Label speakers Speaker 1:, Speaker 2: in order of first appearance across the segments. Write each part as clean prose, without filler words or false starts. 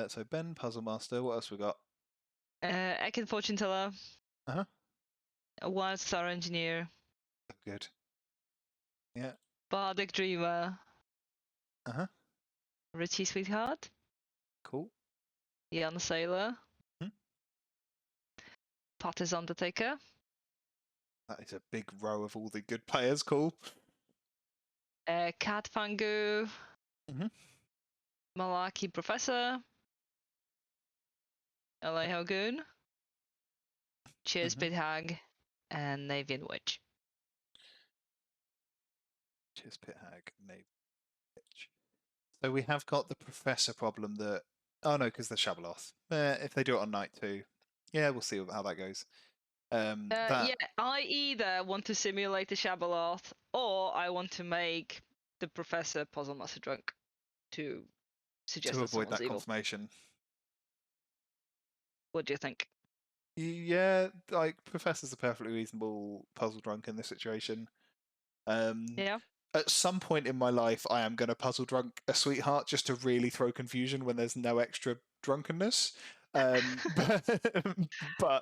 Speaker 1: So Ben, Puzzle Master. What else we got?
Speaker 2: Ekin Fortune Teller.
Speaker 1: Uh-huh.
Speaker 2: A 1-star Engineer.
Speaker 1: Oh, good. Yeah.
Speaker 2: Bardic Dreamer.
Speaker 1: Uh-huh.
Speaker 2: Richie Sweetheart.
Speaker 1: Cool.
Speaker 2: Jan Sailor.
Speaker 1: Hmm.
Speaker 2: Potter's Undertaker.
Speaker 1: That is a big row of all the good players. Cool.
Speaker 2: Cat Fangu.
Speaker 1: Mhm.
Speaker 2: Malaki Professor. Alejo Goon. Cheers Big Hag. And Navian Witch.
Speaker 1: Cheers, Pit Hag. Navy Witch. So we have got the Professor problem that... Oh, no, because they're Shabaloth. If they do it on night 2, yeah, we'll see how that goes.
Speaker 2: Yeah, I either want to simulate the Shabaloth, or I want to make the Professor Puzzle Master drunk to suggest
Speaker 1: to avoid that
Speaker 2: evil.
Speaker 1: confirmation.
Speaker 2: What do you think?
Speaker 1: Yeah, like Professor's a perfectly reasonable puzzle drunk in this situation.
Speaker 2: Yeah.
Speaker 1: At some point in my life, I am going to puzzle drunk a sweetheart just to really throw confusion when there's no extra drunkenness. But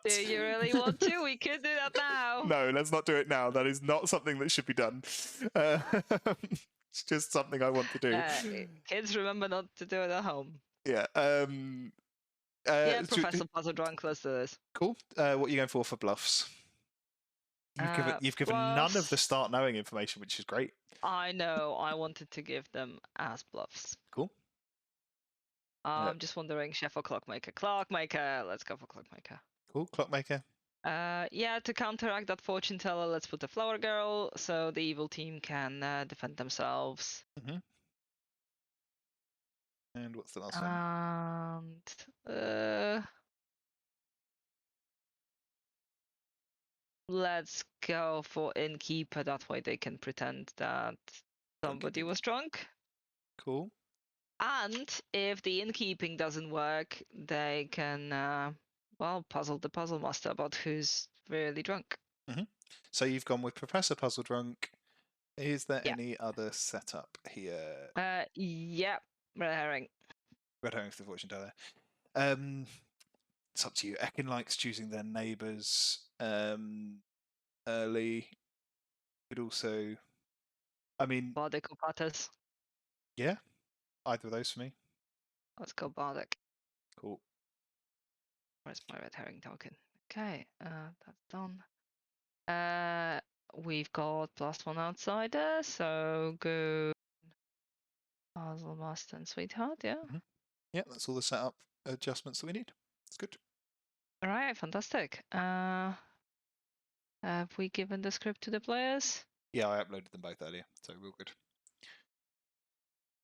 Speaker 2: do you really want to? We could do that now.
Speaker 1: No, let's not do it now. That is not something that should be done. It's just something I want to do.
Speaker 2: Kids, remember not to do it at home.
Speaker 1: Yeah.
Speaker 2: Yeah, Professor Puzzle Drunk, let's do this.
Speaker 1: Cool. What are you going for bluffs? You've given none of the start knowing information, which is great.
Speaker 2: I know. I wanted to give them as bluffs.
Speaker 1: Cool.
Speaker 2: I'm just wondering, chef or clockmaker? Clockmaker. Let's go for clockmaker.
Speaker 1: Cool. Clockmaker.
Speaker 2: Yeah, to counteract that fortune teller, let's put a flower girl so the evil team can defend themselves.
Speaker 1: And what's the last one?
Speaker 2: And let's go for innkeeper. That way they can pretend that somebody was drunk.
Speaker 1: Cool.
Speaker 2: And if the innkeeping doesn't work, they can puzzle the puzzle master about who's really drunk.
Speaker 1: So you've gone with Professor Puzzle Drunk. Is there any other setup here?
Speaker 2: Yeah, red herring.
Speaker 1: Red herring for the fortune teller. It's up to you. Ekin likes choosing their neighbours early. Could also, I mean,
Speaker 2: Bardic or Patters?
Speaker 1: Yeah, either of those for me.
Speaker 2: Let's go Bardic.
Speaker 1: Cool.
Speaker 2: Where's my red herring token? Okay, that's done. We've got +1 outsider, so go Puzzle Master and Sweetheart, yeah?
Speaker 1: Yeah, that's all the setup adjustments that we need. It's good.
Speaker 2: All right, fantastic. Have we given the script to the players?
Speaker 1: Yeah, I uploaded them both earlier, so real good.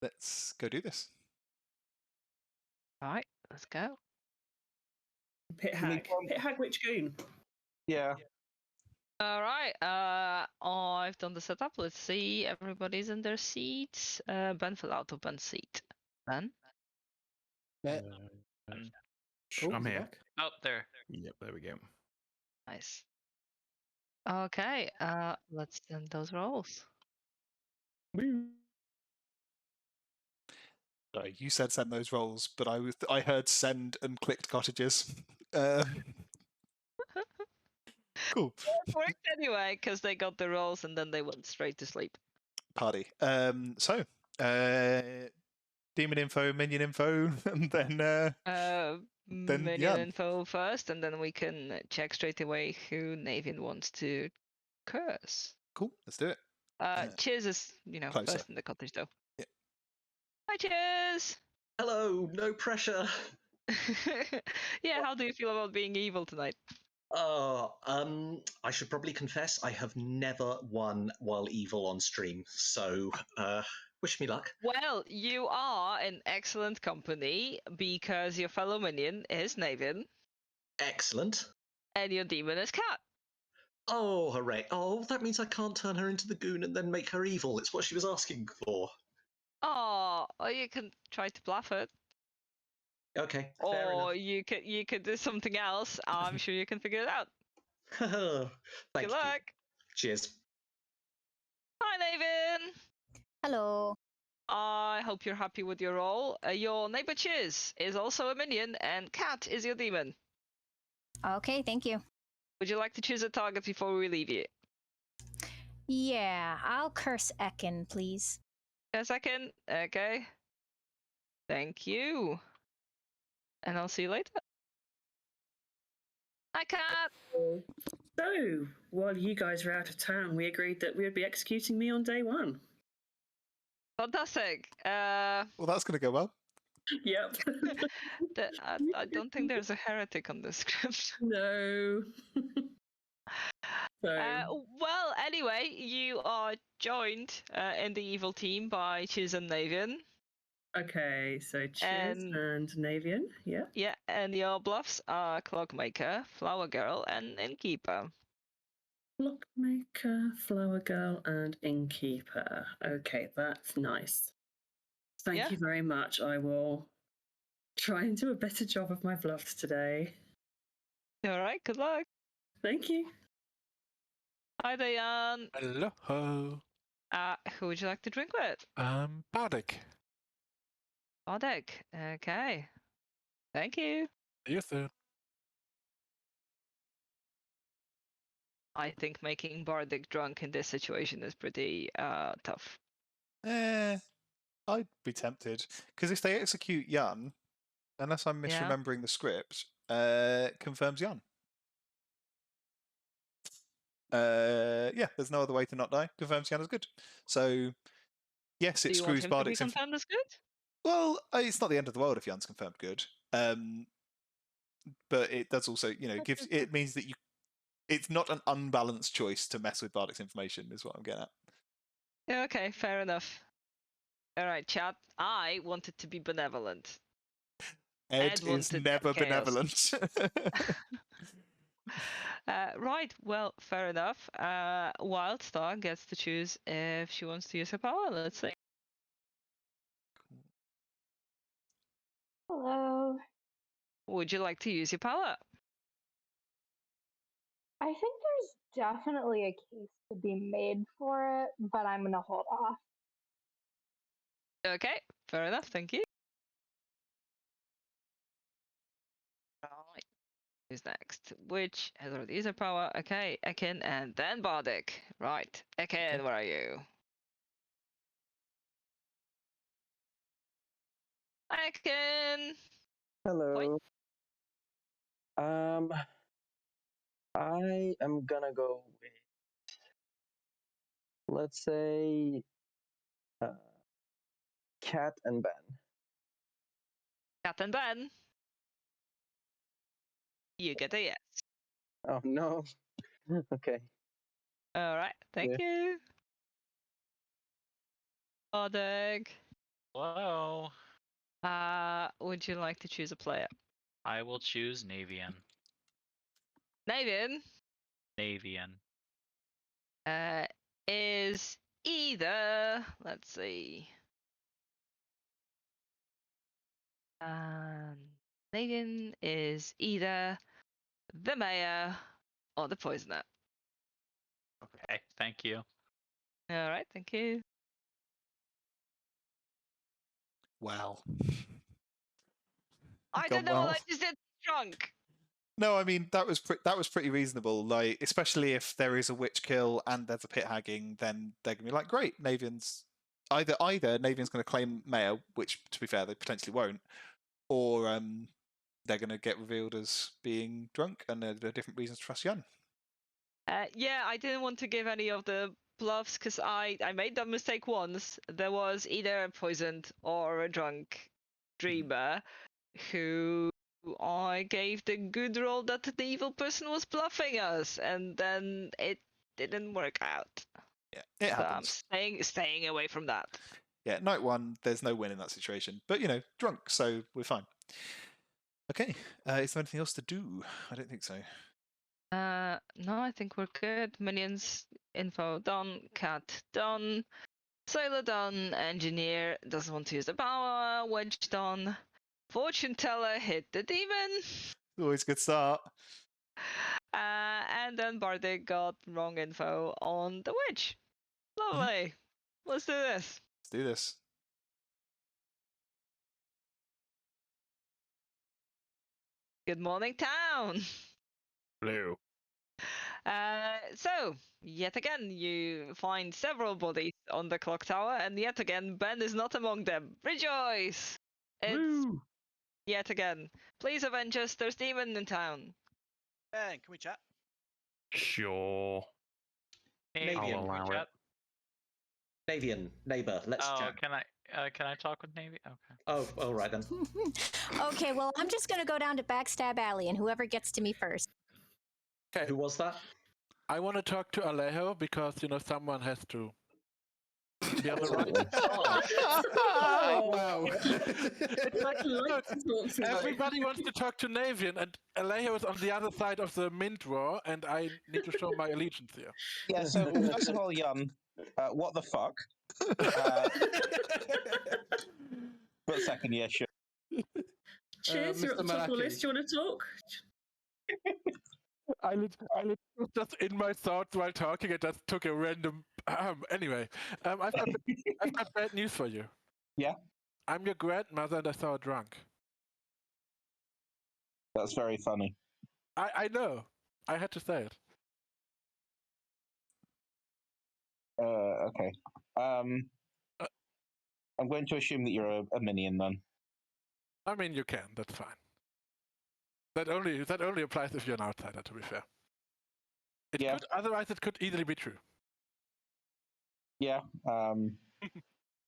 Speaker 1: Let's go do this.
Speaker 2: All right, let's go.
Speaker 3: Pit Hag. Pit Hag Witch Goon.
Speaker 4: Yeah.
Speaker 2: All right, I've done the setup. Let's see, everybody's in their seats. Ben fell out of Ben's seat. Ben?
Speaker 5: I'm here.
Speaker 4: Oh, there.
Speaker 5: Yep, there we go.
Speaker 2: Nice. Okay, let's send those rolls.
Speaker 1: Sorry, you said send those rolls, but I heard send and clicked cottages. Cool.
Speaker 2: It worked anyway, because they got the rolls and then they went straight to sleep.
Speaker 1: Party. So, demon info, minion info, and then
Speaker 2: Minion info first, and then we can check straight away who Navian wants to curse.
Speaker 1: Cool, let's do it.
Speaker 2: Cheers is,
Speaker 1: closer.
Speaker 2: first in the cottage, though.
Speaker 1: Yeah.
Speaker 2: Hi, Cheers!
Speaker 6: Hello, no pressure.
Speaker 2: Yeah, how do you feel about being evil tonight?
Speaker 6: I should probably confess I have never won while evil on stream, so wish me luck.
Speaker 2: Well, you are in excellent company because your fellow minion is Navian.
Speaker 6: Excellent.
Speaker 2: And your demon is Cat.
Speaker 6: Oh, hooray. Oh, that means I can't turn her into the goon and then make her evil. It's what she was asking for.
Speaker 2: Oh, you can try to bluff it.
Speaker 6: Okay, fair
Speaker 2: or
Speaker 6: enough.
Speaker 2: you could do something else. I'm sure you can figure it out.
Speaker 6: Good
Speaker 2: luck.
Speaker 6: Cheers.
Speaker 2: Hi, Navian.
Speaker 7: Hello.
Speaker 2: I hope you're happy with your role. Your neighbor Chiz is also a minion, and Cat is your demon.
Speaker 4: Okay, thank you.
Speaker 2: Would you like to choose a target before we leave you?
Speaker 4: Yeah, I'll curse Ekin, please.
Speaker 2: A second. Okay. Thank you. And I'll see you later. Hi, Cat.
Speaker 3: So, while you guys were out of town, we agreed that we would be executing me on day one.
Speaker 2: Fantastic.
Speaker 1: Well, that's going to go well.
Speaker 3: Yep.
Speaker 2: I don't think there's a heretic on this script.
Speaker 3: No.
Speaker 2: Well, anyway, you are joined in the evil team by Chiz and Navian.
Speaker 3: Okay, so Chiz and Navian, yeah.
Speaker 2: Yeah, and your bluffs are Clockmaker, Flower Girl, and Innkeeper.
Speaker 3: Clockmaker, Flower Girl, and Innkeeper. Okay, that's nice. Thank you very much. I will try and do a better job of my bluffs today.
Speaker 2: All right, good luck.
Speaker 3: Thank you.
Speaker 2: Hi there, Jan.
Speaker 5: Hello.
Speaker 2: Who would you like to drink with?
Speaker 5: Bardic.
Speaker 2: Bardic. Okay. Thank you.
Speaker 5: You too.
Speaker 2: I think making Bardic drunk in this situation is pretty tough.
Speaker 1: I'd be tempted. Because if they execute Jan, unless I'm misremembering the script, confirms Jan. Yeah, there's no other way to not die. Confirms Jan is good. So, yes, it screws Bardic's...
Speaker 2: Do you want him to be confirmed as good?
Speaker 1: Well, it's not the end of the world if Jan's confirmed good. But it does also, it means that it's not an unbalanced choice to mess with Bardic's information, is what I'm getting at.
Speaker 2: Yeah, okay, fair enough. All right, chat. I wanted to be benevolent.
Speaker 1: Ed is never benevolent.
Speaker 2: Right, well, fair enough. Wildstar gets to choose if she wants to use her power. Let's see.
Speaker 7: Hello.
Speaker 2: Would you like to use your power?
Speaker 7: I think there's definitely a case to be made for it, but I'm going to hold off.
Speaker 2: Okay, fair enough, thank you. Right. Who's next? Which has already used her power. Okay, Ekin and then Bardic. Right, Ekin, where are you? Ekin!
Speaker 8: Hello. I am gonna go with, let's say, Cat and Ben.
Speaker 2: Cat and Ben? You get a yes.
Speaker 8: Oh, no. Okay.
Speaker 2: All right, thank you. Bardic.
Speaker 9: Hello.
Speaker 2: Would you like to choose a player?
Speaker 9: I will choose Navian.
Speaker 2: Navian?
Speaker 9: Navian.
Speaker 2: Is either, let's see. Navian is either the mayor or the poisoner.
Speaker 9: Okay, thank you.
Speaker 2: All right, thank you.
Speaker 1: Wow.
Speaker 2: I don't know what I just did. Drunk.
Speaker 1: No, I mean that was pretty reasonable. Like, especially if there is a witch kill and there's a pit hagging, then they're gonna be like, great, Navian's either Navian's gonna claim mayor, which to be fair they potentially won't, or they're gonna get revealed as being drunk, and there are different reasons to trust Jan.
Speaker 2: Yeah, I didn't want to give any of the bluffs because I made that mistake once. There was either a poisoned or a drunk dreamer who I gave the good roll that the evil person was bluffing us, and then it didn't work out.
Speaker 1: Yeah, it happens.
Speaker 2: I'm staying away from that.
Speaker 1: Yeah, night one, there's no win in that situation, but drunk, so we're fine. Okay, is there anything else to do? I don't think so.
Speaker 2: No, I think we're good. Minions info done, cat done, sailor done, engineer doesn't want to use the power, wedge done, fortune teller hit the demon.
Speaker 1: Always a good start.
Speaker 2: And then Bardic got wrong info on the witch. Lovely. Let's do this.
Speaker 1: Let's do this.
Speaker 2: Good morning, town.
Speaker 5: Blue.
Speaker 2: So, yet again, you find several bodies on the clock tower, and yet again, Ben is not among them. Rejoice! It's
Speaker 10: Woo!
Speaker 2: yet again. Please, Avengers, there's demon in town.
Speaker 10: Ben, can we chat?
Speaker 5: Sure.
Speaker 9: Navian,
Speaker 6: Navian,
Speaker 9: can we
Speaker 5: allow it.
Speaker 9: chat?
Speaker 6: Navian, neighbour, let's
Speaker 9: Oh,
Speaker 6: chat.
Speaker 9: can I talk with Navy? Okay.
Speaker 6: Oh, all right then.
Speaker 4: Okay, well, I'm just going to go down to Backstab Alley, and whoever gets to me first.
Speaker 6: Who was that?
Speaker 5: I want to talk to Alejo because, someone has to be on the right.
Speaker 3: Oh,
Speaker 5: Wow.
Speaker 3: I'd like to talk to
Speaker 5: Everybody wants to talk to Navian, and Alejo is on the other side of the mint drawer, and I need to show my allegiance here.
Speaker 11: Yeah, so first of all, what the fuck? But second, yeah, sure.
Speaker 3: Cheers, you're at the
Speaker 5: Mr.
Speaker 3: top of the
Speaker 5: Malaki.
Speaker 3: list. Do you want to talk?
Speaker 5: I was just in my thoughts while talking. I just took a random. Anyway, I've got bad news for you.
Speaker 11: Yeah?
Speaker 5: I'm your grandmother, and I saw her drunk.
Speaker 11: That's very funny.
Speaker 5: I know. I had to say it.
Speaker 11: Okay. I'm going to assume that you're a minion then.
Speaker 5: I mean, you can. That's fine. That only applies if you're an outsider. To be fair. Otherwise, it could easily be true.
Speaker 11: Yeah,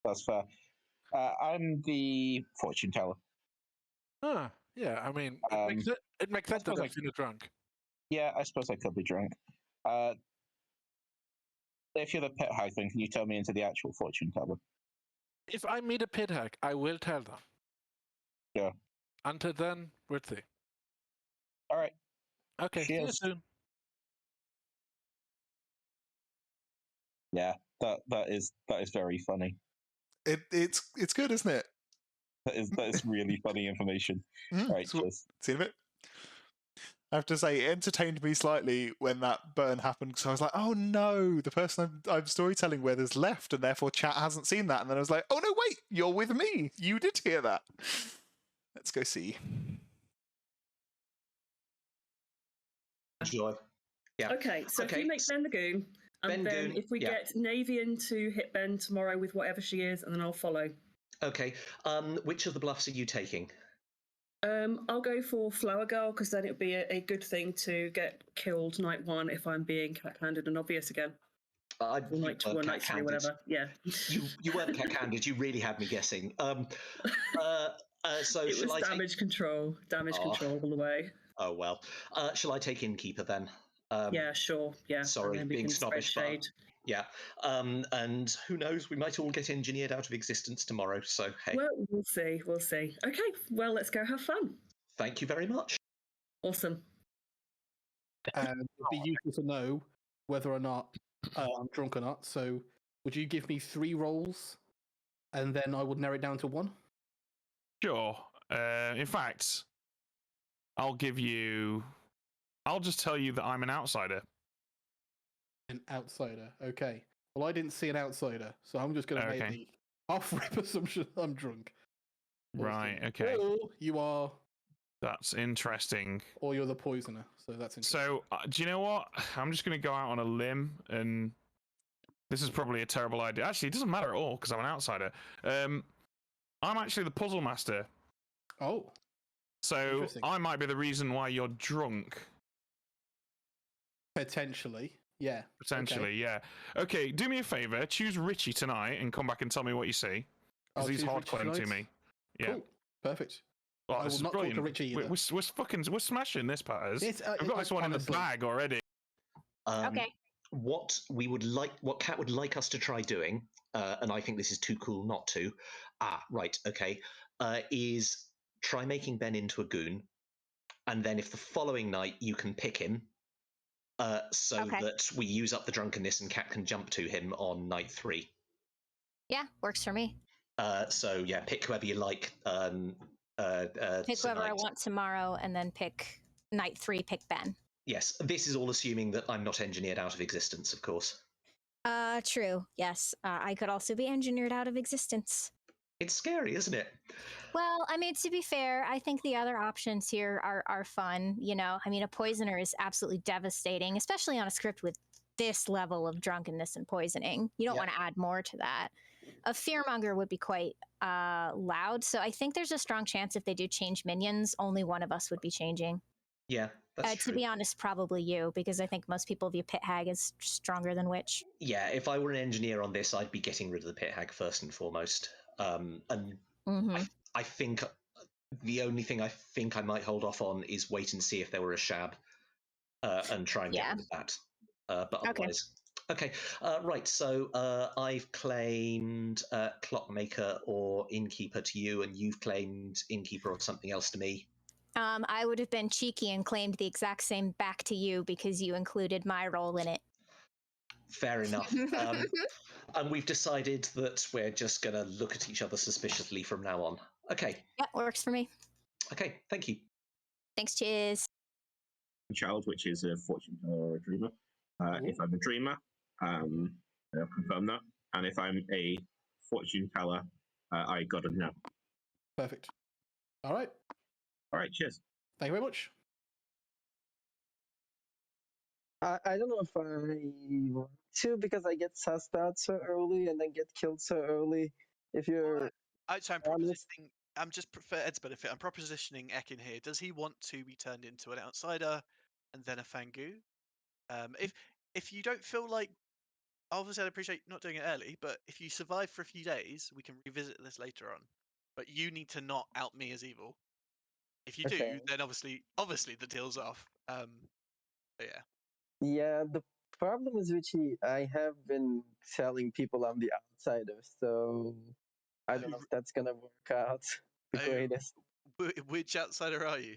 Speaker 11: that's fair. I'm the fortune teller.
Speaker 5: Ah, yeah. I mean, it makes sense that
Speaker 11: suppose
Speaker 5: I've seen you drunk.
Speaker 11: Yeah, I suppose I could be drunk. If you're the pit hag, then can you tell me into the actual fortune teller?
Speaker 5: If I meet a pit hag, I will tell them.
Speaker 11: Yeah.
Speaker 5: Until then, we'll see.
Speaker 11: All right.
Speaker 5: Okay. See you
Speaker 11: Cheers.
Speaker 5: soon.
Speaker 11: Yeah, that is very funny.
Speaker 1: It's good, isn't it?
Speaker 11: That is really funny information.
Speaker 1: Mm,
Speaker 11: All right,
Speaker 1: so-
Speaker 11: cheers.
Speaker 1: See you in a bit. I have to say, it entertained me slightly when that burn happened because I was like, oh no, the person I'm storytelling with has left and therefore chat hasn't seen that. And then I was like, oh no, wait, you're with me. You did hear that. Let's go see.
Speaker 6: Enjoy. Yeah.
Speaker 3: Okay, so if
Speaker 6: Okay,
Speaker 3: you make Ben the goon, and
Speaker 6: Ben
Speaker 3: then
Speaker 6: goon,
Speaker 3: if we
Speaker 6: yeah.
Speaker 3: get Navian to hit Ben tomorrow with whatever she is, and then I'll follow.
Speaker 6: Okay. Which of the bluffs are you taking?
Speaker 3: I'll go for Flower Girl because then it'd be a good thing to get killed night one if I'm being cat-handed and obvious again.
Speaker 6: Or
Speaker 3: night two or night three, whatever. Yeah.
Speaker 6: You weren't cat-handed. You really had me guessing. So
Speaker 3: it
Speaker 6: shall
Speaker 3: was
Speaker 6: I
Speaker 3: damage control. Damage control all the way.
Speaker 6: Oh well. Shall I take Innkeeper then?
Speaker 3: Yeah, sure. Yeah.
Speaker 6: Sorry,
Speaker 3: and then we
Speaker 6: being
Speaker 3: can spread
Speaker 6: snobbish, but
Speaker 3: shade.
Speaker 6: yeah. And who knows? We might all get engineered out of existence tomorrow. So hey,
Speaker 3: Well, we'll see. We'll see. Okay. Well, let's go have fun.
Speaker 6: thank you very much.
Speaker 3: Awesome.
Speaker 10: And it'd be useful to know whether or not I'm drunk or not. So, would you give me 3 rolls, and then I would narrow it down to 1?
Speaker 12: Sure. In fact, I'll just tell you that I'm an outsider.
Speaker 10: An outsider. Okay. Well, I didn't see an outsider, so I'm just going to
Speaker 12: Okay.
Speaker 10: make the half-rip assumption I'm drunk.
Speaker 12: Right, okay.
Speaker 10: Or you are,
Speaker 12: That's interesting.
Speaker 10: or you're the poisoner. So that's interesting.
Speaker 12: So, do you know what? I'm just going to go out on a limb, and this is probably a terrible idea. Actually, it doesn't matter at all, because I'm an outsider. I'm actually the puzzle master.
Speaker 10: Oh.
Speaker 12: So,
Speaker 10: Interesting.
Speaker 12: I might be the reason why you're drunk.
Speaker 10: Potentially. Yeah.
Speaker 12: Potentially, yeah. Okay, do me a favor. Choose Richie tonight and come back and tell me what you see.
Speaker 10: I'll
Speaker 12: Because he's
Speaker 10: choose
Speaker 12: hard
Speaker 10: Richie
Speaker 12: claimed to
Speaker 10: tonight.
Speaker 12: me. Yeah.
Speaker 10: Cool. Perfect.
Speaker 12: Well,
Speaker 10: I
Speaker 12: this
Speaker 10: will
Speaker 12: is
Speaker 10: not talk to
Speaker 12: brilliant.
Speaker 10: Richie either.
Speaker 12: We're smashing this, Patters.
Speaker 10: It's,
Speaker 12: We've got this one in the
Speaker 10: honestly.
Speaker 12: bag already.
Speaker 4: Okay.
Speaker 6: What Kat would like us to try doing, and I think this is too cool not to. Right, okay, is try making Ben into a goon, and then if the following night you can pick him, so
Speaker 4: Okay.
Speaker 6: that we use up the drunkenness and Kat can jump to him on night 3.
Speaker 4: Yeah, works for me.
Speaker 6: So yeah, pick whoever you like.
Speaker 4: Pick whoever I
Speaker 6: tonight.
Speaker 4: want tomorrow, and then pick night 3. Pick Ben.
Speaker 6: Yes, this is all assuming that I'm not engineered out of existence, of course.
Speaker 4: True. Yes, I could also be engineered out of existence.
Speaker 6: It's scary, isn't it?
Speaker 4: Well, I mean, to be fair, I think the other options here are fun. You know, I mean, a poisoner is absolutely devastating, especially on a script with this level of drunkenness and poisoning. You don't want to add more to that. A fearmonger would be quite loud, so I think there's a strong chance if they do change minions, only one of us would be changing.
Speaker 6: Yeah, that's true.
Speaker 4: To be honest, probably you, because I think most people view Pit Hag as stronger than Witch.
Speaker 6: Yeah, if I were an engineer on this, I'd be getting rid of the Pit Hag first and foremost. I think the only thing I think I might hold off on is wait and see if there were a Shab and try and get rid of that. But otherwise, okay. Right, so I've claimed Clockmaker or Innkeeper to you, and you've claimed Innkeeper or something else to me.
Speaker 4: I would have been cheeky and claimed the exact same back to you because you included my role in it.
Speaker 6: Fair enough. And we've decided that we're just going to look at each other suspiciously from now on. Okay.
Speaker 4: Yeah, works for me.
Speaker 6: Okay, thank you.
Speaker 4: Thanks, cheers.
Speaker 11: Child, which is a fortune teller or a dreamer. If I'm a dreamer, I'll confirm that. And if I'm a fortune teller, I got a no.
Speaker 10: Perfect. All right.
Speaker 11: All right, cheers.
Speaker 10: Thank you very much.
Speaker 8: I don't know if I want to, because I get sussed out so early and then get killed so early. If you're
Speaker 13: I'm just for Ed's benefit, I'm propositioning Ekin here. Does he want to be turned into an outsider and then a Fangu? If you don't feel like, obviously I'd appreciate not doing it early, but if you survive for a few days, we can revisit this later on. But you need to not out me as evil. If you do, then obviously the deal's off. But yeah.
Speaker 8: Yeah, the problem is, Richie, I have been telling people I'm the outsider, so I don't know if that's gonna work out the greatest.
Speaker 13: Which outsider are you?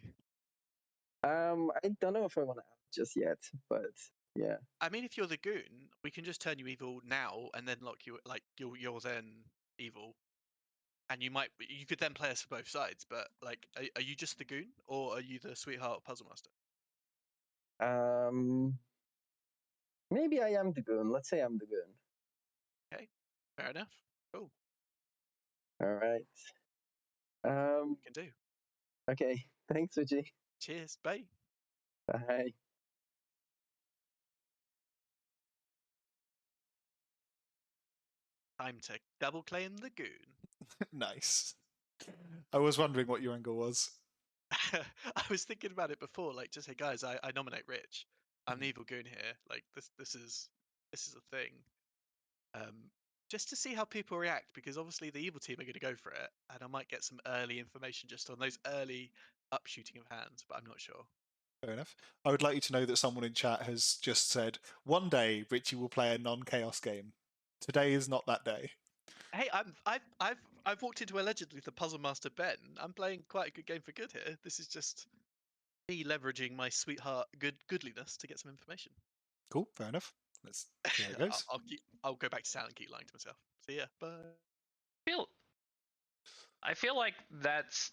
Speaker 8: I don't know if I want to out just yet, but yeah.
Speaker 13: I mean, if you're the goon, we can just turn you evil now and then lock you like you're then evil, and you could then play us for both sides. But like, are you just the goon or are you the sweetheart puzzle master?
Speaker 8: Maybe I am the goon. Let's say I'm the goon.
Speaker 13: Okay, fair enough. Cool.
Speaker 8: All right.
Speaker 13: We can do.
Speaker 8: Okay. Thanks, Richie.
Speaker 13: Cheers. Bye.
Speaker 8: Bye.
Speaker 13: Time to double claim the goon.
Speaker 1: Nice. I was wondering what your angle was.
Speaker 13: I was thinking about it before, like, just say, guys, I nominate Rich. I'm the evil goon here. Like, this is a thing. Just to see how people react, because obviously the evil team are going to go for it, and I might get some early information just on those early upshooting of hands, but I'm not sure.
Speaker 1: Fair enough. I would like you to know that someone in chat has just said, one day Richie will play a non-chaos game. Today is not that day.
Speaker 13: Hey, I've walked into allegedly the puzzle master Ben. I'm playing quite a good game for good here. This is just me leveraging my sweetheart goodliness to get some information.
Speaker 1: Cool, fair enough. Let's see how it goes.
Speaker 13: I'll go back to town and keep lying to myself. See ya. Bye.
Speaker 9: I feel like that's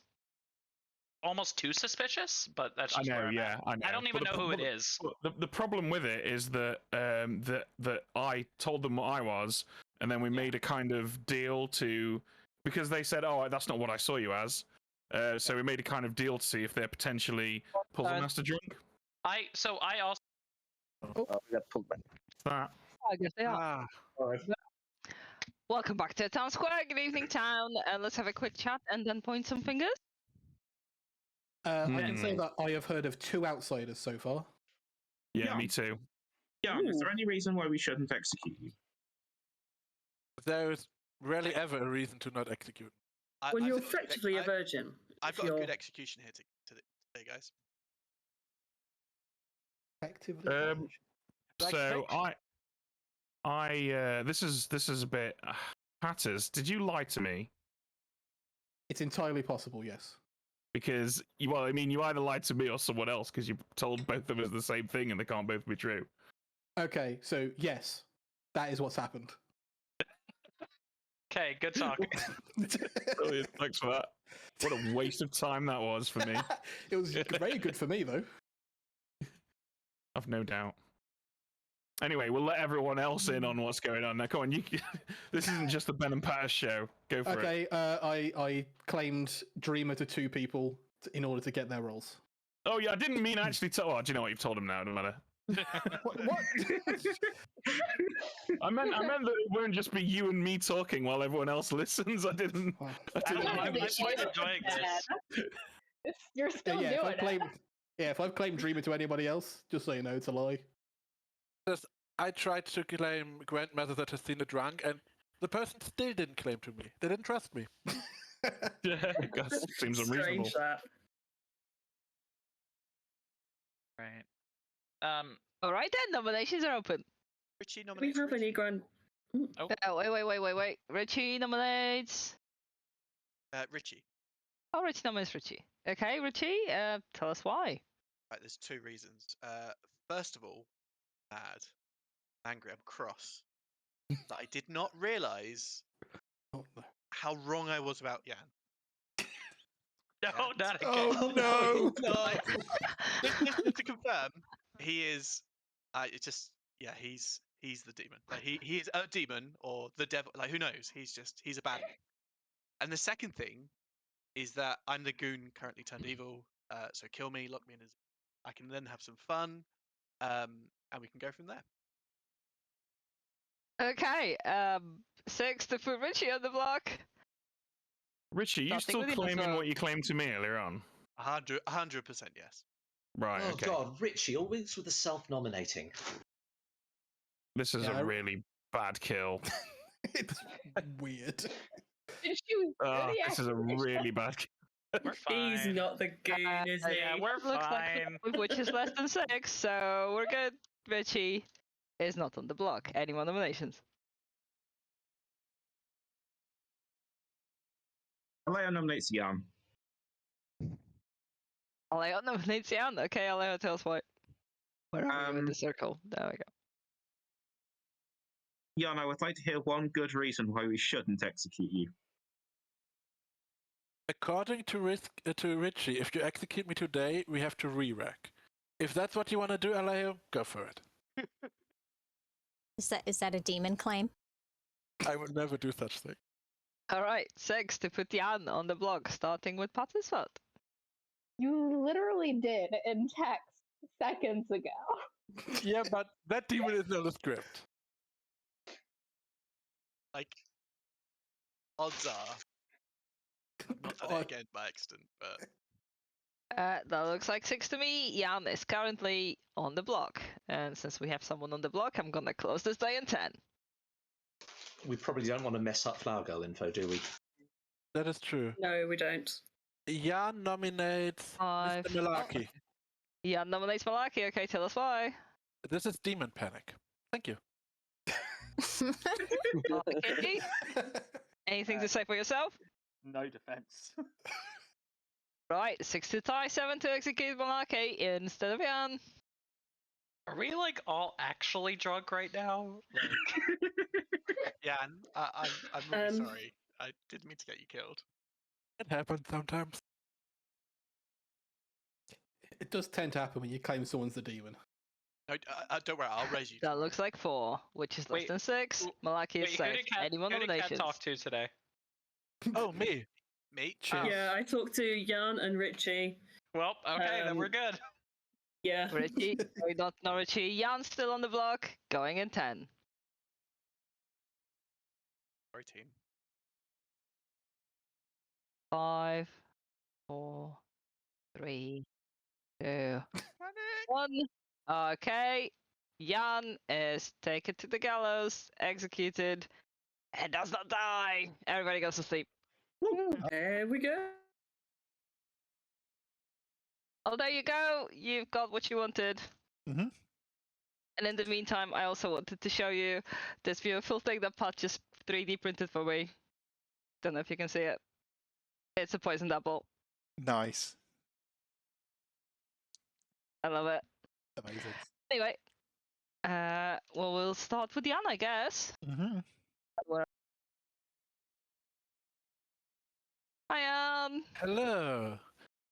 Speaker 9: almost too suspicious, but that's just where I'm at.
Speaker 12: I know.
Speaker 9: I don't even know who it is.
Speaker 12: The problem with it is that that I told them what I was, and then we made a kind of deal because they said, "Oh, that's not what I saw you as." So we made a kind of deal to see if they're potentially puzzle master drunk.
Speaker 9: I also.
Speaker 8: Oh, we got pulled back.
Speaker 12: That.
Speaker 2: I guess they are. Welcome back to Town Square. Good evening, town. Let's have a quick chat and then point some fingers.
Speaker 10: I can say that I have heard of 2 outsiders so far.
Speaker 12: Yeah, me too.
Speaker 11: Yeah, is there any reason why we shouldn't execute you?
Speaker 5: There's rarely ever a reason to not execute.
Speaker 3: Well, you're effectively a virgin.
Speaker 13: I've got a good execution here today, guys.
Speaker 10: Effectively.
Speaker 12: So this is a bit. Hatters, did you lie to me?
Speaker 10: It's entirely possible, yes.
Speaker 12: Because you either lied to me or someone else because you told both of us the same thing and they can't both be true.
Speaker 10: Okay, so yes, that is what's happened.
Speaker 9: Okay, good talk.
Speaker 12: Brilliant, thanks for that. What a waste of time that was for me.
Speaker 10: It was very good for me, though.
Speaker 12: I've no doubt. Anyway, we'll let everyone else in on what's going on. Now, come on, you. This isn't just the Ben and Pat show. Go for it.
Speaker 10: Okay, I claimed Dreamer to 2 people in order to get their roles.
Speaker 12: Oh yeah, I didn't mean actually to. Oh, do you know what? You've told them now. It doesn't matter.
Speaker 10: What?
Speaker 12: I meant that it won't just be you and me talking while everyone else listens. I didn't.
Speaker 9: I'm quite enjoying this.
Speaker 7: You're still
Speaker 10: Yeah,
Speaker 7: doing it.
Speaker 10: if I've claimed Dreamer to anybody else, just so you know, it's a lie.
Speaker 5: I tried to claim grandmother that has seen a drunk, and the person still didn't claim to me. They didn't trust me.
Speaker 12: Yeah, that seems unreasonable.
Speaker 3: Strange that.
Speaker 9: Right.
Speaker 2: All right then, nominations are open.
Speaker 13: Richie
Speaker 3: Do we
Speaker 13: nominates
Speaker 3: have any grand?
Speaker 2: Oh, wait. Richie nominates.
Speaker 13: Richie.
Speaker 2: Oh, Richie nominates Richie. Okay, Richie, tell us why.
Speaker 13: Right, there's 2 reasons. First of all, mad, angry, I'm cross. That I did not realise how wrong I was about Jan.
Speaker 9: No, not again.
Speaker 12: Oh no!
Speaker 13: Like, just to confirm, he is. He's the demon. Like, he is a demon or the devil. Like, who knows? He's a bad man. And the second thing is that I'm the goon currently turned evil. So kill me, lock me in as. I can then have some fun, and we can go from there.
Speaker 2: Okay, 6 to put Richie on the block.
Speaker 12: Richie, you
Speaker 2: Starting
Speaker 12: still
Speaker 2: with you,
Speaker 12: claiming
Speaker 2: so-
Speaker 12: what you claimed to me earlier on?
Speaker 13: 100% yes.
Speaker 12: Right.
Speaker 6: Oh
Speaker 12: Okay.
Speaker 6: God, Richie, always with the self-nominating.
Speaker 12: This is a really bad kill.
Speaker 10: It's weird.
Speaker 7: Did you
Speaker 12: This is a really bad kill.
Speaker 9: We're fine.
Speaker 3: He's not the goon, is he?
Speaker 9: Yeah, we're
Speaker 2: Looks
Speaker 9: fine.
Speaker 2: like which is less than 6, so we're good. Richie is not on the block. Any more nominations?
Speaker 11: Aleo nominates Jan.
Speaker 2: Aleo nominates Jan. Okay, Aleo, tell us why. Where are we in the circle? There we go.
Speaker 11: Jan, I would like to hear one good reason why we shouldn't execute you.
Speaker 5: According to Richie, if you execute me today, we have to re-rack. If that's what you want to do, Aleo, go for it.
Speaker 4: Is that a demon claim?
Speaker 5: I would never do such thing.
Speaker 2: All right, 6 to put Jan on the block, starting with Pattisfeld.
Speaker 7: You literally did in text seconds ago.
Speaker 5: Yeah, but that demon is on the script.
Speaker 13: Like, odds are. I've not done it again by accident, but.
Speaker 2: That looks like 6 to me. Jan is currently on the block. And since we have someone on the block, I'm gonna close this day in 10.
Speaker 6: We probably don't want to mess up Flower Girl info, do we?
Speaker 5: That is true.
Speaker 3: No, we don't.
Speaker 5: Jan nominates
Speaker 2: 5.
Speaker 5: Mr. Milaki.
Speaker 2: Jan nominates Malaki. Okay, tell us why.
Speaker 5: This is Demon Panic. Thank you.
Speaker 2: Okay. Anything to say for yourself?
Speaker 14: No defense.
Speaker 2: Right, 6 to tie, 7 to execute Malaki instead of Jan.
Speaker 9: Are we like all actually drunk right now? Like...
Speaker 13: Jan, I'm really sorry. I didn't mean to get you killed.
Speaker 5: It happens sometimes.
Speaker 10: It does tend to happen when you claim someone's the demon.
Speaker 13: No, don't worry, I'll raise you.
Speaker 2: That looks like 4, which is less than 6. Malaki is safe. Any more
Speaker 9: Who did Kat
Speaker 2: nominations?
Speaker 9: talk to today?
Speaker 5: Oh, me.
Speaker 13: Me?
Speaker 3: Yeah, I talked to Jan and Richie.
Speaker 9: Well, okay, then we're good.
Speaker 3: Yeah.
Speaker 2: Richie, we don't know Richie. Jan's still on the block, going in 10.
Speaker 13: Sorry, team.
Speaker 2: 5, 4, 3, 2, 1. Okay. Jan is taken to the gallows, executed, and does not die. Everybody goes to sleep.
Speaker 3: There we go.
Speaker 2: Oh, there you go. You've got what you wanted.
Speaker 1: Mm-hmm.
Speaker 2: And in the meantime, I also wanted to show you this beautiful thing that Pat just 3D printed for me. Don't know if you can see it. It's a poisoned apple.
Speaker 1: Nice.
Speaker 2: I love it.
Speaker 1: Amazing.
Speaker 2: Anyway, well, we'll start with Jan, I guess.
Speaker 1: Mm-hmm.
Speaker 2: Hi, Jan.
Speaker 5: Hello.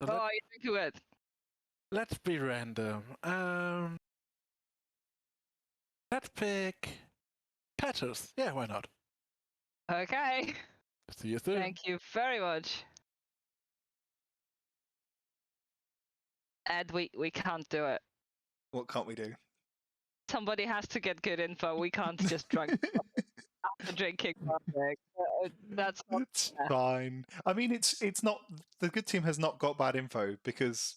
Speaker 2: How are you doing?
Speaker 5: Let's be random. Let's pick Petters. Yeah, why not?
Speaker 2: Okay.
Speaker 5: See you soon.
Speaker 2: Thank you very much. Ed, we can't do it.
Speaker 1: What can't we do?
Speaker 2: Somebody has to get good info. We can't just drink after drinking Bardic. That's not
Speaker 1: It's
Speaker 2: fair.
Speaker 1: fine. I mean, it's not the good team has not got bad info because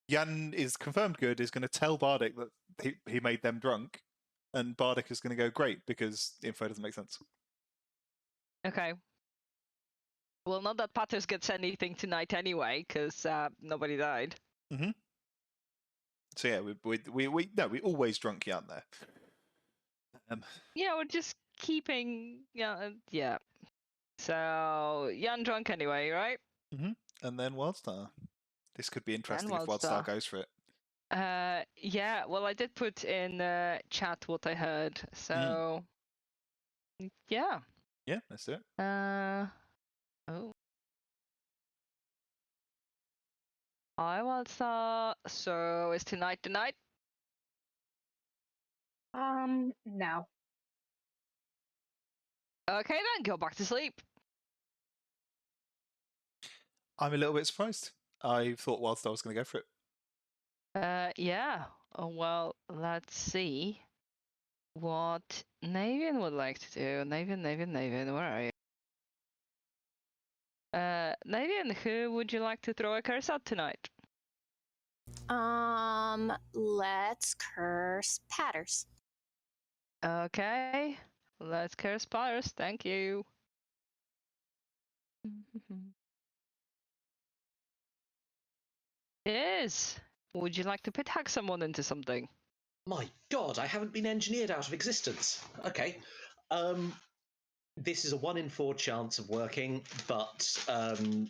Speaker 1: Jan is confirmed good. Is going to tell Bardic that he made them drunk, and Bardic is going to go great because the info doesn't make sense.
Speaker 2: Okay. Well, not that Patters gets anything tonight anyway, because nobody died.
Speaker 1: Mm-hmm. So yeah, we always drunk Jan there.
Speaker 2: Yeah, we're just keeping yeah. So Jan drunk anyway, right?
Speaker 1: Mm-hmm. And then Wildstar. This could be interesting if
Speaker 2: Wildstar.
Speaker 1: Wildstar goes for it.
Speaker 2: Yeah. Well, I did put in chat what I heard, so yeah.
Speaker 1: Yeah, let's do it.
Speaker 2: Oh. Hi, Wildstar. So is tonight the night?
Speaker 7: No.
Speaker 2: Okay, then go back to sleep.
Speaker 1: I'm a little bit surprised. I thought Wildstar was going to go for it.
Speaker 2: Yeah. Oh, well, let's see what Navian would like to do. Navian, where are you? Navian, who would you like to throw a curse at tonight?
Speaker 4: Let's curse Patters.
Speaker 2: Okay, let's curse Patters. Thank you. Yes. Would you like to pit hack someone into something?
Speaker 6: My God, I haven't been engineered out of existence. Okay. This is a 1 in 4 chance of working, but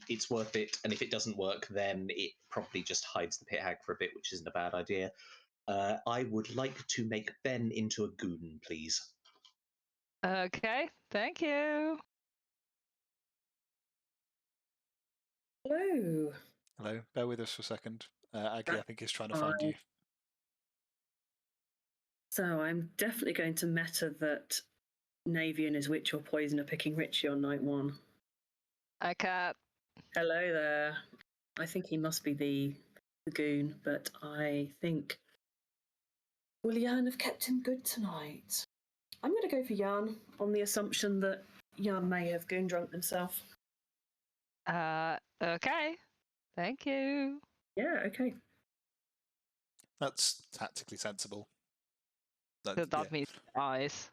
Speaker 6: it's worth it. And if it doesn't work, then it probably just hides the pit hag for a bit, which isn't a bad idea. I would like to make Ben into a goon, please.
Speaker 2: Okay, thank you.
Speaker 3: Hello.
Speaker 1: Hello, bear with us for a second. Aggie, I think, is trying to find you.
Speaker 3: So I'm definitely going to meta that Navian is Witch or Poison are picking Richie on night 1.
Speaker 2: I can't.
Speaker 3: Hello there. I think he must be the goon, but I think will Jan have kept him good tonight? I'm going to go for Jan on the assumption that Jan may have goon drunk himself.
Speaker 2: Okay. Thank you.
Speaker 3: Yeah, okay.
Speaker 1: That's tactically sensible.
Speaker 2: That means dies.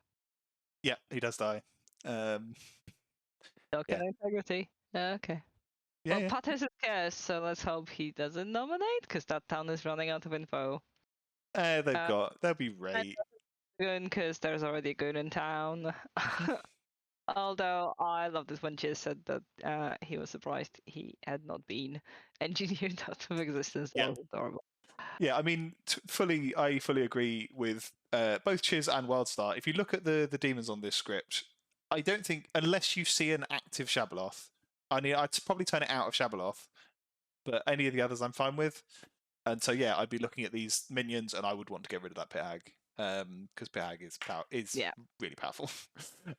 Speaker 1: Yeah, he does die.
Speaker 2: Okay, integrity. Okay.
Speaker 1: Yeah,
Speaker 2: Well, Patters is scarce, so let's hope he doesn't nominate, because that town is running out of info.
Speaker 1: They'll be right.
Speaker 2: Goon, because there's already a goon in town. Although I love this when Chiz said that he was surprised he had not been engineered out of existence. That was adorable.
Speaker 1: Yeah, I mean, I fully agree with both Chiz and Wildstar. If you look at the demons on this script, I don't think, unless you see an active Shabaloth, I'd probably turn it out of Shabaloth, but any of the others I'm fine with. And so, yeah, I'd be looking at these minions, and I would want to get rid of that pit hag, because pit hag is really powerful.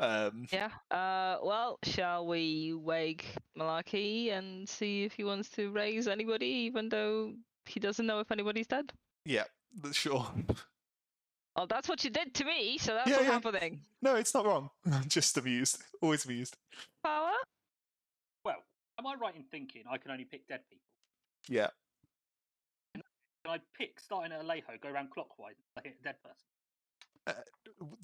Speaker 2: Yeah. Well, shall we wake Malaki and see if he wants to raise anybody, even though he doesn't know if anybody's dead?
Speaker 1: Yeah, sure.
Speaker 2: Oh, that's what you did to me, so that's what's happening.
Speaker 1: No, it's not wrong. I'm just amused. Always amused.
Speaker 2: Power?
Speaker 14: Well, am I right in thinking I can only pick dead people?
Speaker 1: Yeah.
Speaker 14: Can I pick, starting at Alejo, go around clockwise and hit a dead person?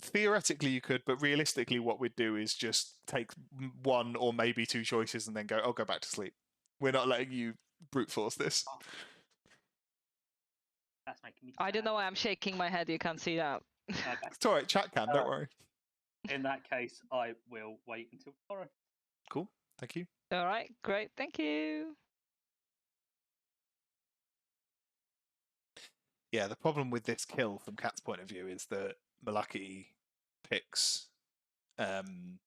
Speaker 1: Theoretically, you could, but realistically, what we'd do is just take one or maybe 2 choices and then go back to sleep. We're not letting you brute force this.
Speaker 14: That's making me sad.
Speaker 2: I don't know why I'm shaking my head. You can't see that.
Speaker 14: Okay.
Speaker 1: It's all right. Chat can. Don't worry.
Speaker 14: In that case, I will wait until tomorrow.
Speaker 1: Cool. Thank you.
Speaker 2: All right. Great. Thank you.
Speaker 1: Yeah, the problem with this kill from Kat's point of view is that Malaki picks Jan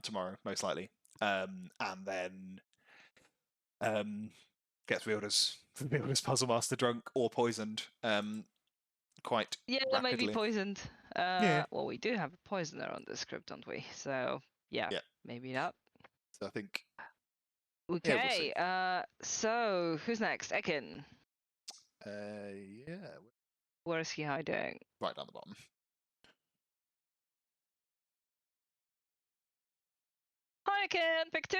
Speaker 1: tomorrow, most likely, and then gets Wielder's Puzzle Master drunk or poisoned. quite
Speaker 2: Yeah,
Speaker 1: rapidly.
Speaker 2: maybe poisoned.
Speaker 1: Yeah.
Speaker 2: Well, we do have a poisoner on the script, don't we? So yeah, maybe that.
Speaker 1: So I think.
Speaker 2: Okay. So who's next? Ekin.
Speaker 1: Yeah.
Speaker 2: Where is he hiding?
Speaker 1: Right down the bottom.
Speaker 2: Hi, Ekin. Pick 2.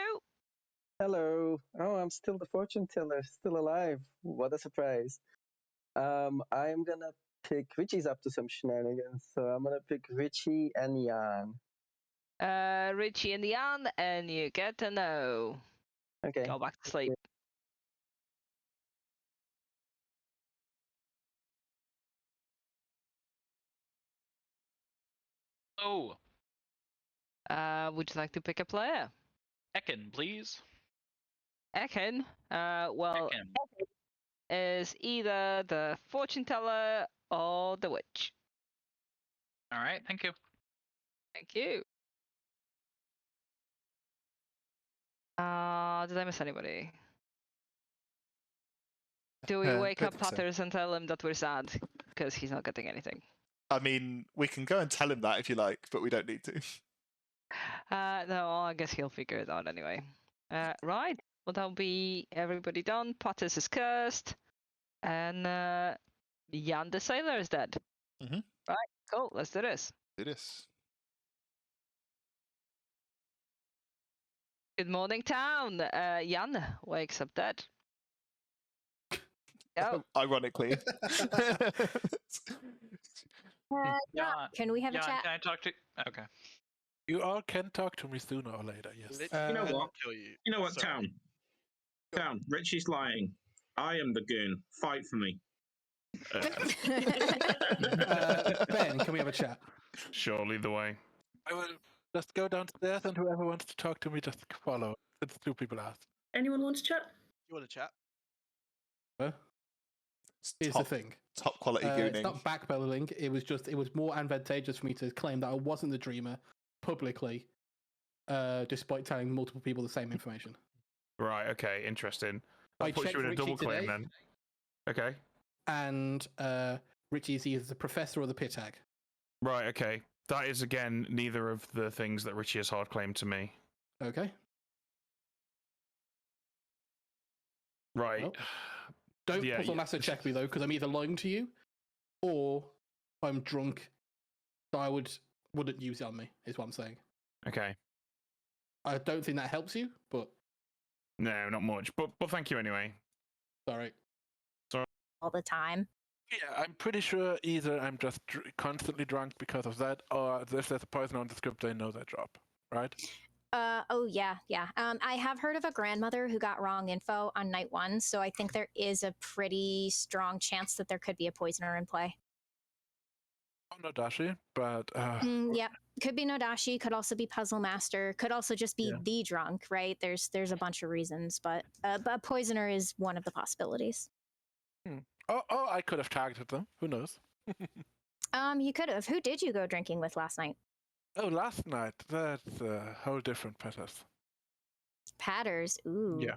Speaker 8: Hello. Oh, I'm still the fortune teller, still alive. What a surprise. I'm gonna pick Richie's up to some shenanigans, so I'm gonna pick Richie and Jan.
Speaker 2: Richie and Jan, and you get to know.
Speaker 8: Okay.
Speaker 2: Go back to sleep.
Speaker 9: Oh.
Speaker 2: Would you like to pick a player?
Speaker 9: Ekin, please.
Speaker 2: Ekin. Well, Ekin is either the fortune teller or the witch.
Speaker 9: All right, thank you.
Speaker 2: Thank you. Did I miss anybody? Do we wake
Speaker 1: don't
Speaker 2: up
Speaker 1: think so.
Speaker 2: Patters and tell him that we're sad because he's not getting anything?
Speaker 1: I mean, we can go and tell him that if you like, but we don't need to.
Speaker 2: No, I guess he'll figure it out anyway. Right. Well, that'll be everybody done. Patters is cursed. And Jan the Sailor is dead.
Speaker 1: Mm-hmm.
Speaker 2: Right, cool. Let's do this.
Speaker 1: Do this.
Speaker 2: Good morning, town. Jan wakes up dead. Go.
Speaker 1: Ironically.
Speaker 9: Yeah.
Speaker 4: Can we have a chat?
Speaker 9: Can I talk to? Okay.
Speaker 5: You all can talk to me sooner or later. Yes.
Speaker 11: You know what?
Speaker 13: Kill you.
Speaker 11: You know what,
Speaker 13: Sorry.
Speaker 11: Town. Richie's lying. I am the goon. Fight for me.
Speaker 10: Ben, can we have a chat?
Speaker 12: Sure, lead the way.
Speaker 5: I will just go downstairs, and whoever wants to talk to me, just follow. Since 2 people asked.
Speaker 3: Anyone want to chat?
Speaker 13: You want to chat?
Speaker 10: Here's the thing.
Speaker 1: Top quality gooning.
Speaker 10: It's not backpedaling. It was more advantageous for me to claim that I wasn't the dreamer publicly, despite telling multiple people the same information.
Speaker 12: Right. Okay. Interesting.
Speaker 10: I
Speaker 12: That puts you in a
Speaker 10: checked
Speaker 12: double
Speaker 10: Richie
Speaker 12: claim
Speaker 10: today.
Speaker 12: then. Okay.
Speaker 10: And Richie is either the professor or the pit hag.
Speaker 12: Right. Okay. That is again neither of the things that Richie has hard claimed to me.
Speaker 10: Okay.
Speaker 12: Right.
Speaker 10: Well, don't puzzle master check me though, because I'm either lying to you, or I'm drunk. So I wouldn't use it on me. Is what I'm saying.
Speaker 12: Okay.
Speaker 10: I don't think that helps you, but
Speaker 12: No, not much. But thank you anyway.
Speaker 10: sorry.
Speaker 12: Sorry.
Speaker 4: All the time.
Speaker 5: Yeah, I'm pretty sure either I'm just constantly drunk because of that, or if there's a poison on the script, they know their job, right?
Speaker 4: Oh yeah. I have heard of a grandmother who got wrong info on night 1, so I think there is a pretty strong chance that there could be a poisoner in play.
Speaker 5: Oh, Nodashi, but
Speaker 4: Yeah, could be Nodashi, could also be Puzzle Master, could also just be the drunk, right? There's a bunch of reasons, but poisoner is one of the possibilities.
Speaker 5: Oh, I could have targeted them. Who knows?
Speaker 4: You could have. Who did you go drinking with last night?
Speaker 5: Oh, last night. That's a whole different patters.
Speaker 4: Patters. Ooh.
Speaker 5: Yeah.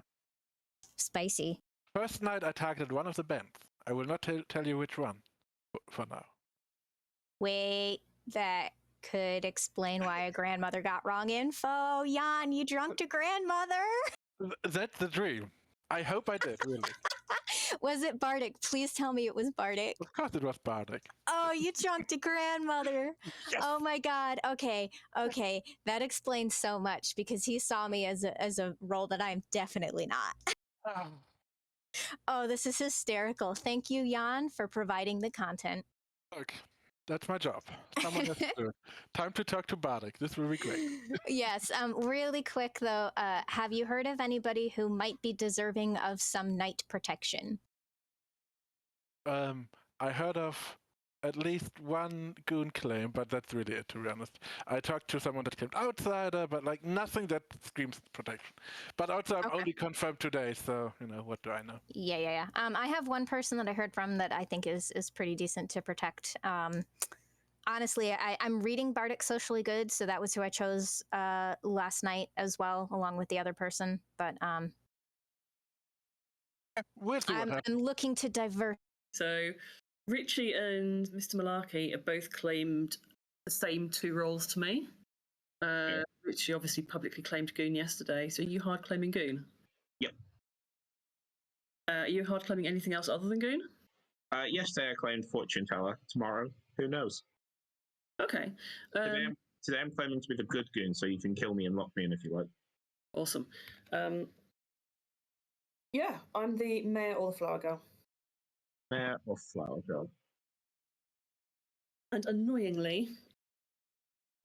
Speaker 4: Spicy.
Speaker 5: First night I targeted one of the bands. I will not tell you which one for now.
Speaker 4: Wait, that could explain why a grandmother got wrong info. Jan, you drunked a grandmother?
Speaker 5: That's the dream. I hope I did, really.
Speaker 4: Was it Bardic? Please tell me it was Bardic.
Speaker 5: Of course it was Bardic.
Speaker 4: Oh, you drunked a grandmother.
Speaker 5: Yes.
Speaker 4: Oh my god. Okay. That explains so much because he saw me as a role that I'm definitely not. Oh, this is hysterical. Thank you, Jan, for providing the content.
Speaker 5: Look, that's my job. Someone has to do it. Time to talk to Bardic. This will be great.
Speaker 4: Yes. Really quick though, have you heard of anybody who might be deserving of some night protection?
Speaker 5: I heard of at least one goon claim, but that's really it, to be honest. I talked to someone that claimed outsider, but like nothing that screams protection. But also, I'm only confirmed today, so what do I know?
Speaker 4: Yeah. I have one person that I heard from that I think is pretty decent to protect. Honestly, I'm reading Bardic Socially Good, so that was who I chose last night as well, along with the other person. But
Speaker 5: we'll see what happens.
Speaker 4: I'm looking to divert.
Speaker 3: So Richie and Mr. Malarkey have both claimed the same 2 roles to me. Richie obviously publicly claimed Goon yesterday, so are you hard claiming Goon?
Speaker 11: Yep.
Speaker 3: Are you hard claiming anything else other than Goon?
Speaker 11: Yesterday I claimed Fortune Teller. Tomorrow, who knows?
Speaker 3: Okay.
Speaker 11: Today I'm claiming to be the good Goon, so you can kill me and lock me in if you like.
Speaker 3: Awesome. Yeah, I'm the mayor or the flower girl.
Speaker 11: Mayor or flower girl.
Speaker 3: And annoyingly,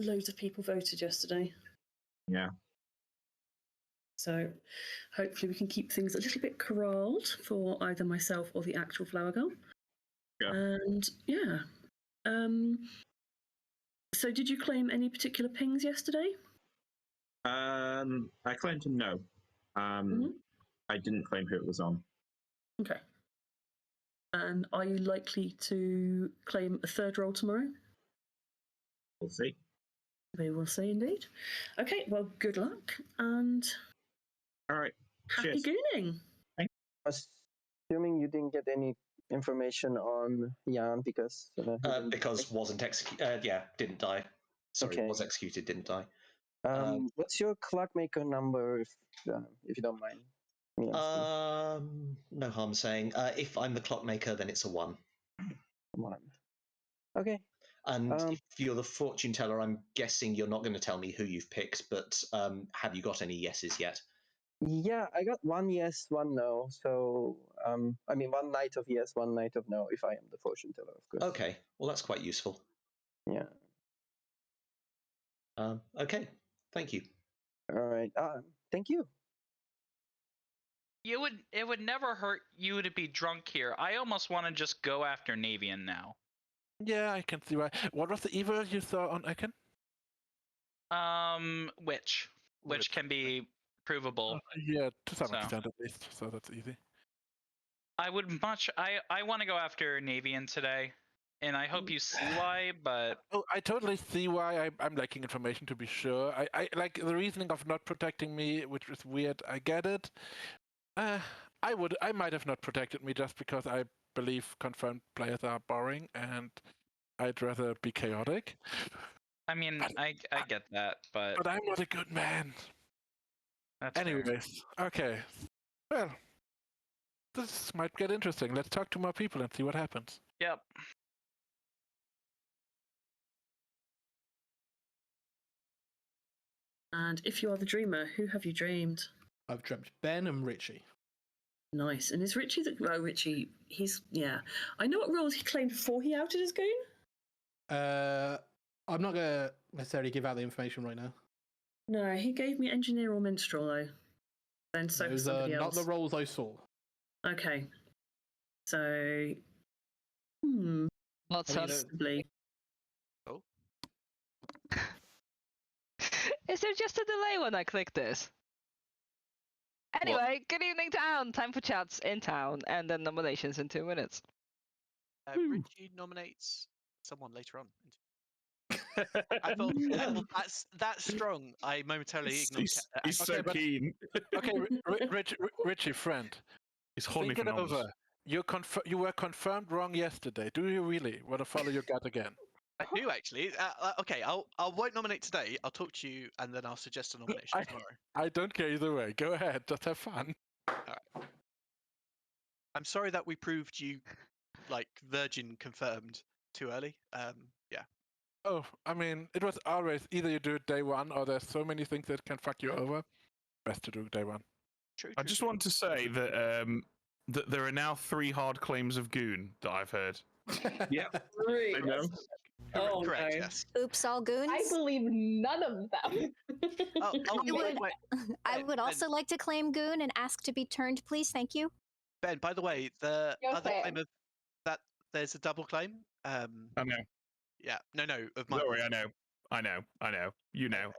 Speaker 3: loads of people voted yesterday.
Speaker 11: Yeah.
Speaker 3: So hopefully we can keep things a little bit corralled for either myself or the actual flower girl.
Speaker 11: Yeah.
Speaker 3: And yeah. So did you claim any particular pings yesterday?
Speaker 11: I claimed to no. I didn't claim who it was on.
Speaker 3: Okay. And are you likely to claim a 3rd role tomorrow?
Speaker 11: We'll see.
Speaker 3: We will see indeed. Okay, well, good luck and
Speaker 11: all right.
Speaker 3: Happy gooning.
Speaker 8: Assuming you didn't get any information on Jan because
Speaker 6: wasn't executed. Didn't die. Sorry,
Speaker 8: Okay.
Speaker 6: was executed, didn't die.
Speaker 8: What's your clockmaker number, if you don't mind?
Speaker 6: No harm saying. If I'm the clockmaker, then it's a 1.
Speaker 8: 1. Okay.
Speaker 6: And if you're the fortune teller, I'm guessing you're not going to tell me who you've picked, but have you got any yeses yet?
Speaker 8: Yeah, I got 1 yes, 1 no. So, 1 night of yes, 1 night of no, if I am the fortune teller, of course.
Speaker 6: Okay, well, that's quite useful.
Speaker 8: Yeah.
Speaker 6: Okay, thank you.
Speaker 8: All right. Thank you.
Speaker 9: It would never hurt you to be drunk here. I almost want to just go after Navian now.
Speaker 5: Yeah, I can see why. What was the evil you saw on Ekin?
Speaker 9: Which can be provable.
Speaker 5: Yeah, to some extent at least, so that's easy.
Speaker 9: I want to go after Navian today, and I hope you see why, but...
Speaker 5: Oh, I totally see why I'm lacking information, to be sure. I like the reasoning of not protecting me, which is weird. I get it. I might have not protected me just because I believe confirmed players are boring, and I'd rather be chaotic.
Speaker 9: I mean, I get that, but...
Speaker 5: But I'm not a good man.
Speaker 9: That's
Speaker 5: Anyways, okay. Well, this might get interesting. Let's talk to more people and see what happens.
Speaker 9: Yep.
Speaker 3: And if you are the dreamer, who have you dreamed?
Speaker 10: I've dreamt Ben and Richie.
Speaker 3: Nice. And is Richie Richie, I know what roles he claimed before he outed as Goon.
Speaker 10: I'm not going to necessarily give out the information right now.
Speaker 3: No, he gave me engineer or minstrel, though. Then so
Speaker 10: Those are not the roles I saw.
Speaker 3: Okay. So... possibly.
Speaker 2: Oh. Is there just a delay when I click this? Anyway, good evening, town. Time for chats in town, and then nominations in 2 minutes.
Speaker 13: Richie nominates someone later on. I thought that's strong. I momentarily ignored.
Speaker 12: He's so keen.
Speaker 5: Okay, Richie, friend.
Speaker 12: He's holding
Speaker 5: Think it over. You were confirmed wrong yesterday. Do you really want to follow your gut again?
Speaker 13: I do actually. Okay, I won't nominate today. I'll talk to you, and then I'll suggest a nomination tomorrow.
Speaker 5: I don't care either way. Go ahead. Just have fun.
Speaker 13: All right. I'm sorry that we proved you virgin confirmed too early. Yeah.
Speaker 5: Oh, I mean, it was always either you do it day 1 or there's so many things that can fuck you over. Best to do day 1.
Speaker 13: True.
Speaker 12: I just want to say that that there are now 3 hard claims of Goon that I've heard.
Speaker 11: Yeah, I know.
Speaker 3: Oh,
Speaker 13: correct.
Speaker 3: No.
Speaker 13: Yes.
Speaker 4: Oops, all goons.
Speaker 7: I believe none of them.
Speaker 4: I would also like to claim Goon and ask to be turned, please. Thank you.
Speaker 13: Ben, by the way, the
Speaker 7: You're
Speaker 13: other
Speaker 7: fair.
Speaker 13: claim of that there's a double claim.
Speaker 12: I know.
Speaker 13: Yeah. No. Of my.
Speaker 12: Sorry, I know. You know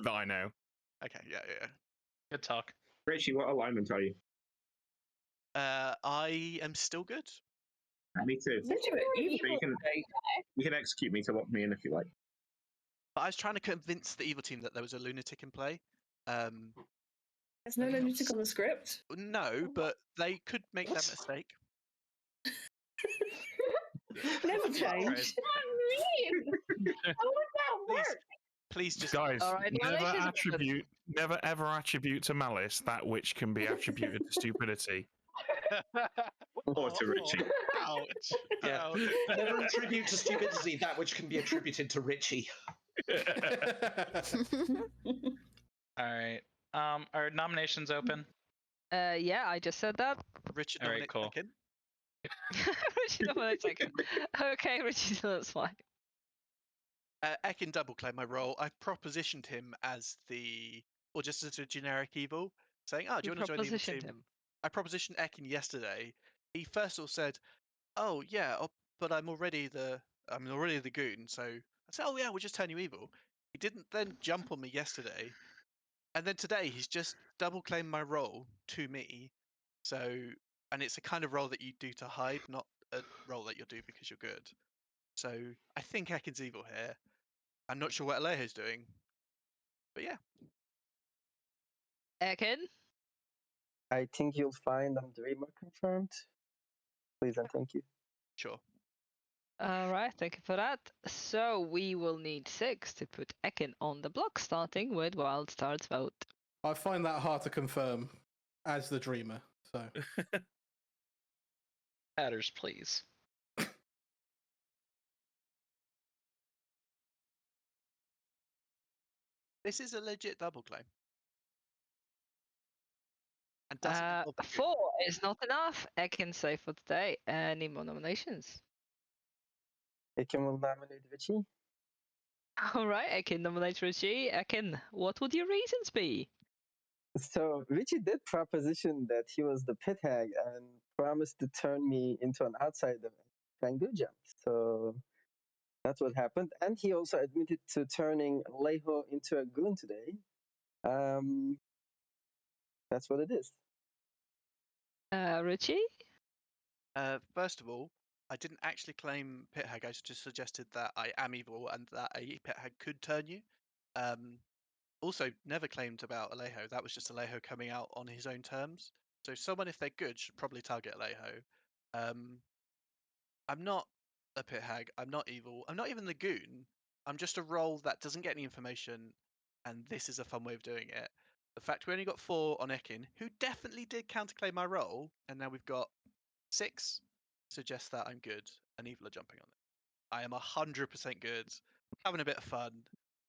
Speaker 12: that I know.
Speaker 13: Okay. Yeah.
Speaker 9: Good talk.
Speaker 11: Richie, what alignment are you?
Speaker 13: I am still good.
Speaker 11: Me too. So you can execute me to lock me in if you like.
Speaker 13: But I was trying to convince the evil team that there was a lunatic in play.
Speaker 3: There's no lunatic on the script.
Speaker 13: No, but they could make that mistake.
Speaker 3: Never change.
Speaker 7: How would that work?
Speaker 13: Please just
Speaker 12: Guys,
Speaker 2: Alright,
Speaker 12: never
Speaker 2: nominations open.
Speaker 12: attribute, never ever attribute to malice that which can be attributed to stupidity.
Speaker 11: Or to Richie.
Speaker 13: Ouch.
Speaker 6: Yeah.
Speaker 13: Ouch.
Speaker 6: Never attribute to stupidity that which can be attributed to Richie.
Speaker 9: All right. Are nominations open?
Speaker 2: Yeah, I just said that.
Speaker 13: Richard
Speaker 9: All right,
Speaker 13: nominates
Speaker 9: cool.
Speaker 13: Ekin.
Speaker 2: Richie nominates Ekin. Okay, Richie, that's fine.
Speaker 13: Ekin double claim my role. I propositioned him as or just as a generic evil, saying, "Oh, do you want to join the evil
Speaker 2: propositioned
Speaker 13: team?"
Speaker 2: him.
Speaker 13: I propositioned Ekin yesterday. He first of all said, "Oh yeah, but I'm already the goon." So I said, "Oh yeah, we'll just turn you evil." He didn't then jump on me yesterday, and then today he's just double claimed my role to me. So, and it's a kind of role that you do to hide, not a role that you'll do because you're good. So I think Ekin's evil here. I'm not sure what Alejo's doing, but yeah.
Speaker 2: Ekin?
Speaker 8: I think you'll find I'm Dreamer confirmed. Please and thank you.
Speaker 13: Sure.
Speaker 2: Alright, thank you for that. So we will need 6 to put Ekin on the block, starting with Wildstar's vote.
Speaker 10: I find that hard to confirm as the dreamer. So
Speaker 9: Adders, please.
Speaker 13: This is a legit double claim. And doesn't involve the goon.
Speaker 2: 4 is not enough. Ekin safe for today. Any more nominations?
Speaker 8: Ekin will nominate Richie.
Speaker 2: Alright, Ekin nominates Richie. Ekin, what would your reasons be?
Speaker 8: So Richie did proposition that he was the pit hag and promised to turn me into an outsider and Fangu jump. So that's what happened. And he also admitted to turning Alejo into a goon today. That's what it is.
Speaker 2: Richie?
Speaker 13: First of all, I didn't actually claim pit hag. I just suggested that I am evil and that a pit hag could turn you. Also, never claimed about Alejo. That was just Alejo coming out on his own terms. So someone, if they're good, should probably target Alejo. I'm not a pit hag. I'm not evil. I'm not even the goon. I'm just a role that doesn't get any information, and this is a fun way of doing it. The fact we only got 4 on Ekin, who definitely did counterclaim my role, and now we've got 6, suggests that I'm good and evil are jumping on it. I am 100% good, having a bit of fun,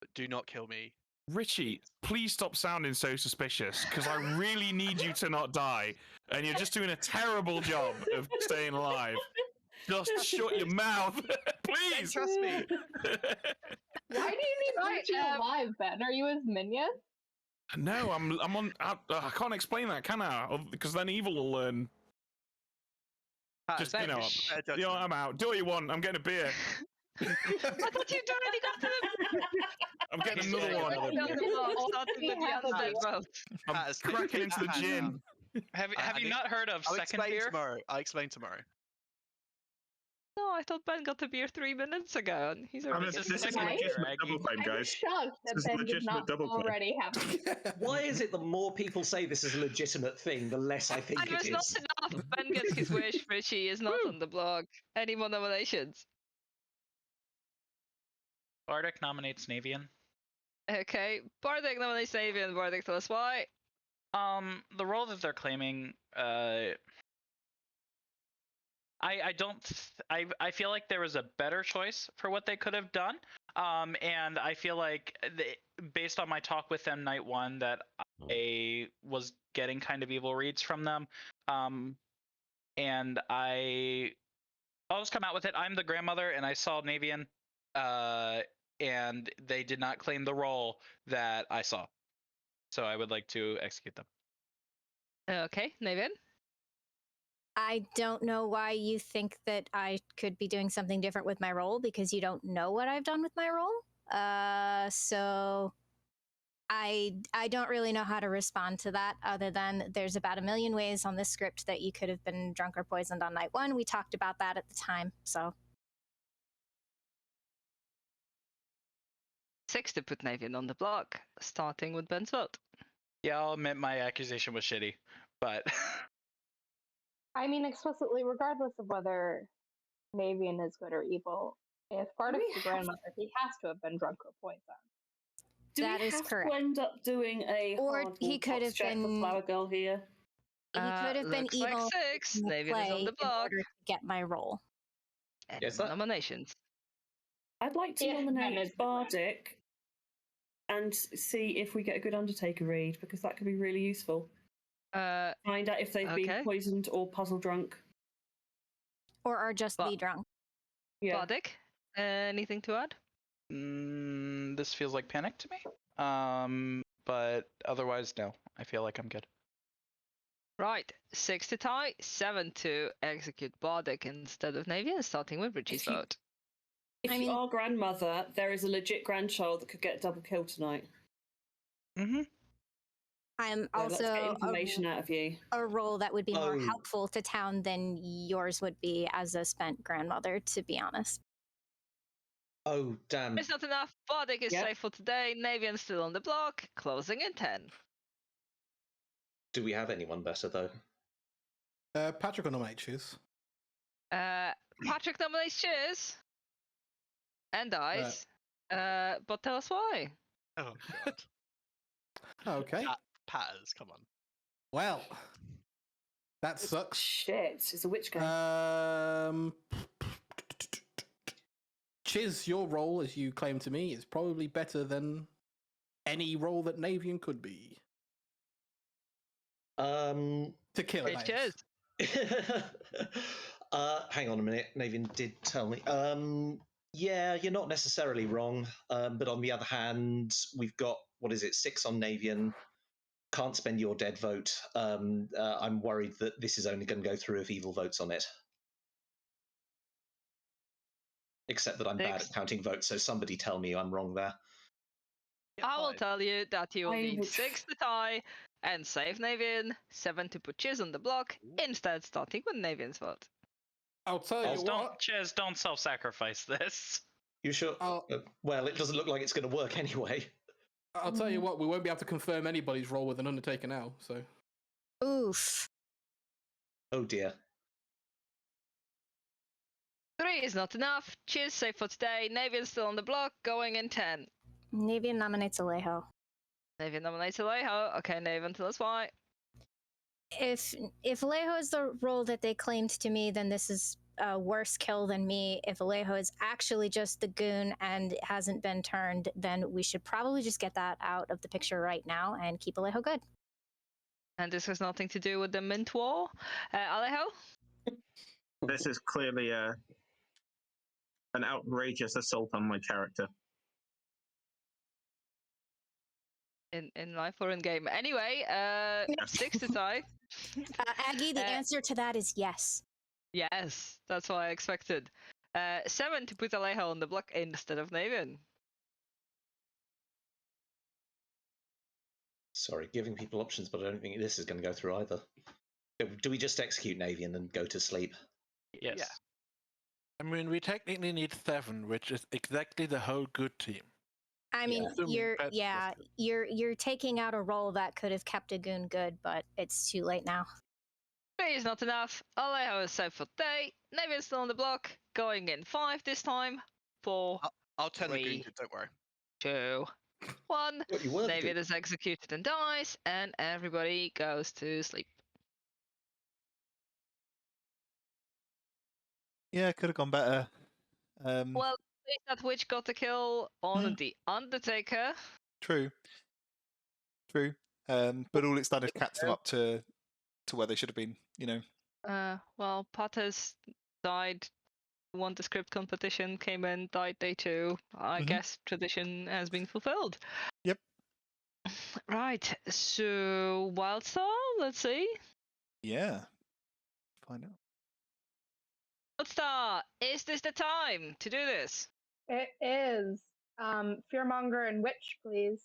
Speaker 13: but do not kill me.
Speaker 12: Richie, please stop sounding so suspicious, because I really need you to not die, and you're just doing a terrible job of staying alive. Just shut your mouth, please.
Speaker 13: Trust me.
Speaker 7: Why do you need Richie alive, Ben? Are you his minion?
Speaker 12: No, I'm on. I can't explain that, can I? Because then evil will learn. Just I'm out. Do what you want. I'm getting a beer.
Speaker 2: I thought you'd already got to the...
Speaker 12: I'm getting another one. I'm cracking into the gin.
Speaker 9: Have you not heard of second beer?
Speaker 13: I'll explain tomorrow.
Speaker 2: No, I thought Ben got the beer 3 minutes ago, and he's already...
Speaker 11: This is a legitimate double claim, guys.
Speaker 7: Shocked that Ben did not already have.
Speaker 6: Why is it the more people say this is a legitimate thing, the less I think it is?
Speaker 2: Not enough. Ben gets his wish. Richie is not on the blog. Any more nominations?
Speaker 9: Bardic nominates Navian.
Speaker 2: Okay, Bardic nominates Navian. Bardic, tell us why.
Speaker 9: The role that they're claiming, I feel like there was a better choice for what they could have done. And I feel like based on my talk with them night 1 that I was getting kind of evil reads from them. And I'll just come out with it. I'm the grandmother and I saw Navian, and they did not claim the role that I saw. So I would like to execute them.
Speaker 2: Okay, Navian?
Speaker 4: I don't know why you think that I could be doing something different with my role, because you don't know what I've done with my role. So I don't really know how to respond to that, other than there's about a million ways on this script that you could have been drunk or poisoned on night 1. We talked about that at the time, so.
Speaker 2: 6 to put Navian on the block, starting with Ben's vote.
Speaker 9: Yeah, I'll admit my accusation was shitty, but...
Speaker 7: I mean, explicitly, regardless of whether Navian is good or evil. If Bardick's the grandmother, he has to have been drunk or poisoned.
Speaker 3: Do
Speaker 4: That
Speaker 3: we
Speaker 4: is
Speaker 3: have
Speaker 4: correct.
Speaker 3: to end up doing a
Speaker 4: Or
Speaker 3: hard
Speaker 4: he could have
Speaker 3: check for
Speaker 4: been.
Speaker 3: Flower Girl here?
Speaker 4: He could have been
Speaker 2: Looks
Speaker 4: evil
Speaker 2: like 6.
Speaker 4: in the
Speaker 2: Navian is
Speaker 4: play
Speaker 2: on the
Speaker 4: in
Speaker 2: block.
Speaker 4: order to get my role.
Speaker 2: And
Speaker 6: Yes, that-
Speaker 2: nominations.
Speaker 3: I'd like to
Speaker 7: If Ben
Speaker 3: nominate
Speaker 7: is the grandmother.
Speaker 3: Bardick and see if we get a good Undertaker read, because that could be really useful. Find out if they've been
Speaker 2: okay.
Speaker 3: poisoned or puzzle drunk.
Speaker 4: Or are just
Speaker 2: But-
Speaker 4: the drunk.
Speaker 3: Yeah.
Speaker 2: Bardick, anything to add?
Speaker 9: This feels like panic to me. But otherwise, no. I feel like I'm good.
Speaker 2: Right, 6 to tie, 7 to execute Bardick instead of Navian, starting with Richie's
Speaker 3: If you-
Speaker 2: vote.
Speaker 3: If you are grandmother, there is a legit grandchild that could get a double kill tonight.
Speaker 9: Mm-hmm.
Speaker 4: I'm
Speaker 3: So let's get
Speaker 4: also
Speaker 3: information out of you.
Speaker 4: a role that would be more
Speaker 6: Oh.
Speaker 4: helpful to town than yours would be as a spent grandmother, to be honest.
Speaker 6: Oh, damn.
Speaker 2: It's not enough. Bardick is
Speaker 3: Yeah.
Speaker 2: safe for today. Navian's still on the block, closing in 10.
Speaker 6: Do we have anyone better, though?
Speaker 10: Patrick will nominate Chiz.
Speaker 2: Patrick nominates Cheers and dies. But tell us why.
Speaker 13: Oh god.
Speaker 10: Okay.
Speaker 13: Patters, come on.
Speaker 10: Well, that sucks.
Speaker 3: Shit, it's a witch game.
Speaker 10: Chiz, your role, as you claim to me, is probably better than any role that Navian could be. To kill,
Speaker 2: It's
Speaker 10: that is.
Speaker 2: Cheers.
Speaker 6: Hang on a minute. Navian did tell me. Yeah, you're not necessarily wrong. But on the other hand, we've got, 6 on Navian. Can't spend your dead vote. I'm worried that this is only going to go through if evil votes on it. Except that I'm bad at counting votes, so somebody tell me I'm wrong there.
Speaker 2: I will tell you that you will
Speaker 3: I
Speaker 2: need
Speaker 3: would-
Speaker 2: 6 to tie and save Navian, 7 to put Chiz on the block, instead starting with Navian's vote.
Speaker 10: I'll tell you what.
Speaker 9: Cheers, don't self-sacrifice this.
Speaker 6: You sure? Well, it doesn't look like it's going to work anyway.
Speaker 10: I'll tell you what, we won't be able to confirm anybody's role with an Undertaker now, so.
Speaker 4: Oof.
Speaker 6: Oh dear.
Speaker 2: 3 is not enough. Chiz safe for today. Navian's still on the block, going in 10.
Speaker 4: Navian nominates Alejo.
Speaker 2: Navian nominates Alejo. Okay, Navian, tell us why.
Speaker 4: If Alejo is the role that they claimed to me, then this is a worse kill than me. If Alejo is actually just the goon and hasn't been turned, then we should probably just get that out of the picture right now and keep Alejo good.
Speaker 2: And this has nothing to do with the Mint War. Alejo?
Speaker 11: This is clearly an outrageous assault on my character.
Speaker 2: In life or in game. Anyway, 6 to tie.
Speaker 4: Aggie, the answer to that is yes.
Speaker 2: Yes, that's what I expected. 7 to put Alejo on the block instead of Navian.
Speaker 6: Sorry, giving people options, but I don't think this is going to go through either. Do we just execute Navian and go to sleep?
Speaker 9: Yes.
Speaker 5: Yeah. I mean, we technically need 7, which is exactly the whole good team.
Speaker 4: I mean, you're taking out a role that could have kept a goon good, but it's too late now.
Speaker 2: 3 is not enough. Alejo is safe for today. Navian's still on the block, going in 5 this time. 4.
Speaker 13: I'll turn the green
Speaker 2: 3,
Speaker 13: good, don't worry.
Speaker 2: 2, 1.
Speaker 6: What you were
Speaker 2: Navian
Speaker 6: good.
Speaker 2: is executed and dies, and everybody goes to sleep.
Speaker 1: Yeah, could have gone better.
Speaker 2: Well, at least that witch got the kill on the Undertaker.
Speaker 1: True. But all it's done is catch them up to where they should have been, you know.
Speaker 2: Well, Patters died, won the script competition, came in, died day 2. I guess tradition has been fulfilled.
Speaker 1: Yep.
Speaker 2: Right, so Wildstar, let's see.
Speaker 1: Yeah. Find out.
Speaker 2: Wildstar, is this the time to do this?
Speaker 7: It is. Fearmonger and Witch, please.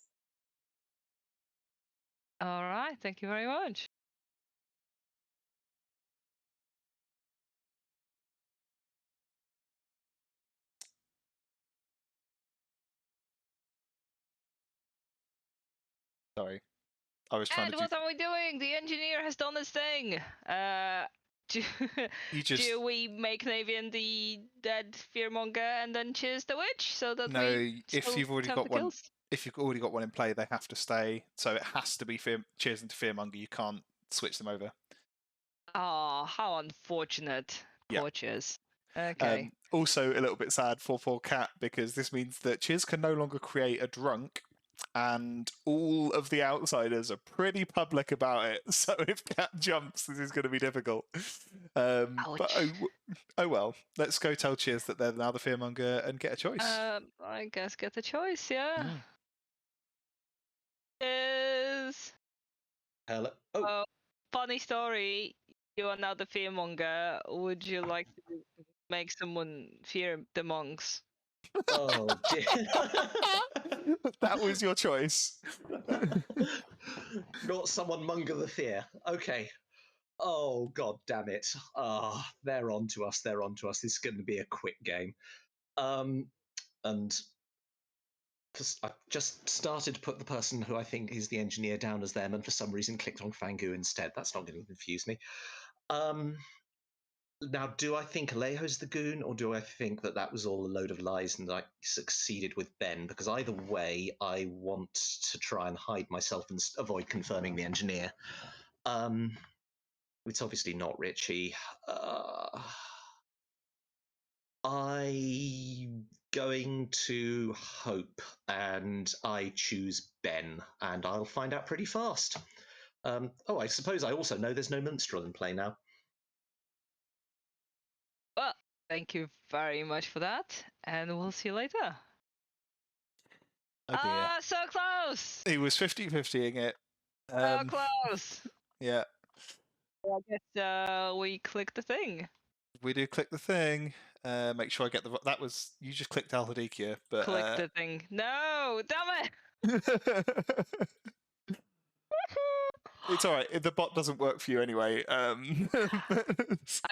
Speaker 2: All right, thank you very much.
Speaker 1: Sorry. I was trying
Speaker 2: And
Speaker 1: to do.
Speaker 2: what are we doing? The engineer has done his thing. do,
Speaker 1: You just
Speaker 2: do we make Navian the dead fearmonger and then Cheers the witch so that
Speaker 1: no.
Speaker 2: we
Speaker 1: If
Speaker 2: still
Speaker 1: you've already
Speaker 2: have
Speaker 1: got
Speaker 2: the
Speaker 1: one,
Speaker 2: kills?
Speaker 1: if you've already got one in play, they have to stay. So it has to be Cheers into Fearmonger. You can't switch them over.
Speaker 2: Oh, how unfortunate.
Speaker 1: Yeah.
Speaker 2: Poor Cheers. Okay.
Speaker 1: Also, a little bit sad for poor Cat because this means that Cheers can no longer create a drunk, and all of the outsiders are pretty public about it. So if Cat jumps, this is going to be difficult. But oh well. Let's go tell Cheers that they're now the Fearmonger and get a choice.
Speaker 2: I guess get a choice, yeah. Is
Speaker 6: Hello. Oh,
Speaker 2: funny story. You are now the fearmonger. Would you like to make someone fear the monks?
Speaker 6: oh dear.
Speaker 1: That was your choice.
Speaker 6: Not someone monger the fear. Okay. Oh god damn it. Ah, they're on to us. They're on to us. This is going to be a quick game. And I just started to put the person who I think is the engineer down as them, and for some reason clicked on Fangu instead. That's not going to confuse me. Now, do I think Alejo's the goon, or do I think that that was all a load of lies and I succeeded with Ben? Because either way, I want to try and hide myself and avoid confirming the engineer. It's obviously not Richie. I'm going to hope, and I choose Ben, and I'll find out pretty fast. I suppose I also know there's no minstrel in play now.
Speaker 2: Well, thank you very much for that, and we'll see you later.
Speaker 1: Oh dear.
Speaker 2: So close!
Speaker 1: He was 50-50ing it.
Speaker 2: So close!
Speaker 1: Yeah.
Speaker 2: I guess we click the thing.
Speaker 1: We do click the thing. Make sure I get that was you just clicked Alhadikia, but
Speaker 2: Click the thing. No, damn it!
Speaker 1: It's all right. The bot doesn't work for you anyway.
Speaker 2: I've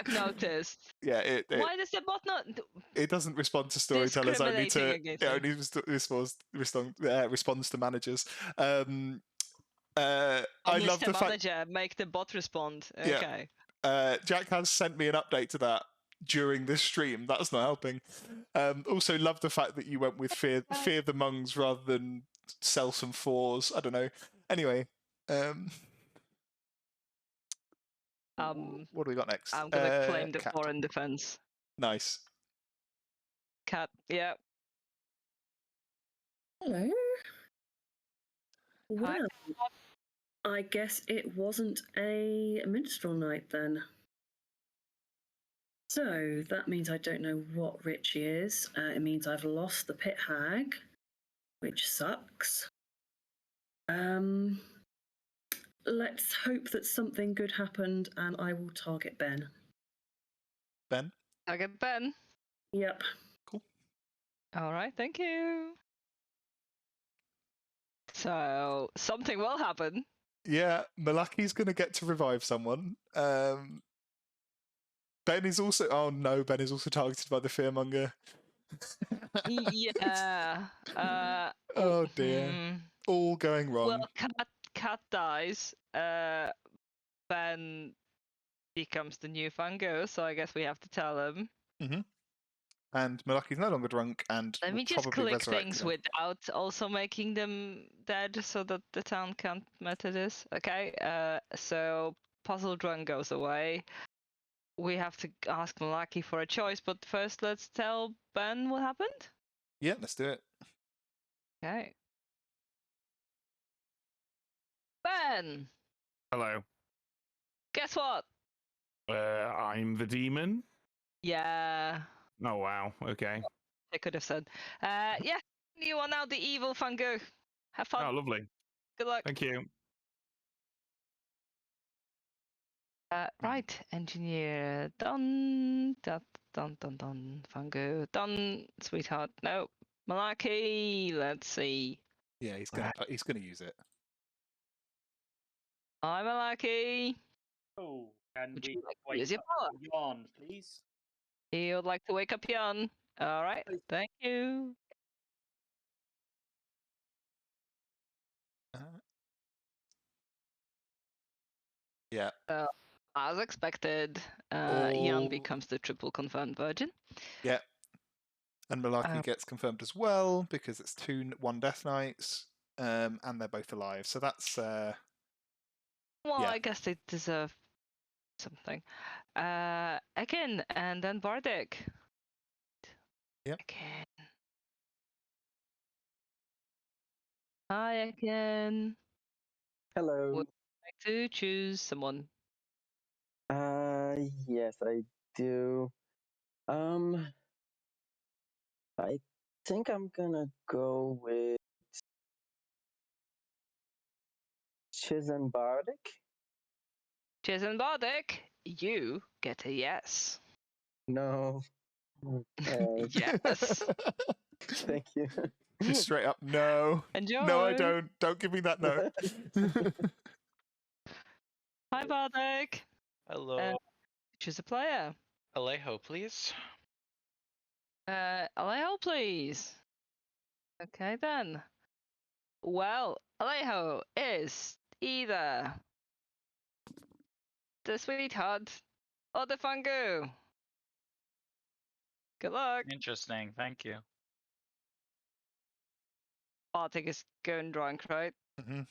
Speaker 2: noticed.
Speaker 1: Yeah.
Speaker 2: Why does the bot not?
Speaker 1: It doesn't respond to storytellers. Only to
Speaker 2: against
Speaker 1: it only responds to managers. I love the fact.
Speaker 2: Manager make the bot respond. Okay.
Speaker 1: Yeah. Jack has sent me an update to that during this stream. That's not helping. Also, love the fact that you went with fear the Mungs rather than sell some fours. I don't know. Anyway. What do we got next?
Speaker 2: I'm gonna claim the
Speaker 1: Cat.
Speaker 2: foreign defense.
Speaker 1: Nice.
Speaker 2: Cat, yeah.
Speaker 3: Hello. Well, I guess it wasn't a minstrel night then. So that means I don't know what Richie is. It means I've lost the pit hag, which sucks. Let's hope that something good happened, and I will target Ben.
Speaker 1: Ben?
Speaker 2: Target Ben?
Speaker 3: Yep.
Speaker 1: Cool.
Speaker 2: All right, thank you. So, something will happen.
Speaker 1: Yeah, Malaki's going to get to revive someone. Ben is also... Oh no, Ben is also targeted by the Fearmonger.
Speaker 2: Yeah.
Speaker 1: Oh dear. All going wrong.
Speaker 2: Well, Cat dies. Ben becomes the new Fango, so I guess we have to tell him.
Speaker 1: Mm-hmm. And Malaki's no longer drunk and
Speaker 2: Let me just click things without also making them dead so that the town can't meta this. Okay, so Puzzle Drunk goes away. We have to ask Malaki for a choice, but first let's tell Ben what happened.
Speaker 1: Yeah, let's do it.
Speaker 2: Okay. Ben!
Speaker 12: Hello.
Speaker 2: Guess what?
Speaker 12: I'm the demon?
Speaker 2: Yeah.
Speaker 12: Oh, wow. Okay.
Speaker 2: I could have said. Yeah, you are now the evil Fango. Have fun.
Speaker 12: Oh, lovely.
Speaker 2: Good luck.
Speaker 12: Thank you.
Speaker 2: Right, engineer done. Dun. Fango done. Sweetheart, no. Malaki, let's see.
Speaker 1: Yeah, he's gonna use it.
Speaker 2: Hi, Malaki.
Speaker 14: Oh, and
Speaker 2: Would
Speaker 14: we
Speaker 2: you like to
Speaker 14: wake
Speaker 2: use your
Speaker 14: up
Speaker 2: power?
Speaker 14: Yarn, please.
Speaker 2: He would like to wake up Jan. All right, thank you.
Speaker 1: Yeah.
Speaker 2: As expected, Jan becomes the triple confirmed virgin.
Speaker 1: Yeah. And Malarkey gets confirmed as well because it's 1 Death Knights, and they're both alive. So that's
Speaker 2: Well,
Speaker 1: yeah.
Speaker 2: I guess they deserve something. Again, and then Bardic.
Speaker 1: Yep.
Speaker 2: Again. Hi, again.
Speaker 8: Hello.
Speaker 2: Would you like to choose someone?
Speaker 8: Yes, I do. I think I'm gonna go with Chiz and Bardic.
Speaker 2: Chiz and Bardic, you get a yes.
Speaker 8: No.
Speaker 2: Yes.
Speaker 8: Thank you.
Speaker 1: Just straight up, no.
Speaker 2: Enjoy.
Speaker 1: No, I don't. Don't give me that no.
Speaker 2: Hi, Bardic.
Speaker 9: Hello.
Speaker 2: Choose a player.
Speaker 9: Alejo, please.
Speaker 2: Alejo, please. Okay, then. Well, Alejo is either the sweetheart or the fungu. Good luck.
Speaker 9: Interesting. Thank you.
Speaker 2: Bardic is going drunk, right?
Speaker 1: Mm-hmm.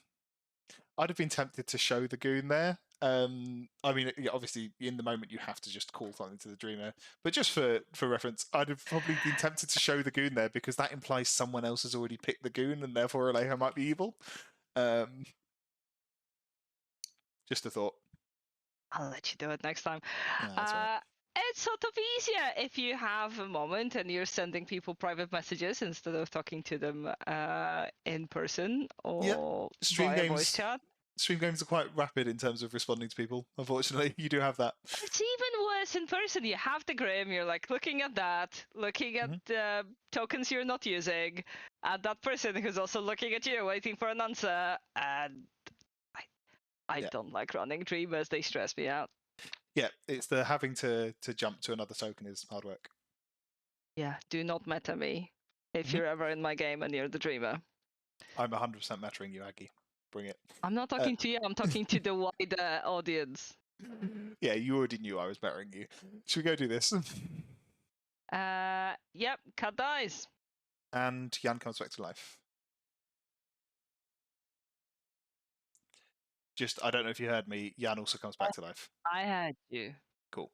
Speaker 1: I'd have been tempted to show the goon there. I mean, obviously, in the moment, you have to just call something to the dreamer. But just for reference, I'd have probably been tempted to show the goon there because that implies someone else has already picked the goon, and therefore Alejo might be evil. Just a thought.
Speaker 2: I'll let you do it next time.
Speaker 1: Yeah, that's right.
Speaker 2: It's sort of easier if you have a moment and you're sending people private messages instead of talking to them in person or via voice chat.
Speaker 1: Stream games are quite rapid in terms of responding to people. Unfortunately, you do have that.
Speaker 2: It's even worse in person. You have the grim. You're like looking at that, looking at the tokens you're not using, and that person who's also looking at you, waiting for an answer. And I don't like running dreamers. They stress me out.
Speaker 1: Yeah, it's the having to jump to another token is hard work.
Speaker 2: Yeah, do not meta me if you're ever in my game and you're the dreamer.
Speaker 1: I'm 100% metaing you, Aggie. Bring it.
Speaker 2: I'm not talking to you. I'm talking to the wider audience.
Speaker 1: Yeah, you already knew I was metaing you. Should we go do this?
Speaker 2: Yep, cat dies.
Speaker 1: And Jan comes back to life. Just, I don't know if you heard me, Jan also comes back to life.
Speaker 2: I heard you.
Speaker 1: Cool.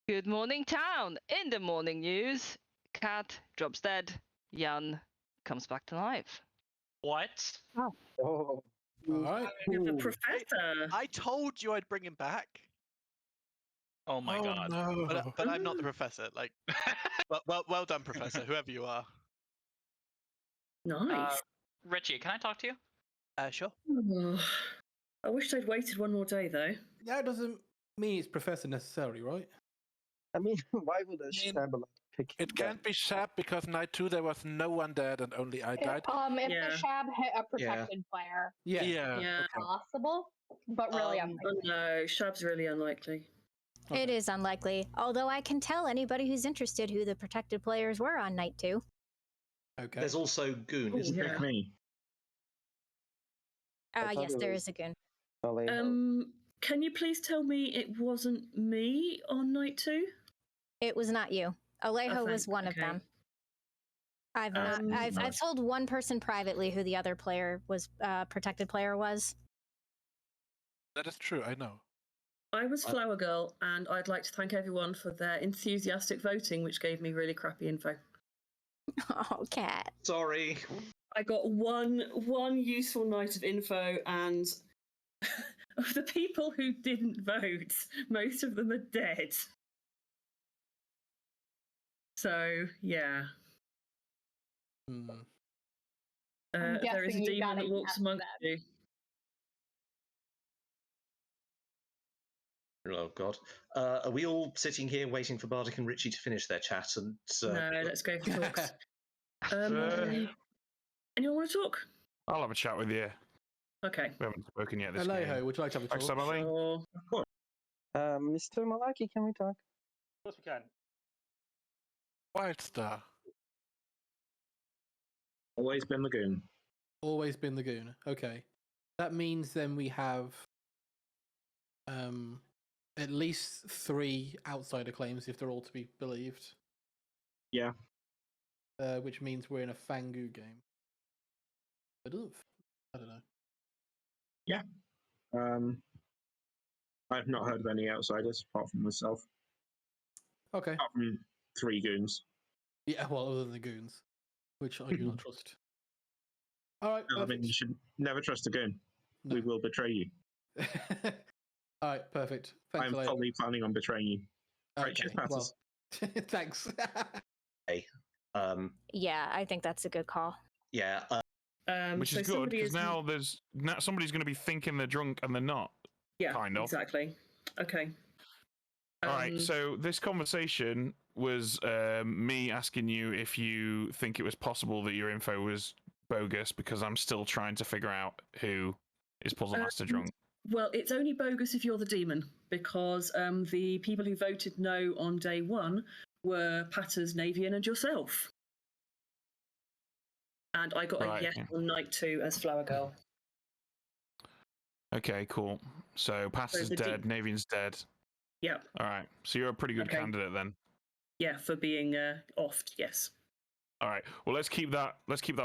Speaker 2: Good morning, town. In the morning news, Cat drops dead. Jan comes back to life.
Speaker 9: What?
Speaker 8: Oh.
Speaker 10: Alright.
Speaker 3: The professor.
Speaker 13: I told you I'd bring him back.
Speaker 9: Oh my god.
Speaker 5: No.
Speaker 13: But I'm not the professor. Like, well done, professor, whoever you are.
Speaker 3: Nice.
Speaker 9: Richie, can I talk to you?
Speaker 13: Sure.
Speaker 3: Oh, I wish they'd waited one more day, though.
Speaker 10: That doesn't mean it's professor necessarily, right?
Speaker 8: I mean, why would a Shabala pick
Speaker 5: It can't be Shab because night 2 there was no one dead and only I died.
Speaker 7: If
Speaker 3: Yeah.
Speaker 7: the Shab hit a protected player,
Speaker 10: Yeah.
Speaker 3: Yeah.
Speaker 7: possible, but really unlikely.
Speaker 3: Oh no, Shab's really unlikely.
Speaker 4: It is unlikely, although I can tell anybody who's interested who the protected players were on night 2.
Speaker 10: Okay.
Speaker 6: There's also Goon, isn't there?
Speaker 11: Me.
Speaker 4: Yes, there is a goon.
Speaker 3: Can you please tell me it wasn't me on night 2?
Speaker 4: It was not you. Alejo was
Speaker 3: thank-
Speaker 4: one of
Speaker 3: okay.
Speaker 4: them. I've told one person privately who the other player was, protected player was.
Speaker 5: That is true, I know.
Speaker 3: I was Flower Girl, and I'd like to thank everyone for their enthusiastic voting, which gave me really crappy info.
Speaker 4: Oh, Cat.
Speaker 6: Sorry.
Speaker 3: I got one useful night of info, and of the people who didn't vote, most of them are dead. So yeah, there is a
Speaker 7: guessing you
Speaker 3: demon
Speaker 7: gotta
Speaker 3: that walks
Speaker 7: guess
Speaker 3: amongst
Speaker 7: them.
Speaker 3: you.
Speaker 6: Oh god. Are we all sitting here waiting for Bardic and Richie to finish their chat? And
Speaker 3: No, let's go for talks. Anyone want to talk?
Speaker 12: I'll have a chat with you.
Speaker 3: Okay.
Speaker 12: We haven't spoken yet this
Speaker 10: Alejo,
Speaker 12: game.
Speaker 10: would you like to have a
Speaker 12: Thanks,
Speaker 10: talk?
Speaker 12: Emily.
Speaker 3: Sure.
Speaker 8: Mr. Malaki, can we talk?
Speaker 14: Of course we can.
Speaker 5: Wildstar.
Speaker 11: Always been the goon.
Speaker 10: Always been the goon. Okay. That means then we have at least 3 outsider claims if they're all to be believed.
Speaker 11: Yeah.
Speaker 10: Which means we're in a Fangu game. I don't know.
Speaker 11: Yeah. I've not heard of any outsiders apart from myself.
Speaker 10: Okay.
Speaker 11: Apart from 3 goons.
Speaker 10: Yeah, well, other than the goons, which I do not trust. All right.
Speaker 11: No, I mean, you should never trust a goon.
Speaker 10: No.
Speaker 11: We will betray you.
Speaker 10: All right, perfect. Thanks,
Speaker 11: I'm fully planning on betraying you. Right, cheers, Patters.
Speaker 10: Well, thanks.
Speaker 6: Hey,
Speaker 4: Yeah, I think that's a good call.
Speaker 6: yeah.
Speaker 12: Which
Speaker 3: so
Speaker 12: is good
Speaker 3: somebody
Speaker 12: because now somebody's going to be thinking they're drunk and they're not.
Speaker 3: Yeah,
Speaker 12: kind of.
Speaker 3: exactly. Okay.
Speaker 12: All right. So this conversation was me asking you if you think it was possible that your info was bogus, because I'm still trying to figure out who is Puzzle Master drunk.
Speaker 3: Well, it's only bogus if you're the demon, because the people who voted no on day 1 were Patters, Navian, and yourself. And I got a yes on night 2 as Flower Girl.
Speaker 12: Okay, cool. So Pastor's dead, Navian's dead.
Speaker 3: Yeah.
Speaker 12: All right. So you're a pretty good candidate then.
Speaker 3: Yeah, for being offed, yes.
Speaker 12: All right. Well, let's keep that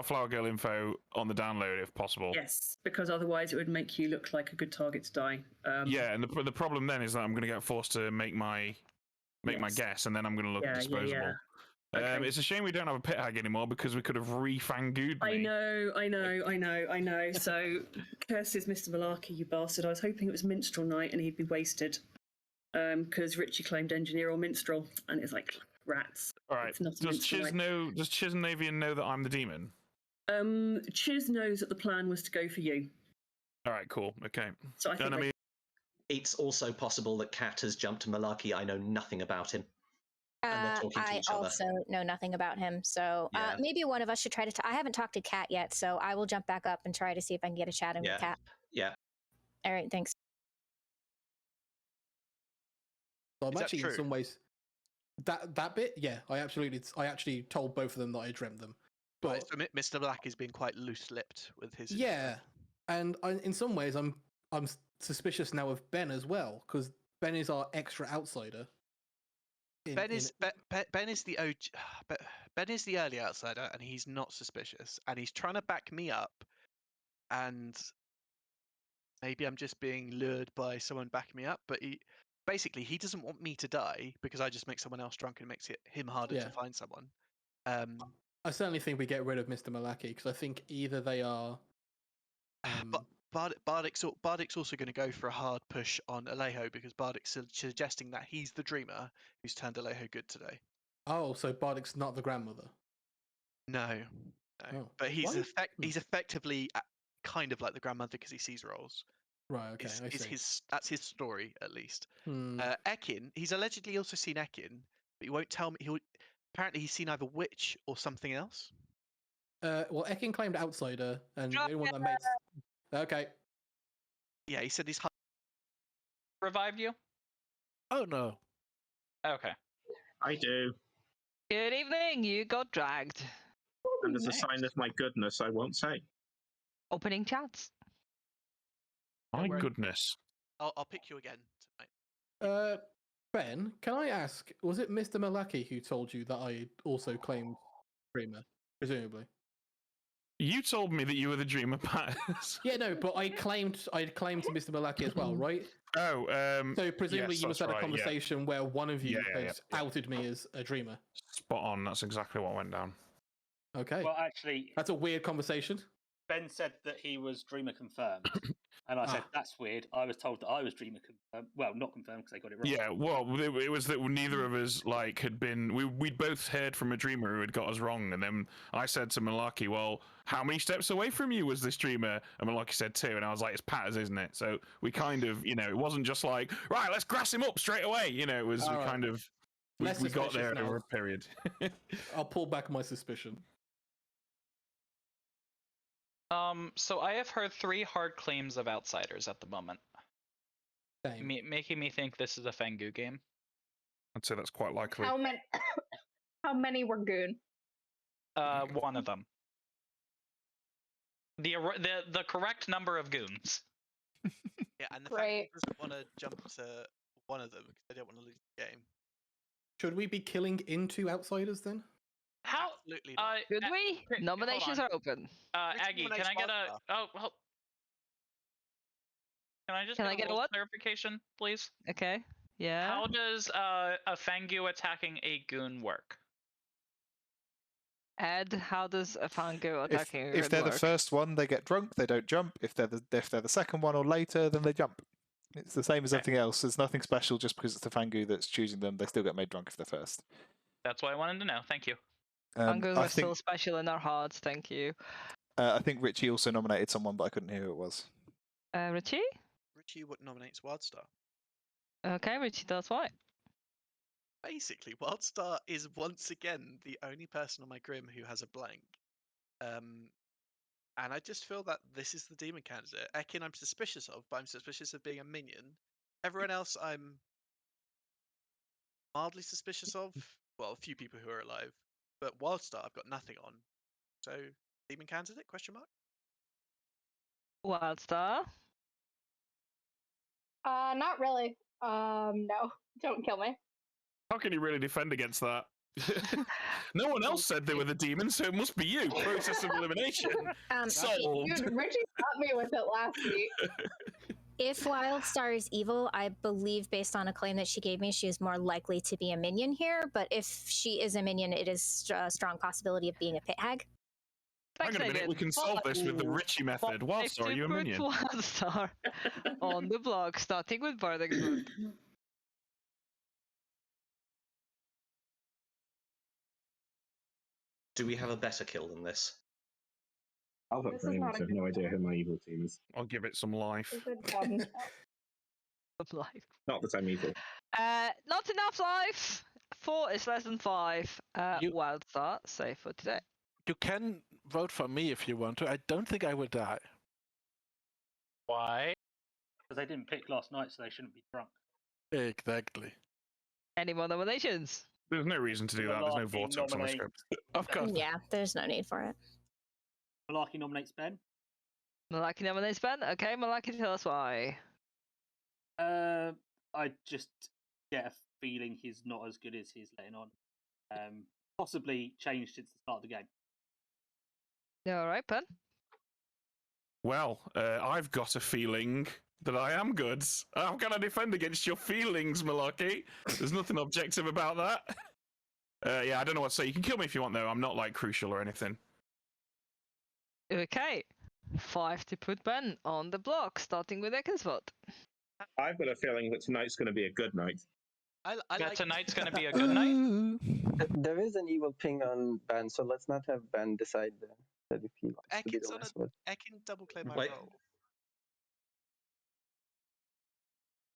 Speaker 12: Flower Girl info on the download if possible.
Speaker 3: Yes, because otherwise it would make you look like a good target to die.
Speaker 12: Yeah, and the problem then is that I'm going to get forced to make my guess, and then I'm going to look disposable.
Speaker 3: Yeah. Okay.
Speaker 12: It's a shame we don't have a pit hag anymore, because we could have refangooed me.
Speaker 3: I know. So, curses Mr. Malarkey, you bastard. I was hoping it was minstrel night and he'd be wasted. Because Richie claimed engineer or minstrel, and it's like, rats.
Speaker 12: All right. Does Chiz and Navian know that I'm the demon?
Speaker 3: Chiz knows that the plan was to go for you.
Speaker 12: All right, cool. Okay.
Speaker 3: So I think
Speaker 6: it's also possible that Kat has jumped to Malarkey. I know nothing about him. And they're talking to
Speaker 4: I
Speaker 6: each other.
Speaker 4: also know nothing about him, so
Speaker 6: Yeah.
Speaker 4: maybe one of us should try to. I haven't talked to Kat yet, so I will jump back up and try to see if I can get a chat in with Kat.
Speaker 6: Yeah.
Speaker 4: All right, thanks.
Speaker 10: So I'm actually in some ways that bit. Yeah, I actually told both of them that I dreamt them. But
Speaker 13: Right, so Mr. Black has been quite loose-lipped with his.
Speaker 10: yeah, and in some ways I'm suspicious now of Ben as well, because Ben is our extra outsider.
Speaker 13: Ben is the OG, Ben is the early outsider, and he's not suspicious, and he's trying to back me up, and maybe I'm just being lured by someone backing me up, but he doesn't want me to die because I just make someone else drunk and makes him harder to find someone.
Speaker 10: I certainly think we get rid of Mr. Malaki, because I think either they are.
Speaker 13: But Bardic's also going to go for a hard push on Alejo, because Bardic's suggesting that he's the dreamer who's turned Alejo good today.
Speaker 10: Oh, so Bardic's not the grandmother?
Speaker 13: No.
Speaker 10: Oh.
Speaker 13: But he's effectively kind of like the grandmother because he sees roles.
Speaker 10: Right. Okay.
Speaker 13: That's his story, at least.
Speaker 10: Hmm.
Speaker 13: Ekin, he's allegedly also seen Ekin, but he won't tell me. Apparently he's seen either witch or something else.
Speaker 10: Well, Ekin claimed outsider, and the only one that makes. Okay.
Speaker 13: Yeah, he said he's
Speaker 9: revived you.
Speaker 5: Oh no.
Speaker 9: Okay.
Speaker 11: I do.
Speaker 2: Good evening. You got dragged.
Speaker 11: And as a sign of my goodness, I won't say.
Speaker 2: Opening chats.
Speaker 12: My goodness.
Speaker 13: I'll pick you again tonight.
Speaker 10: Ben, can I ask, was it Mr. Malaki who told you that I also claimed dreamer, presumably?
Speaker 12: You told me that you were the dreamer, Pat.
Speaker 10: Yeah, no, but I claimed to Mr. Malaki as well, right?
Speaker 12: Oh,
Speaker 10: so presumably
Speaker 12: yes,
Speaker 10: you must have had a
Speaker 12: right,
Speaker 10: conversation where one of you has
Speaker 12: yeah.
Speaker 10: outed me as a dreamer.
Speaker 12: Spot on. That's exactly what went down.
Speaker 10: Okay.
Speaker 14: Well, actually,
Speaker 10: that's a weird conversation.
Speaker 14: Ben said that he was dreamer confirmed, and I said that's weird. I was told that I was dreamer confirmed. Well, not confirmed because they got it wrong.
Speaker 12: Yeah, well, it was that neither of us had been. We'd both heard from a dreamer who had got us wrong, and then I said to Malarkey, "Well, how many steps away from you was this dreamer?" And Malarkey said 2, and I was like, "It's Patters, isn't it?" So we kind of, it wasn't just like, right, let's grass him up straight away. It was kind of we got there over a period.
Speaker 10: I'll pull back my suspicion.
Speaker 9: So I have heard 3 hard claims of outsiders at the moment. Making me think this is a Fangu game.
Speaker 12: I'd say that's quite likely.
Speaker 7: How many? How many were goon?
Speaker 9: One of them. The correct number of goons.
Speaker 13: Yeah, and the
Speaker 7: Great.
Speaker 13: fact doesn't want to jump to one of them because they don't want to lose the game.
Speaker 10: Should we be killing into outsiders then?
Speaker 9: How?
Speaker 13: Absolutely not.
Speaker 2: Should we? Nominations are open.
Speaker 9: Aggie, can I get a? Oh, well, can I just
Speaker 2: Can
Speaker 9: get
Speaker 2: I get a
Speaker 9: rules
Speaker 2: what?
Speaker 9: clarification, please?
Speaker 2: Okay. Yeah.
Speaker 9: How does a Fangu attacking a goon work?
Speaker 2: Ed, how does a Fangu
Speaker 1: If,
Speaker 2: attacking a
Speaker 1: if
Speaker 2: goon
Speaker 1: they're
Speaker 2: work?
Speaker 1: the first one, they get drunk. They don't jump. If they're the second one or later, then they jump. It's the same as everything else. There's nothing special just because it's the Fangu that's choosing them. They still get made drunk if they're first.
Speaker 9: That's what I wanted to know. Thank you.
Speaker 2: Fangus
Speaker 1: I
Speaker 2: are still
Speaker 1: think
Speaker 2: special in our hearts, thank you.
Speaker 1: I think Richie also nominated someone, but I couldn't hear who it was.
Speaker 2: Richie?
Speaker 13: Richie nominates Wildstar.
Speaker 2: Okay, Richie does what?
Speaker 13: Basically, Wildstar is once again the only person on my Grim who has a blank. And I just feel that this is the demon candidate. Ekin I'm suspicious of, but I'm suspicious of being a minion. Everyone else I'm mildly suspicious of. Well, a few people who are alive. But Wildstar I've got nothing on. So, demon candidate, question mark?
Speaker 2: Wildstar?
Speaker 7: Not really. No, don't kill me.
Speaker 12: How can you really defend against that? No one else said they were the demon, so it must be you. Process of elimination. Sold.
Speaker 7: Dude, Richie got me with it last week.
Speaker 4: If Wildstar is evil, I believe based on a claim that she gave me, she is more likely to be a minion here. But if she is a minion, it is a strong possibility of being a pit hag.
Speaker 12: Hang on a minute, we can solve this with the Richie method. Wildstar, are you a minion?
Speaker 2: Wildstar on the block, starting with Bardic Mood.
Speaker 6: Do we have a better kill than this?
Speaker 11: I'll vote for anyone, 'cause I have no idea who my evil team is.
Speaker 12: I'll give it some life.
Speaker 2: Life.
Speaker 11: Not that I'm evil.
Speaker 2: Not enough life. 4 is less than 5. Wildstar, save for today.
Speaker 5: You can vote for me if you want to. I don't think I will die.
Speaker 9: Why?
Speaker 14: Because they didn't pick last night, so they shouldn't be drunk.
Speaker 5: Exactly.
Speaker 2: Any more nominations?
Speaker 12: There's no reason to do that. There's no
Speaker 14: Malarkey
Speaker 12: vortex on my
Speaker 14: nominate-
Speaker 12: script. Of course.
Speaker 4: Yeah, there's no need for it.
Speaker 14: Malarkey nominates Ben.
Speaker 2: Malaki nominates Ben. Okay, Malaki, tell us why.
Speaker 14: I just get a feeling he's not as good as he's letting on. Possibly changed since the start of the game.
Speaker 2: All right, Ben.
Speaker 12: Well, I've got a feeling that I am good. How can I defend against your feelings, Malarkey? There's nothing objective about that. Yeah, I don't know what to say. You can kill me if you want, though. I'm not, like, crucial or anything.
Speaker 2: Okay. 5 to put Ben on the block, starting with Ekin's vote.
Speaker 11: I've got a feeling that tonight's going to be a good night.
Speaker 13: I like
Speaker 9: tonight's going to be a good night.
Speaker 8: There is an evil ping on Ben, so let's not have Ben decide that if he wants to be
Speaker 13: Ekin's
Speaker 8: the
Speaker 13: on
Speaker 8: last one.
Speaker 13: Ekin double claim my
Speaker 6: Wait.
Speaker 13: role.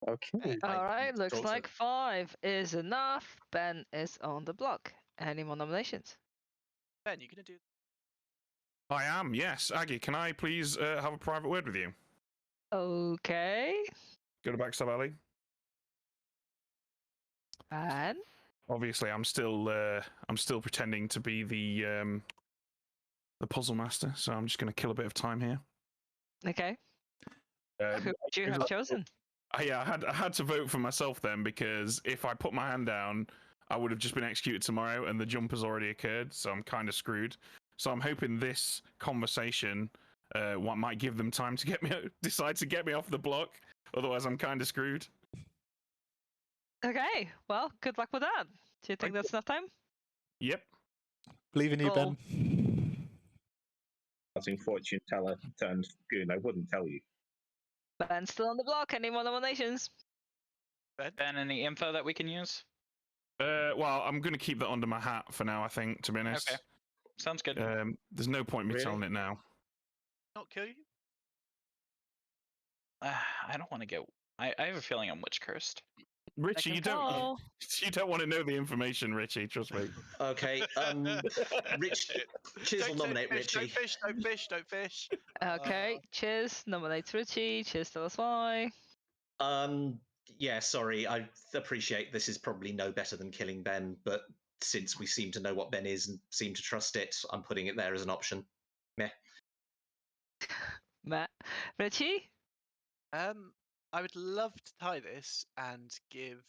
Speaker 8: Okay.
Speaker 2: All right, looks
Speaker 6: talk to
Speaker 2: like 5 is enough. Ben is on the block. Any more nominations?
Speaker 13: Ben, you're gonna do.
Speaker 12: I am, yes. Aggie, can I please have a private word with you?
Speaker 2: Okay.
Speaker 12: Go to Backstab Alley.
Speaker 2: And
Speaker 12: Obviously, I'm still pretending to be the puzzle master, so I'm just going to kill a bit of time here.
Speaker 2: okay, who would you have chosen?
Speaker 12: Yeah, I had to vote for myself then, because if I put my hand down, I would have just been executed tomorrow, and the jump has already occurred, so I'm kind of screwed. So I'm hoping this conversation might give them time to decide to get me off the block. Otherwise, I'm kind of screwed.
Speaker 2: Okay, well, good luck with that. Do you think that's enough time?
Speaker 12: Yep.
Speaker 1: Believe in you,
Speaker 2: Cool.
Speaker 1: Ben.
Speaker 11: Passing fortune teller turned goon. I wouldn't tell you.
Speaker 2: Ben's still on the block. Any more nominations?
Speaker 9: Ben, any info that we can use?
Speaker 12: Well, I'm going to keep that under my hat for now, I think, to be honest.
Speaker 9: Okay. Sounds good.
Speaker 12: There's no point in me telling it now.
Speaker 13: Not kill you?
Speaker 9: I don't want to get. I have a feeling I'm witch cursed.
Speaker 12: Richie, you don't want to know the information, Richie. Trust me.
Speaker 6: Okay. Rich, Chisel nominate Richie.
Speaker 13: Don't fish.
Speaker 2: Okay, Chiz nominates Richie. Chiz, tell us why.
Speaker 6: Yeah, sorry. I appreciate this is probably no better than killing Ben, but since we seem to know what Ben is and seem to trust it, I'm putting it there as an option. Meh.
Speaker 2: Matt. Richie?
Speaker 13: I would love to tie this and give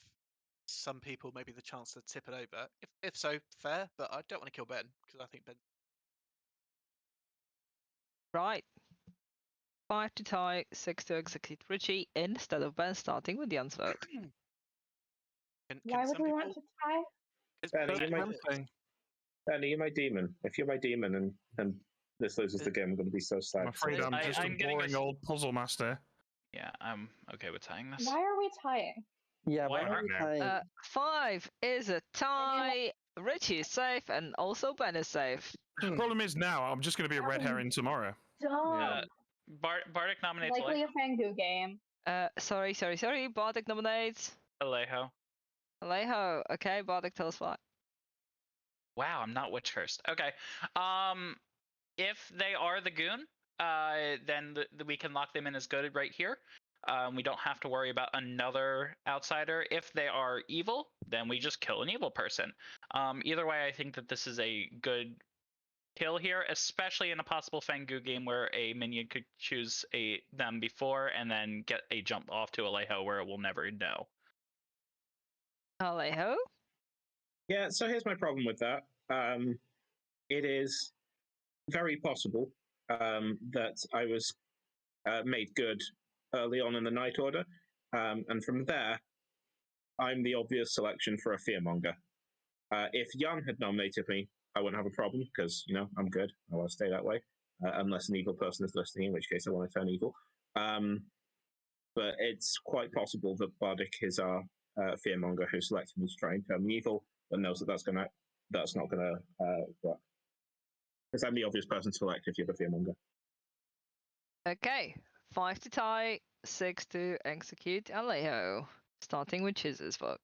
Speaker 13: some people maybe the chance to tip it over. If so, fair, but I don't want to kill Ben because I think Ben.
Speaker 2: Right. 5 to tie, 6 to execute Richie instead of Ben, starting with Jan's vote.
Speaker 7: Why would we want to tie?
Speaker 11: Benny, you're my demon. If you're my demon and this loses the game, I'm going to be so sad.
Speaker 12: I'm afraid I'm just a boring old puzzle master.
Speaker 9: Yeah, I'm okay with tying this.
Speaker 7: Why are we tying?
Speaker 8: Yeah, why are we tying?
Speaker 2: 5 is a tie. Richie is safe, and also Ben is safe.
Speaker 12: The problem is now I'm just going to be a red herring tomorrow.
Speaker 7: Dumb.
Speaker 9: Bardic nominates
Speaker 7: Likely a Fangu game.
Speaker 2: Sorry. Bardic nominates
Speaker 9: Alejo.
Speaker 2: Alejo. Okay, Bardic, tell us why.
Speaker 9: Wow, I'm not witch cursed. Okay. If they are the goon, then we can lock them in as good right here. We don't have to worry about another outsider. If they are evil, then we just kill an evil person. Either way, I think that this is a good kill here, especially in a possible Fangu game where a minion could choose them before and then get a jump off to Alejo where it will never know.
Speaker 2: Alejo?
Speaker 11: Yeah, so here's my problem with that. It is very possible that I was made good early on in the Night Order, and from there, I'm the obvious selection for a fearmonger. If Jan had nominated me, I wouldn't have a problem because, you know, I'm good. I want to stay that way, unless an evil person is listening, in which case I want to turn evil. But it's quite possible that Bardic is our fearmonger who selected me to try and turn me evil, but knows that that's not gonna work. Because I'm the obvious person to select if you're the fearmonger.
Speaker 2: Okay, 5 to tie, 6 to execute Alejo. Starting with Chiz's vote.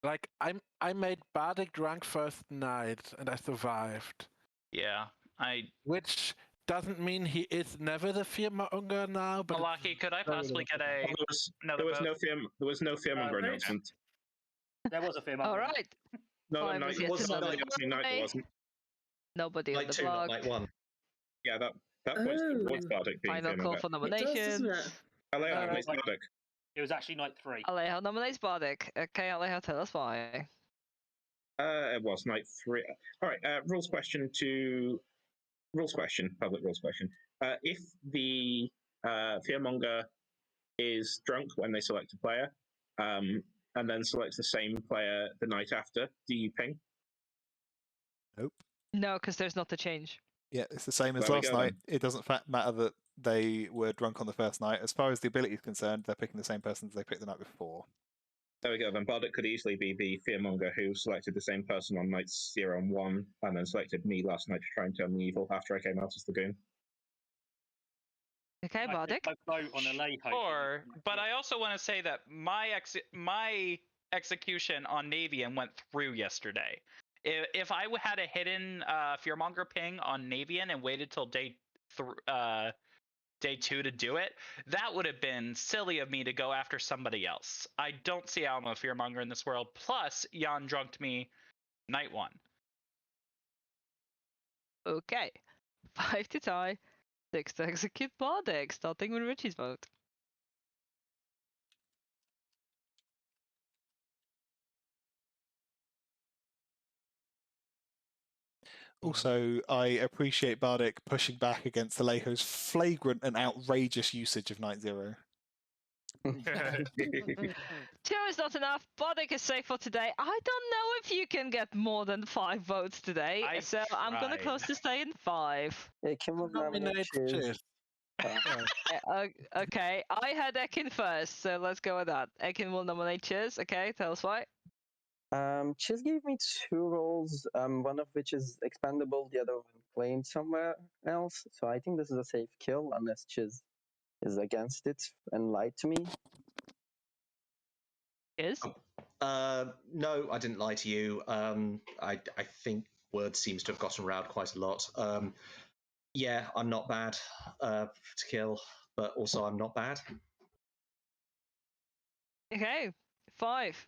Speaker 5: Like I made Bardic drunk first night and I survived.
Speaker 9: Yeah,
Speaker 5: Which doesn't mean he is never the fearmonger now. But
Speaker 9: Malaki, could I possibly get a?
Speaker 11: There was no fearmonger announcement.
Speaker 14: There was a fearmonger.
Speaker 2: All right.
Speaker 11: No,
Speaker 2: Five
Speaker 11: night
Speaker 2: is yet
Speaker 11: wasn't.
Speaker 2: another
Speaker 11: Night there wasn't.
Speaker 2: Nobody on
Speaker 6: Night
Speaker 2: the
Speaker 6: 2, not
Speaker 2: block.
Speaker 6: night 1.
Speaker 11: Yeah, that points towards Bardic being
Speaker 2: Final call
Speaker 11: fearmonger.
Speaker 2: for nominations.
Speaker 11: Alejo nominates Bardic.
Speaker 14: It was actually night 3.
Speaker 2: Alejo nominates Bardic. Okay, Alejo, tell us why.
Speaker 11: It was night 3. All right. Rules question. Public rules question. If the fearmonger is drunk when they select a player, and then selects the same player the night after, do you ping?
Speaker 1: Nope.
Speaker 2: No, because there's not a change.
Speaker 1: Yeah, it's the same as
Speaker 11: There we
Speaker 1: last
Speaker 11: go,
Speaker 1: night. It doesn't matter that they were drunk on the first night. As far as the ability is concerned, they're picking the same person as they picked the night before.
Speaker 11: There we go. Then Bardic could easily be the fearmonger who selected the same person on nights 0 and 1, and then selected me last night to try and turn me evil after I came out as the goon.
Speaker 2: Okay, Bardic.
Speaker 9: Sure, but I also want to say that my execution on Navian went through yesterday. If I had a hidden fearmonger ping on Navian and waited till day 2 to do it, that would have been silly of me to go after somebody else. I don't see how I'm a fearmonger in this world. Plus, Jan drunked me night 1.
Speaker 2: Okay. 5 to tie, 6 to execute Bardic, starting with Richie's vote.
Speaker 1: Also, I appreciate Bardic pushing back against Alejo's flagrant and outrageous usage of Night 0.
Speaker 2: 2 is not enough. Bardic is safe for today. I don't know if you can get more than 5 votes today, so I'm going to close this day in 5.
Speaker 8: Hey, can we nominate Chiz?
Speaker 2: Okay, I had Ekin first, so let's go with that. Ekin will nominate Chiz. Okay, tell us why.
Speaker 8: Chiz gave me 2 roles, one of which is expendable, the other one claimed somewhere else. So I think this is a safe kill unless Chiz is against it and lied to me.
Speaker 2: Chiz?
Speaker 6: No, I didn't lie to you. I think word seems to have gotten around quite a lot. Yeah, I'm not bad to kill, but also I'm not bad.
Speaker 2: Okay, 5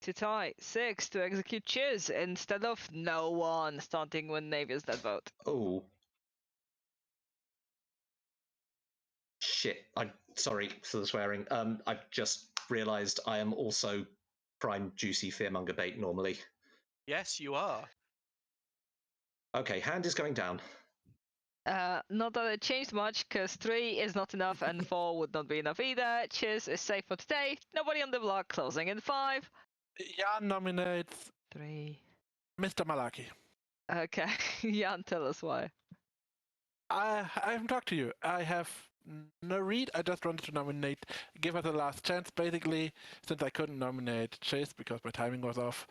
Speaker 2: to tie, 6 to execute Chiz instead of no one, starting with Navia's dead vote.
Speaker 6: Oh. shit. I'm sorry for the swearing. I've just realised I am also prime juicy fearmonger bait normally.
Speaker 13: Yes, you are.
Speaker 6: Okay, hand is going down.
Speaker 2: Not that it changed much, because 3 is not enough and 4 would not be enough either. Cheers is safe for today. Nobody on the block. Closing in 5.
Speaker 5: Jan nominates
Speaker 2: 3.
Speaker 5: Mr. Malaki.
Speaker 2: Okay, Jan, tell us why.
Speaker 5: I haven't talked to you. I have no read. I just wanted to nominate, give us a last chance, basically, since I couldn't nominate Chase because my timing was off.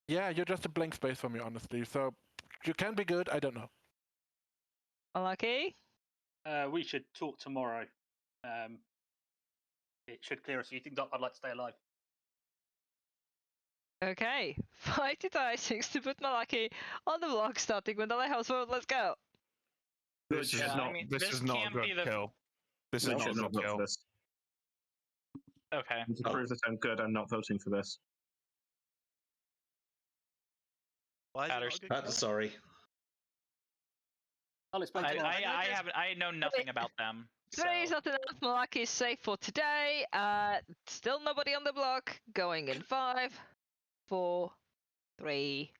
Speaker 5: Yeah, you're just a blank space for me, honestly. So you can be good. I don't know.
Speaker 2: Malaki?
Speaker 14: We should talk tomorrow. It should clear us. You think I'd like to stay alive?
Speaker 2: Okay, 5 to die, 6 to put Malaki on the block, starting with the lighthouse vote. Let's go.
Speaker 12: This is not. This is not a good kill. This is not a good kill.
Speaker 9: Okay.
Speaker 11: To prove that I'm good, I'm not voting for this.
Speaker 13: Why?
Speaker 6: Sorry.
Speaker 14: I'll explain.
Speaker 9: I know nothing about them.
Speaker 2: 3 is not enough. Malaki is safe for today. Still nobody on the block. Going in 5, 4, 3,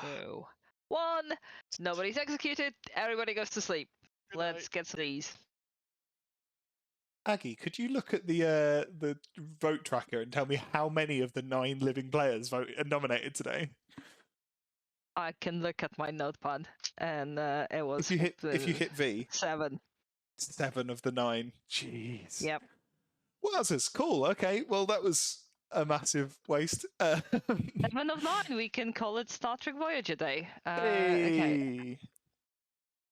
Speaker 2: 2, 1. Nobody's executed. Everybody goes to sleep. Let's get some these.
Speaker 1: Aggie, could you look at the vote tracker and tell me how many of the 9 living players nominated today?
Speaker 2: I can look at my notepad, and it was.
Speaker 1: If you hit V,
Speaker 2: 7.
Speaker 1: 7 of the 9. Jeez.
Speaker 2: Yep.
Speaker 1: Wowzers, cool. Okay, well that was a massive waste.
Speaker 2: 7 of 9. We can call it Star Trek Voyager Day.
Speaker 1: Hey.
Speaker 2: Okay.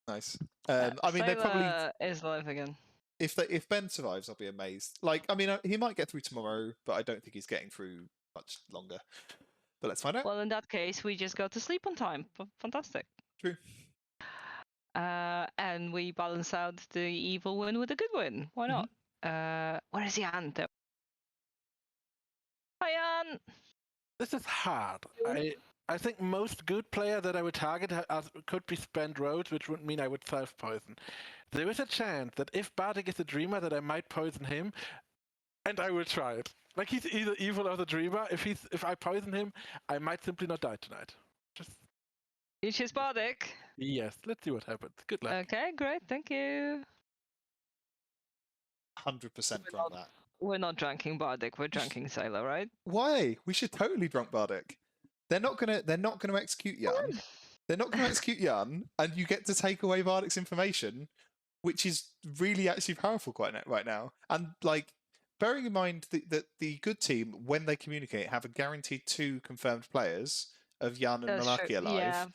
Speaker 1: Nice. I mean, they probably
Speaker 2: is live again.
Speaker 1: If Ben survives, I'll be amazed. Like, I mean, he might get through tomorrow, but I don't think he's getting through much longer. But let's find out.
Speaker 2: Well, in that case, we just go to sleep on time. Fantastic.
Speaker 1: True.
Speaker 2: And we balance out the evil win with a good win. Why not? Where is Jan, though? Hi, Jan!
Speaker 5: This is hard. I think most good player that I would target could be spent roads, which would mean I would self-poison. There is a chance that if Bartek is a dreamer, that I might poison him, and I will try it. Like, he's either evil or the dreamer. If I poison him, I might simply not die tonight.
Speaker 2: You choose Bardic?
Speaker 5: Yes, let's see what happens. Good luck.
Speaker 2: Okay, great, thank you.
Speaker 1: 100% drunk that.
Speaker 2: We're not drinking Bardic, we're drinking Sailor, right?
Speaker 1: Why? We should totally drunk Bardic. They're not gonna execute Jan. They're not gonna execute Jan, and you get to take away Bardic's information, which is really actually powerful right now. And like, bearing in mind that the good team, when they communicate, have a guaranteed 2 confirmed players of Jan and Malaki alive,
Speaker 2: yeah.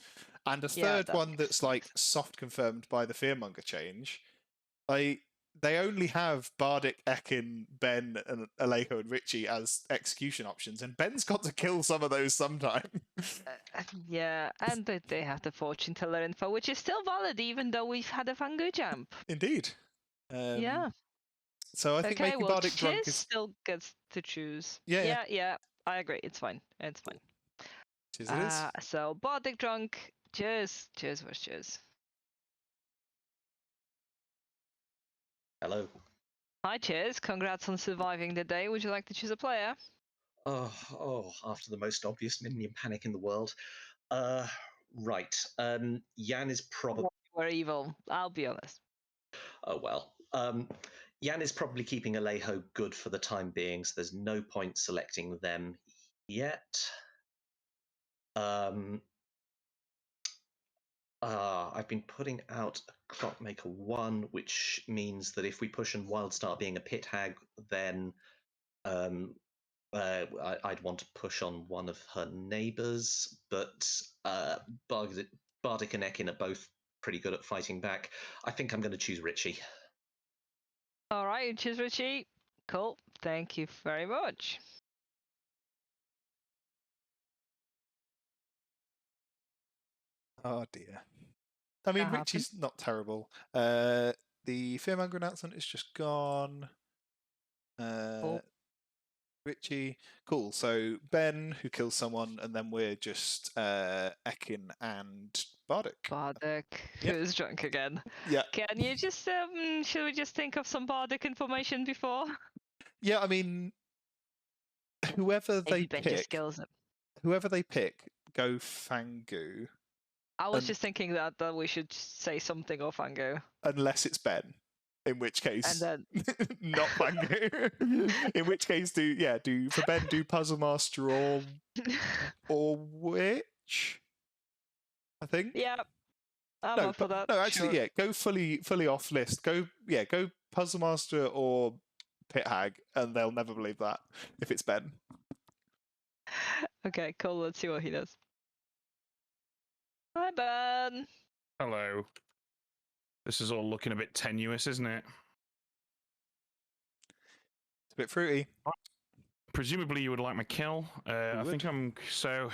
Speaker 1: and a third one that's like soft confirmed by the Fearmonger change. They only have Bardic, Ekin, Ben, and Alejo and Richie as execution options, and Ben's got to kill some of those sometime.
Speaker 2: Yeah, and they have the fortune teller info, which is still valid even though we've had a Fangu jump.
Speaker 1: Indeed.
Speaker 2: Yeah.
Speaker 1: So I think making Bardic drunk is
Speaker 2: still gets to choose.
Speaker 1: Yeah.
Speaker 2: I agree. It's fine. It's fine.
Speaker 1: Cheers, it is.
Speaker 2: So Bardic drunk. Cheers. Cheers. Where's cheers?
Speaker 6: Hello.
Speaker 2: Hi, cheers. Congrats on surviving the day. Would you like to choose a player?
Speaker 6: After the most obvious minion panic in the world. Right. Jan is probably.
Speaker 2: We're evil. I'll be honest.
Speaker 6: Oh well. Jan is probably keeping Alejo good for the time being, so there's no point selecting them yet. I've been putting out a Clockmaker 1, which means that if we push and Wildstar being a pit hag, then I'd want to push on one of her neighbours, but Bardic and Ekin are both pretty good at fighting back. I think I'm going to choose Richie.
Speaker 2: All right, you choose Richie. Cool. Thank you very much.
Speaker 1: Oh dear. I mean, Richie's not terrible. The Fearmonger announcement is just gone. Richie, cool. So Ben, who kills someone, and then we're just Ekin and Bardic.
Speaker 2: Bardic,
Speaker 1: Yep.
Speaker 2: who's drunk again.
Speaker 1: Yeah.
Speaker 2: Can you just should we just think of some Bardic information before?
Speaker 1: Yeah, I mean, whoever
Speaker 2: Maybe
Speaker 1: they
Speaker 2: bend your
Speaker 1: pick,
Speaker 2: skills up.
Speaker 1: go Fangu.
Speaker 2: I was
Speaker 1: And-
Speaker 2: just thinking that we should say something of Fango.
Speaker 1: Unless it's Ben, in which case,
Speaker 2: And then
Speaker 1: not Fangu. In which case, do for Ben, do Puzzle Master or Witch. I think.
Speaker 2: yeah, I'm
Speaker 1: No,
Speaker 2: up for that.
Speaker 1: no, actually,
Speaker 2: sure.
Speaker 1: yeah, go fully off list. Go Puzzle Master or Pit Hag, and they'll never believe that if it's Ben.
Speaker 2: Okay, cool. Let's see what he does. Hi, Ben.
Speaker 12: Hello. This is all looking a bit tenuous, isn't it?
Speaker 1: It's a bit fruity.
Speaker 12: Presumably, you would like my kill. I think I'm so.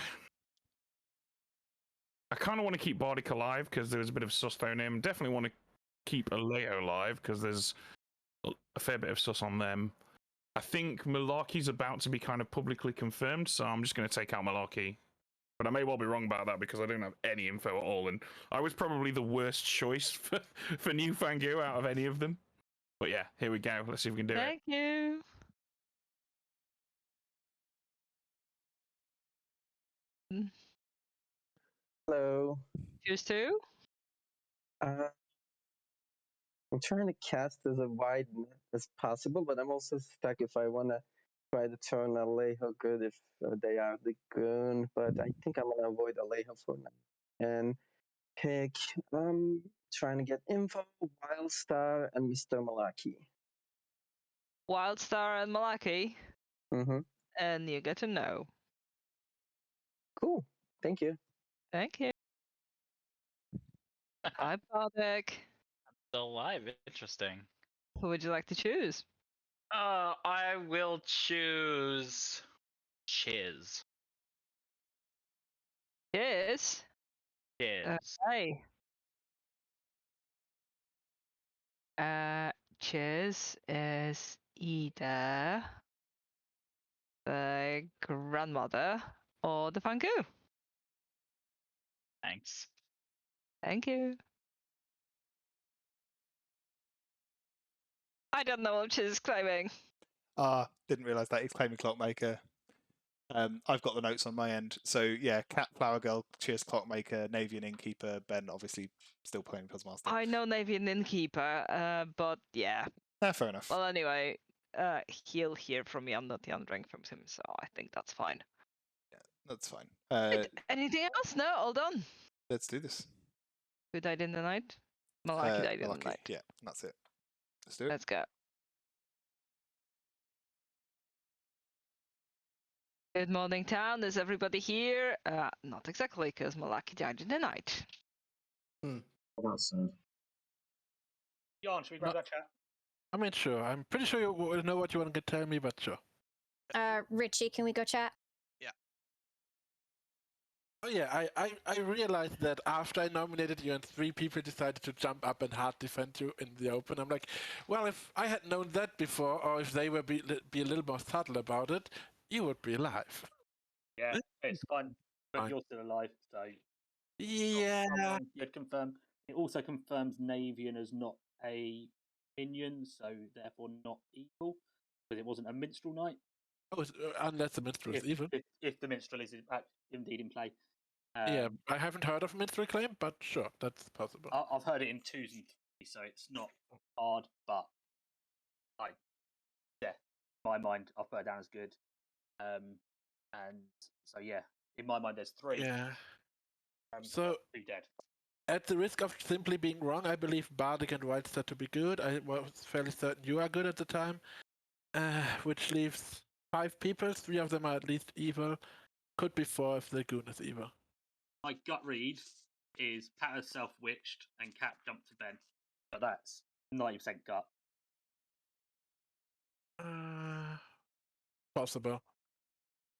Speaker 12: I kind of want to keep Bardic alive because there was a bit of sus thrown in. Definitely want to keep Alejo alive because there's a fair bit of sus on them. I think Malarkey's about to be kind of publicly confirmed, so I'm just going to take out Malarkey. But I may well be wrong about that because I don't have any info at all, and I was probably the worst choice for New Fangu out of any of them. But yeah, here we go. Let's see if we can do it.
Speaker 2: Thank you.
Speaker 8: Hello.
Speaker 2: Choose two.
Speaker 8: I'm trying to cast as a wide net as possible, but I'm also stuck if I want to try to turn Alejo good if they are the goon. But I think I'm gonna avoid Alejo for now and pick. Trying to get info, Wildstar, and Mr. Malaki.
Speaker 2: Wildstar and Malaki.
Speaker 8: Mm-hmm.
Speaker 2: And you get to know.
Speaker 8: Cool. Thank you.
Speaker 2: Thank you. Hi, Bardic.
Speaker 9: Still alive. Interesting.
Speaker 2: Who would you like to choose?
Speaker 9: I will choose Chiz.
Speaker 2: Yes.
Speaker 9: Chiz.
Speaker 2: Hey. Chiz is either the grandmother or the Fangu.
Speaker 9: Thanks.
Speaker 2: Thank you. I don't know what Chiz is claiming.
Speaker 1: Didn't realise that he's claiming Clockmaker. I've got the notes on my end. So yeah, Cat, Flower Girl, Cheers, Clockmaker, Navy and Innkeeper, Ben obviously still playing Puzzle Master.
Speaker 2: I know Navy and Innkeeper, but yeah.
Speaker 1: Fair enough.
Speaker 2: Well, anyway, he'll hear from me. I'm not the undranked from him, so I think that's fine.
Speaker 1: Yeah, that's fine.
Speaker 2: Wait, anything else? No, all done.
Speaker 1: Let's do this.
Speaker 2: Who died in the night? Malaki died in the night.
Speaker 1: Yeah, that's it. Let's do it.
Speaker 2: Let's go. Good morning, town. Is everybody here? Not exactly, because Malaki died in the night.
Speaker 11: That's sad.
Speaker 14: Jan, should we grab that chat?
Speaker 5: I mean, sure. I'm pretty sure you know what you want to tell me, but sure.
Speaker 4: Richie, can we go chat?
Speaker 5: Oh yeah, I realized that after I nominated you and 3 people decided to jump up and hard defend you in the open, I'm like, well, if I had known that before, or if they were be a little more subtle about it, you would be alive.
Speaker 14: Yeah, it's fine. But you're still alive, so...
Speaker 5: Yeah.
Speaker 14: You'd confirm. It also confirms Navian as not a minion, so therefore not evil, because it wasn't a minstrel night.
Speaker 5: Oh, unless the minstrel is evil.
Speaker 14: If the minstrel is indeed in play.
Speaker 5: Yeah, I haven't heard of minstrel claim, but sure, that's possible.
Speaker 14: I've heard it in 2s and 3s, so it's not hard, but in my mind, I've put it down as good. And so yeah, in my mind, there's 3.
Speaker 5: Yeah. So
Speaker 14: 2 dead.
Speaker 5: At the risk of simply being wrong, I believe Bardic and Wildstar to be good. I was fairly certain you are good at the time, which leaves 5 people. 3 of them are at least evil. Could be 4 if the goon is evil.
Speaker 14: My gut read is Pat has self-witched and Cat jumped to Ben. But that's 90% gut.
Speaker 5: Possible.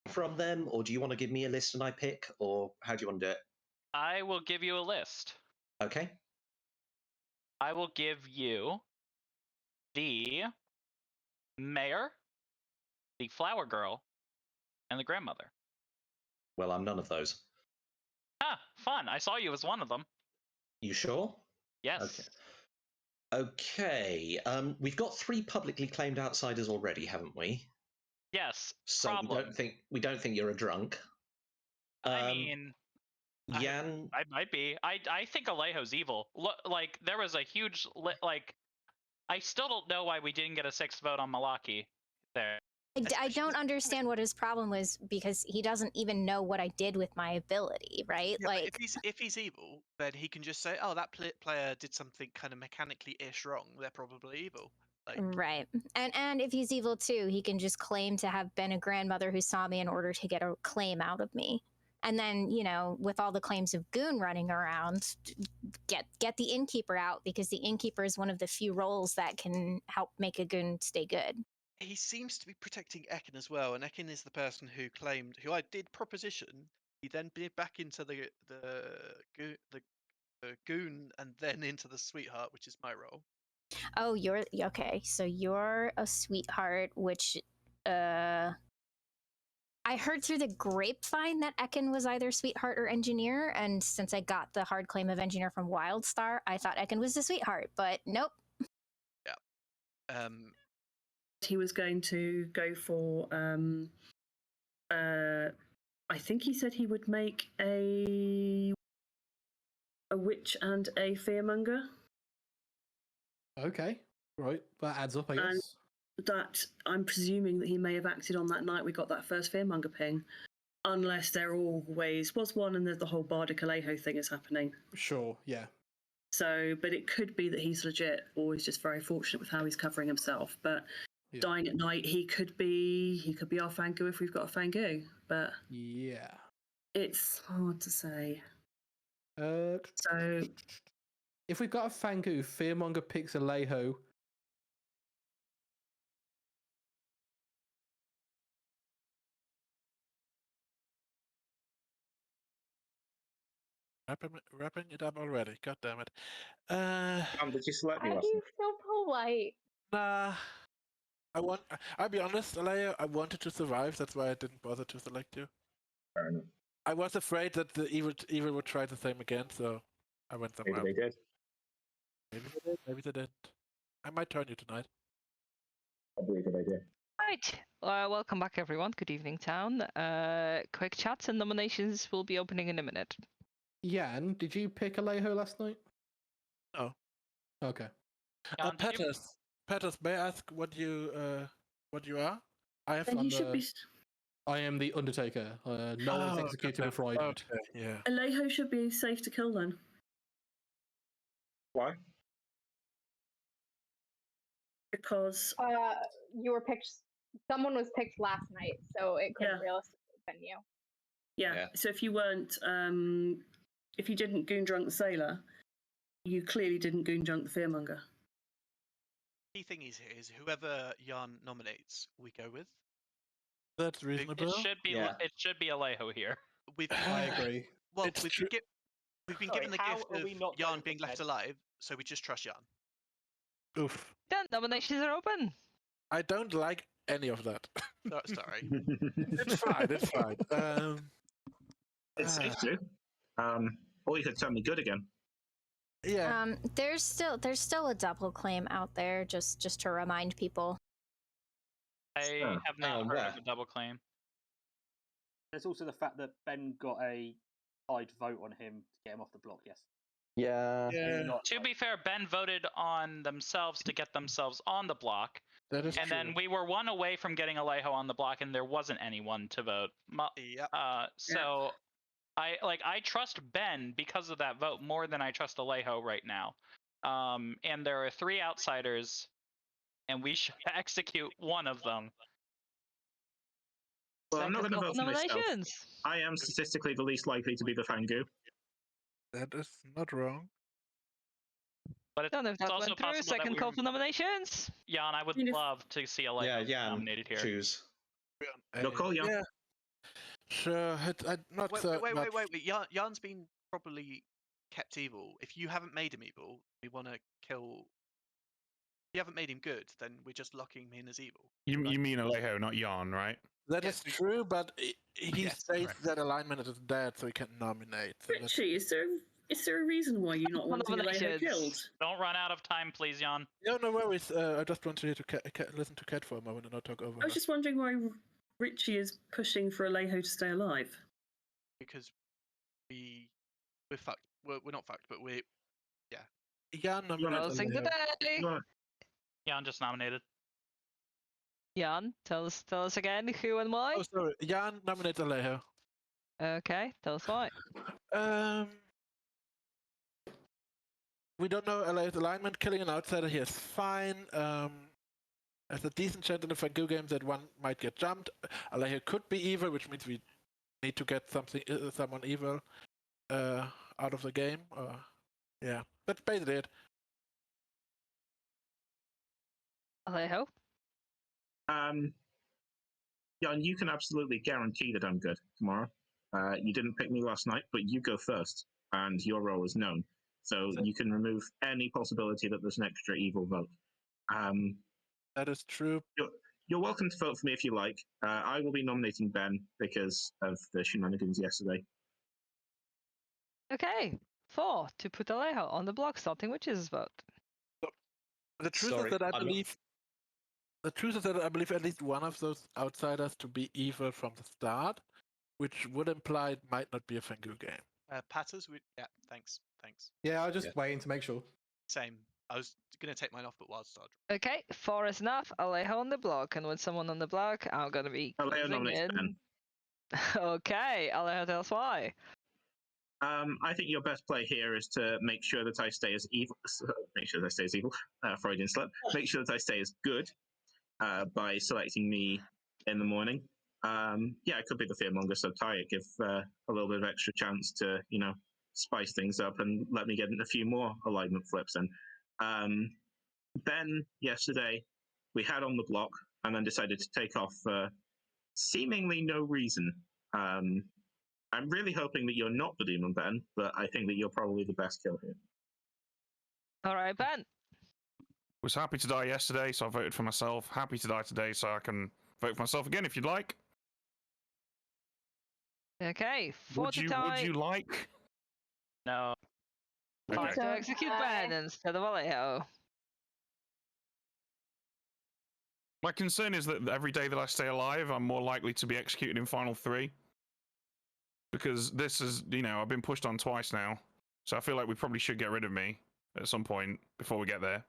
Speaker 6: From them, or do you want to give me a list and I pick, or how do you want to do it?
Speaker 9: I will give you a list.
Speaker 6: Okay.
Speaker 9: I will give you the mayor, the flower girl, and the grandmother.
Speaker 6: Well, I'm none of those.
Speaker 9: Ah, fun. I saw you as one of them.
Speaker 6: You sure?
Speaker 9: Yes.
Speaker 6: Okay. We've got 3 publicly claimed outsiders already, haven't we?
Speaker 9: Yes.
Speaker 6: So
Speaker 9: problem.
Speaker 6: we don't think you're a drunk.
Speaker 9: I mean,
Speaker 6: Jan,
Speaker 9: I might be. I think Alejo's evil. Look, like there was a huge like. I still don't know why we didn't get a 6th vote on Malaki there.
Speaker 4: I don't understand what his problem was because he doesn't even know what I did with my ability, right?
Speaker 13: Yeah,
Speaker 4: like,
Speaker 13: but if he's evil, then he can just say, "Oh, that player did something kind of mechanically-ish wrong. They're probably evil." Like,
Speaker 4: right. And if he's evil too, he can just claim to have been a grandmother who saw me in order to get a claim out of me. And then, with all the claims of goon running around, get the innkeeper out because the innkeeper is one of the few roles that can help make a goon stay good.
Speaker 13: he seems to be protecting Ekin as well, and Ekin is the person who I did proposition. He then bid back into the goon and then into the sweetheart, which is my role.
Speaker 4: Oh, you're okay. So you're a sweetheart, which I heard through the grapevine that Ekin was either sweetheart or engineer, and since I got the hard claim of engineer from Wildstar, I thought Ekin was the sweetheart, but nope.
Speaker 13: Yeah.
Speaker 3: He was going to go for I think he said he would make a witch and a fearmonger.
Speaker 10: Okay, right. That adds up, I guess.
Speaker 3: And that I'm presuming that he may have acted on that night we got that first fearmonger ping, unless there always was one and there's the whole Bardic Alejo thing is happening.
Speaker 10: Sure, yeah.
Speaker 3: So, but it could be that he's legit, or he's just very fortunate with how he's covering himself. But dying at night, he could be our Fangu if we've got a Fangu. But
Speaker 10: yeah,
Speaker 3: it's hard to say.
Speaker 10: So, if we've got a Fangu, Fearmonger picks Alejo.
Speaker 5: Wrapping it up already. God damn it.
Speaker 11: Did you select me?
Speaker 7: Aggie's so polite.
Speaker 5: Nah. I'll be honest, Alejo, I wanted to survive. That's why I didn't bother to select you.
Speaker 11: Fair enough.
Speaker 5: I was afraid that the evil would try the same again, so I went somewhere.
Speaker 11: Maybe they did.
Speaker 5: Maybe they did. Maybe they didn't. I might turn you tonight.
Speaker 11: Probably a good idea.
Speaker 2: Right. Welcome back, everyone. Good evening, town. Quick chats and nominations will be opening in a minute.
Speaker 10: Jan, did you pick Alejo last night?
Speaker 5: No.
Speaker 10: Okay.
Speaker 5: Pettis, may I ask what you are? I have.
Speaker 3: Then he should be.
Speaker 10: I am the Undertaker. No one's executed before I did.
Speaker 5: Okay, yeah.
Speaker 3: Alejo should be safe to kill then.
Speaker 11: Why?
Speaker 3: Because
Speaker 7: you were picked. Someone was picked last night, so it couldn't realistically have been you.
Speaker 3: Yeah. So if you weren't, if you didn't goon drunk the sailor, you clearly didn't goon drunk the fearmonger.
Speaker 13: Key thing is here is whoever Jan nominates, we go with.
Speaker 5: That's reasonable.
Speaker 9: It should be.
Speaker 6: Yeah.
Speaker 9: It should be Alejo here.
Speaker 10: I agree.
Speaker 13: Well, we've been given the
Speaker 14: how
Speaker 13: gift
Speaker 14: are we
Speaker 13: of
Speaker 14: not
Speaker 13: Jan
Speaker 14: going
Speaker 13: being
Speaker 14: for
Speaker 13: left
Speaker 14: Ted?
Speaker 13: alive, so we just trust Jan.
Speaker 5: Oof.
Speaker 2: Done. Nominations are open.
Speaker 5: I don't like any of that.
Speaker 13: Sorry.
Speaker 5: It's fine. It's fine.
Speaker 11: It's safe to. Or you could turn me good again.
Speaker 5: Yeah.
Speaker 4: There's still a double claim out there, just to remind people.
Speaker 9: I have not heard of a double claim.
Speaker 14: There's also the fact that Ben got a tied vote on him to get him off the block. Yes.
Speaker 8: Yeah.
Speaker 9: To be fair, Ben voted on themselves to get themselves on the block.
Speaker 5: That is
Speaker 9: and
Speaker 5: true.
Speaker 9: then we were one away from getting Alejo on the block, and there wasn't anyone to vote. So I trust Ben because of that vote more than I trust Alejo right now. And there are 3 outsiders, and we should execute one of them.
Speaker 11: Well, I'm not going to vote for myself.
Speaker 2: Nominations.
Speaker 11: I am statistically the least likely to be the Fangu.
Speaker 5: That is not wrong.
Speaker 9: But it's
Speaker 2: Don't know if that
Speaker 9: also
Speaker 2: went through.
Speaker 9: possible
Speaker 2: Second
Speaker 9: that
Speaker 2: call for nominations.
Speaker 9: Jan, I would love to see Alejo nominated here.
Speaker 6: Choose.
Speaker 11: Your call, Jan.
Speaker 5: Yeah. Sure. Not
Speaker 13: Wait. Jan's been probably kept evil. If you haven't made him evil, we want to kill. If you haven't made him good, then we're just locking him in as evil.
Speaker 12: You mean Alejo, not Jan, right?
Speaker 5: That is true, but he
Speaker 13: Yes,
Speaker 5: states
Speaker 13: correct.
Speaker 5: that alignment is dead, so he can nominate. So that's-
Speaker 3: Richie, is there a reason why you're not wanting Alejo
Speaker 2: Nominations.
Speaker 3: killed?
Speaker 9: Don't run out of time, please, Jan.
Speaker 5: No worries. I just wanted you to listen to Kat for a moment and not talk over
Speaker 3: I was
Speaker 5: her.
Speaker 3: just wondering why Richie is pushing for Alejo to stay alive.
Speaker 13: Because we're fucked. We're not fucked, but we're
Speaker 5: Jan nominates
Speaker 2: Closing the
Speaker 5: Alejo.
Speaker 2: day.
Speaker 9: Jan just nominated.
Speaker 2: Jan, tell us again who and why.
Speaker 5: Oh, sorry. Jan nominates Alejo.
Speaker 2: Okay, tell us why.
Speaker 5: We don't know Alejo's alignment. Killing an outsider here is fine. As a decent chance in the Fangoo game that one might get jumped. Alejo could be evil, which means we need to get someone evil out of the game. Yeah, that's basically it.
Speaker 2: Alejo?
Speaker 11: Yeah, and you can absolutely guarantee that I'm good tomorrow. You didn't pick me last night, but you go first, and your role is known. So you can remove any possibility that there's an extra evil vote.
Speaker 5: That is true.
Speaker 11: You're welcome to vote for me if you like. I will be nominating Ben because of the shenanigans yesterday.
Speaker 2: Okay, 4 to put Alejo on the block, starting witch's vote.
Speaker 5: The truth is that I believe. The truth is that I believe at least one of those outsiders to be evil from the start, which would imply it might not be a Fangoo game.
Speaker 13: Patters. Yeah, thanks.
Speaker 10: Yeah, I was just waiting to make sure.
Speaker 13: Same. I was gonna take mine off, but Wildstar.
Speaker 2: Okay, 4 is enough. Alejo on the block, and with someone on the block, I'm gonna be
Speaker 11: Alejo
Speaker 2: closing
Speaker 11: nominates
Speaker 2: in.
Speaker 11: Ben.
Speaker 2: Okay, Alejo, tell us why.
Speaker 11: I think your best play here is to make sure that I stay as evil. Make sure that I stay as evil. Freudian slip. Make sure that I stay as good by selecting me in the morning. Yeah, it could be the fearmonger, so tie it. Give a little bit of extra chance to, spice things up and let me get a few more alignment flips in. Ben, yesterday, we had on the block and then decided to take off for seemingly no reason. I'm really hoping that you're not the demon, Ben, but I think that you're probably the best kill here.
Speaker 2: All right, Ben.
Speaker 12: Was happy to die yesterday, so I voted for myself. Happy to die today, so I can vote for myself again if you'd like.
Speaker 2: Okay, 4 to
Speaker 12: Would
Speaker 2: tie.
Speaker 12: you like?
Speaker 9: No.
Speaker 2: 5 to execute Ben instead of Alejo.
Speaker 12: My concern is that every day that I stay alive, I'm more likely to be executed in Final 3. Because this is, I've been pushed on twice now. So I feel like we probably should get rid of me at some point before we get there.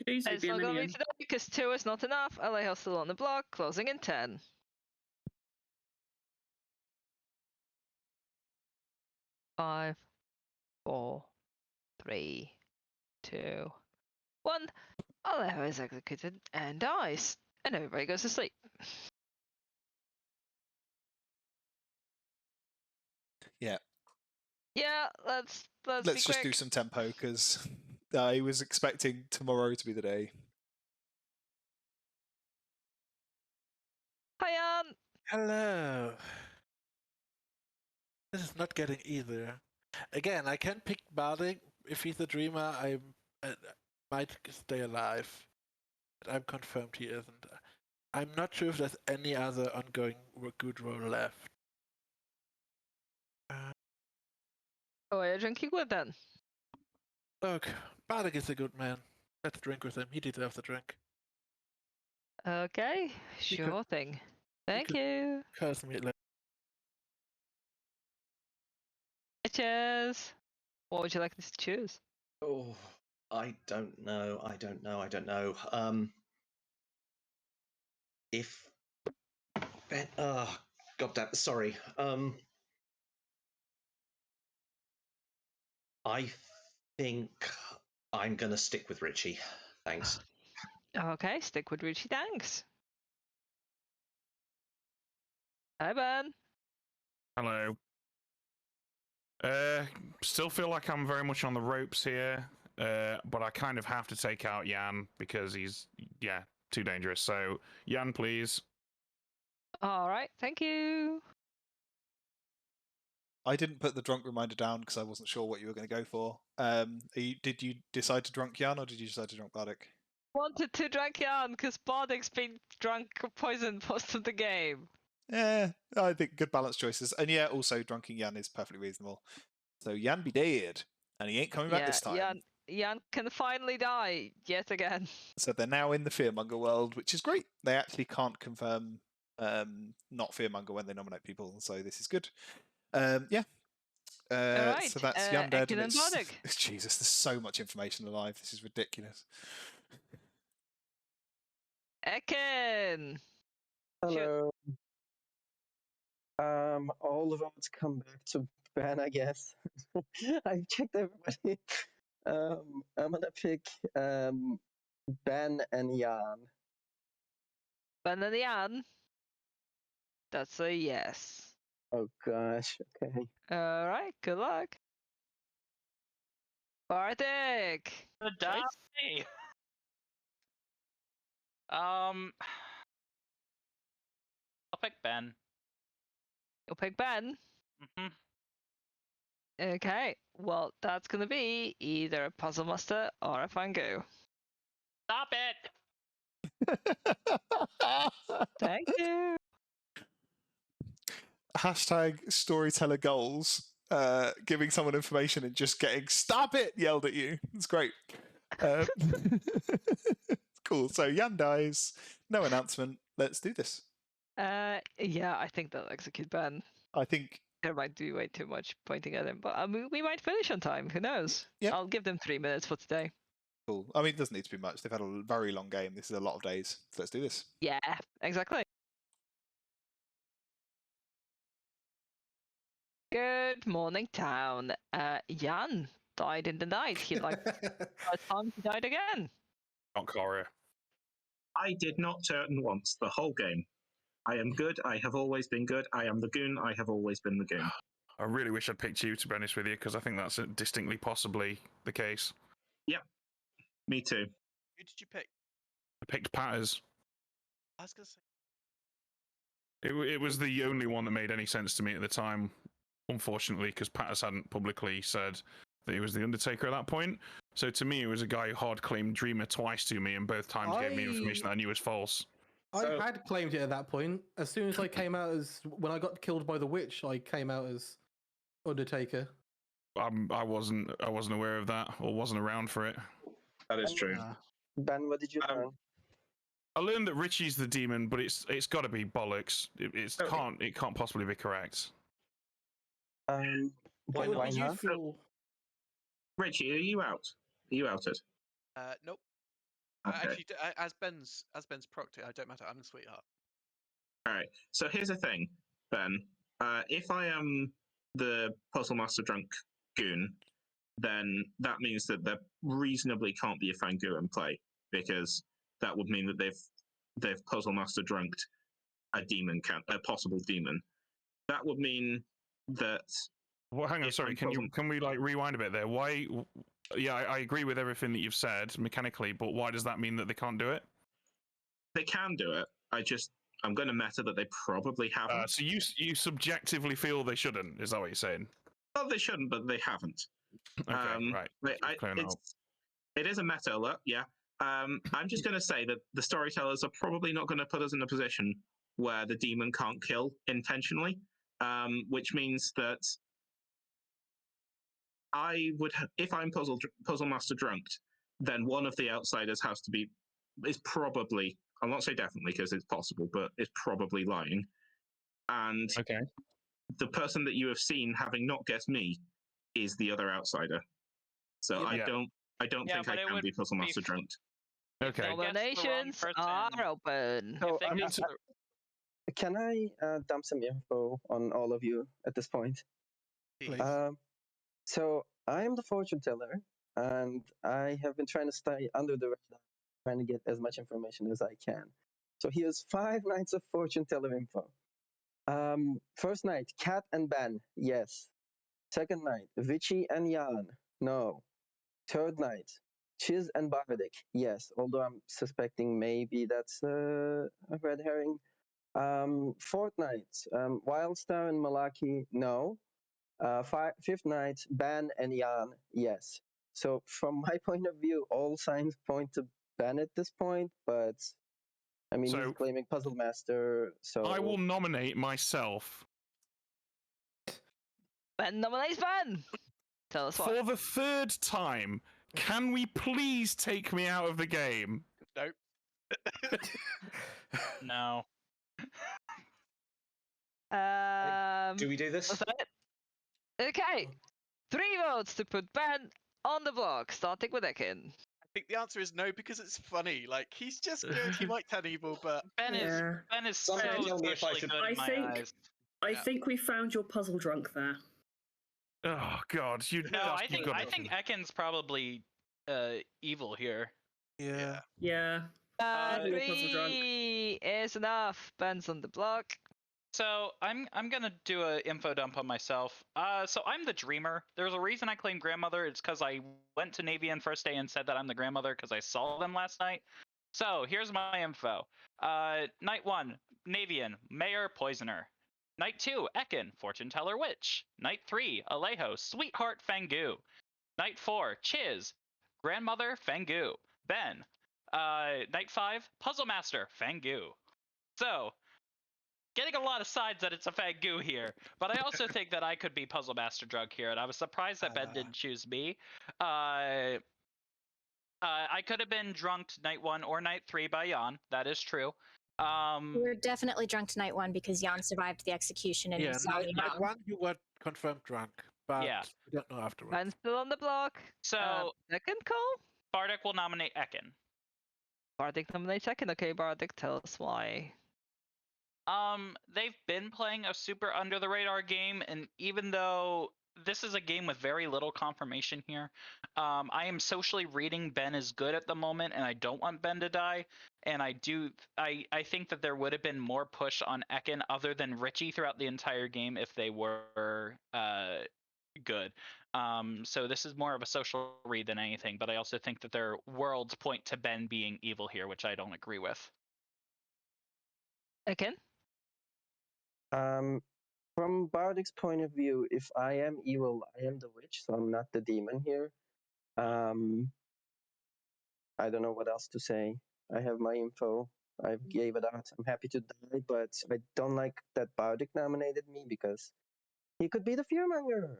Speaker 3: It's
Speaker 2: not going to be today because 2 is not enough. Alejo's still on the block, closing in 10. Five, 4, 3, 2, 1. Alejo is executed and dies. And everybody goes to sleep.
Speaker 1: Yeah.
Speaker 2: Yeah, let's
Speaker 1: Let's
Speaker 2: be
Speaker 1: just
Speaker 2: quick.
Speaker 1: do some tempo because I was expecting tomorrow to be the day.
Speaker 2: Hi, Jan.
Speaker 5: Hello. This is not getting either. Again, I can pick Bardic. If he's a dreamer, I might stay alive. But I'm confirmed he isn't. I'm not sure if there's any other ongoing good role left.
Speaker 2: Oh, are you drinking with then?
Speaker 5: Look, Bardic is a good man. Let's drink with him. He deserves a drink.
Speaker 2: Okay, sure thing. Thank you.
Speaker 5: Curse me later.
Speaker 2: Cheers. What would you like us to choose?
Speaker 6: Oh, I don't know. If Ben, goddamn, sorry. I think I'm gonna stick with Richie. Thanks.
Speaker 2: Okay, stick with Richie. Thanks. Hi, Ben.
Speaker 12: Hello. Still feel like I'm very much on the ropes here, but I kind of have to take out Jan because he's, too dangerous. So, Jan, please.
Speaker 2: All right, thank you.
Speaker 1: I didn't put the drunk reminder down because I wasn't sure what you were going to go for. Did you decide to drunk Jan or did you decide to drunk Bardic?
Speaker 2: Wanted to drink Jan because Bardic's been drunk poisoned most of the game.
Speaker 1: Yeah, I think good balance choices. And yeah, also drunken Jan is perfectly reasonable. So Jan be dead, and he ain't coming back this time.
Speaker 2: Jan can finally die yet again.
Speaker 1: So they're now in the Fearmonger world, which is great. They actually can't confirm not Fearmonger when they nominate people, so this is good. Yeah.
Speaker 2: Alright,
Speaker 1: So that's Jan dead.
Speaker 2: Ekin and Bardic.
Speaker 1: Jesus, there's so much information alive. This is ridiculous.
Speaker 2: Ekin!
Speaker 8: Hello. All the votes come back to Ben, I guess. I've checked everybody. I'm gonna pick Ben and Jan.
Speaker 2: Ben and Jan? That's a yes.
Speaker 8: Oh gosh, okay.
Speaker 2: Alright, good luck. Bardic!
Speaker 9: Die. I'll pick Ben.
Speaker 2: You'll pick Ben?
Speaker 9: Mm-hmm.
Speaker 2: Okay, well, that's gonna be either a Puzzle Master or a Fangu.
Speaker 9: Stop it!
Speaker 2: Thank you.
Speaker 1: Hashtag storyteller goals. Giving someone information and just getting "stop it" yelled at you. It's great. Cool. So Jan dies. No announcement. Let's do this.
Speaker 2: Yeah, I think they'll execute Ben.
Speaker 1: I think
Speaker 2: there might be way too much pointing at him, but we might finish on time. Who knows?
Speaker 1: Yep.
Speaker 2: I'll give them 3 minutes for today.
Speaker 1: Cool. I mean, it doesn't need to be much. They've had a very long game. This is a lot of days. So let's do this.
Speaker 2: Yeah, exactly. Good morning, town. Jan died in the night. He first time he died again.
Speaker 12: Not Coria.
Speaker 11: I did not turn once the whole game. I am good. I have always been good. I am the goon. I have always been the goon.
Speaker 12: I really wish I'd picked you, to be honest with you, because I think that's distinctly possibly the case.
Speaker 11: Yep. Me too.
Speaker 13: Who did you pick?
Speaker 12: I picked Patters.
Speaker 13: I was going to say.
Speaker 12: It was the only one that made any sense to me at the time, unfortunately, because Patters hadn't publicly said that he was the Undertaker at that point. So to me, it was a guy who hard claimed Dreamer twice to me, and both times gave me information that I knew was false.
Speaker 10: I had claimed it at that point. As soon as I came out as, when I got killed by the witch, I came out as Undertaker.
Speaker 12: I wasn't aware of that, or wasn't around for it.
Speaker 11: That is true.
Speaker 8: Ben, what did you learn?
Speaker 12: I learned that Richie's the demon, but it's got to be bollocks. It can't possibly be correct.
Speaker 11: Why not? Richie, are you out? Are you outed?
Speaker 13: Nope.
Speaker 11: Okay.
Speaker 13: Actually, as Ben's procced it, I don't matter. I'm the sweetheart.
Speaker 11: All right. So here's the thing, Ben. If I am the Puzzle Master Drunk Goon, then that means that there reasonably can't be a Fangu in play, because that would mean that they've Puzzle Master Drunked a possible demon. That would mean that.
Speaker 12: Well, hang on, sorry. Can we like rewind a bit there? Why? Yeah, I agree with everything that you've said mechanically, but why does that mean that they can't do it?
Speaker 11: They can do it. I'm going to meta that they probably haven't.
Speaker 12: So you subjectively feel they shouldn't? Is that what you're saying?
Speaker 11: Well, they shouldn't, but they haven't.
Speaker 12: Okay, right.
Speaker 11: It is a meta alert, yeah. I'm just going to say that the storytellers are probably not going to put us in a position where the demon can't kill intentionally, which means that if I'm Puzzle Master Drunked, then one of the outsiders is probably, I'll not say definitely because it's possible, but is probably lying. And the person that you have seen having not guessed me is the other outsider. So I don't think I can be Puzzle Master Drunked.
Speaker 12: Okay.
Speaker 2: Nominations are open.
Speaker 8: So, can I dump some info on all of you at this point?
Speaker 13: Please.
Speaker 8: So I am the fortune teller, and I have been trying to stay under the radar, trying to get as much information as I can. So here's 5 nights of fortune teller info. First night, Kat and Ben, yes. Second night, Vichy and Jan, no. Third night, Chiz and Bardic, yes. Although I'm suspecting maybe that's a red herring. Fourth night, Wildstar and Malaki, no. Fifth night, Ben and Jan, yes. So from my point of view, all signs point to Ben at this point, but I mean,
Speaker 12: So-
Speaker 8: he's claiming Puzzle Master, so
Speaker 12: I will nominate myself
Speaker 2: Ben nominates Ben. Tell us why.
Speaker 12: for the third time. Can we please take me out of the game?
Speaker 13: Nope.
Speaker 9: No.
Speaker 6: Do we do this?
Speaker 2: Was that it? Okay. 3 votes to put Ben on the block, starting with Ekin.
Speaker 13: I think the answer is no because it's funny. Like he's just good. He might turn evil, but
Speaker 9: Ben is so
Speaker 6: Somebody tell me if I
Speaker 9: socially
Speaker 6: should-
Speaker 9: good in my eyes.
Speaker 3: I think we found your puzzle drunk there.
Speaker 12: Oh God, you.
Speaker 9: No,
Speaker 12: that's
Speaker 9: I think
Speaker 12: good.
Speaker 9: Ekin's probably evil here.
Speaker 10: Yeah.
Speaker 3: Yeah. You're puzzle drunk.
Speaker 2: 3 is enough. Ben's on the block.
Speaker 9: So I'm gonna do a info dump on myself. So I'm the dreamer. There's a reason I claim grandmother. It's because I went to Navian first day and said that I'm the grandmother because I saw them last night. So here's my info. Night 1, Navian, Mayor, Poisoner. Night 2, Ekin, Fortune Teller, Witch. Night 3, Alejo, Sweetheart, Fangu. Night 4, Chiz, Grandmother, Fangu. Ben. Night 5, Puzzle Master, Fangu. So, getting a lot of sides that it's a Fangu here, but I also think that I could be Puzzle Master drunk here, and I was surprised that Ben didn't choose me. I could have been drunked Night 1 or Night 3 by Jan. That is true.
Speaker 4: We're definitely drunk to night 1 because Jan survived the execution and
Speaker 5: Yeah,
Speaker 4: we saw
Speaker 5: night,
Speaker 4: you
Speaker 5: night
Speaker 4: now.
Speaker 5: 1 you were confirmed drunk, but
Speaker 9: Yeah.
Speaker 5: we don't know afterwards.
Speaker 2: Ben's still on the block.
Speaker 9: So
Speaker 2: Ekin call?
Speaker 9: Bardic will nominate Ekin.
Speaker 2: Bardic nominates Ekin. Okay, Bardic, tell us why.
Speaker 9: They've been playing a super under the radar game, and even though this is a game with very little confirmation here, I am socially reading Ben is good at the moment, and I don't want Ben to die. And I think that there would have been more push on Ekin other than Richie throughout the entire game if they were good. So this is more of a social read than anything, but I also think that their worlds point to Ben being evil here, which I don't agree with.
Speaker 2: Ekin?
Speaker 8: From Bardic's point of view, if I am evil, I am the witch, so I'm not the demon here. I don't know what else to say. I have my info. I gave it out. I'm happy to die, but I don't like that Bardic nominated me because he could be the fearmonger.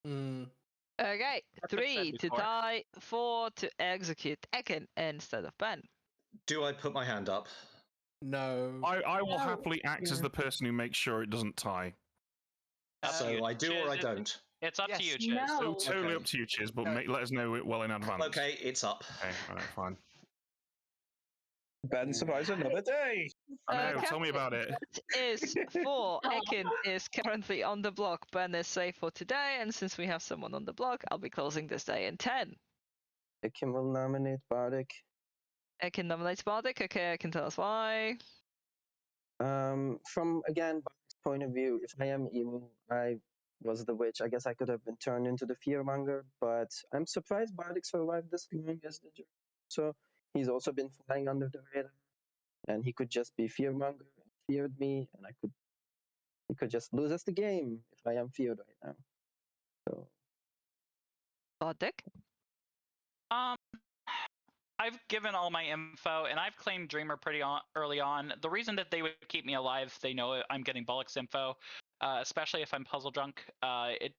Speaker 2: Okay,
Speaker 9: That's what I
Speaker 2: 3
Speaker 9: said
Speaker 2: to
Speaker 9: before.
Speaker 2: die, 4 to execute Ekin instead of Ben.
Speaker 6: Do I put my hand up?
Speaker 10: No.
Speaker 12: I will
Speaker 3: No.
Speaker 12: happily act as
Speaker 3: Yeah.
Speaker 12: the person who makes sure it doesn't tie.
Speaker 6: So I do or I
Speaker 9: Chiz,
Speaker 6: don't?
Speaker 9: It's up to you, Chiz.
Speaker 7: No.
Speaker 12: Totally
Speaker 6: Okay.
Speaker 12: up to you, Chiz, but let us know it well in advance.
Speaker 6: Okay, it's up.
Speaker 12: Okay, all right, fine.
Speaker 11: Ben survives another day.
Speaker 12: I know,
Speaker 2: Okay.
Speaker 12: tell me about it.
Speaker 2: Is 4. Ekin is currently on the block. Ben is safe for today, and since we have someone on the block, I'll be closing this day in 10.
Speaker 8: Kim will nominate Bardic.
Speaker 2: Ekin nominates Bardic. Okay, Ekin, tell us why.
Speaker 8: From again Bardic's point of view, if I am evil, I was the witch. I guess I could have been turned into the fearmonger, but I'm surprised Bardic survived this long as the jury. So he's also been flying under the radar, and he could just be fearmonger and feared me, and he could just lose us the game if I am feared right now. So
Speaker 2: Bardic?
Speaker 9: I've given all my info, and I've claimed Dreamer pretty early on. The reason that they would keep me alive, they know I'm getting Bollock's info, especially if I'm puzzle drunk. And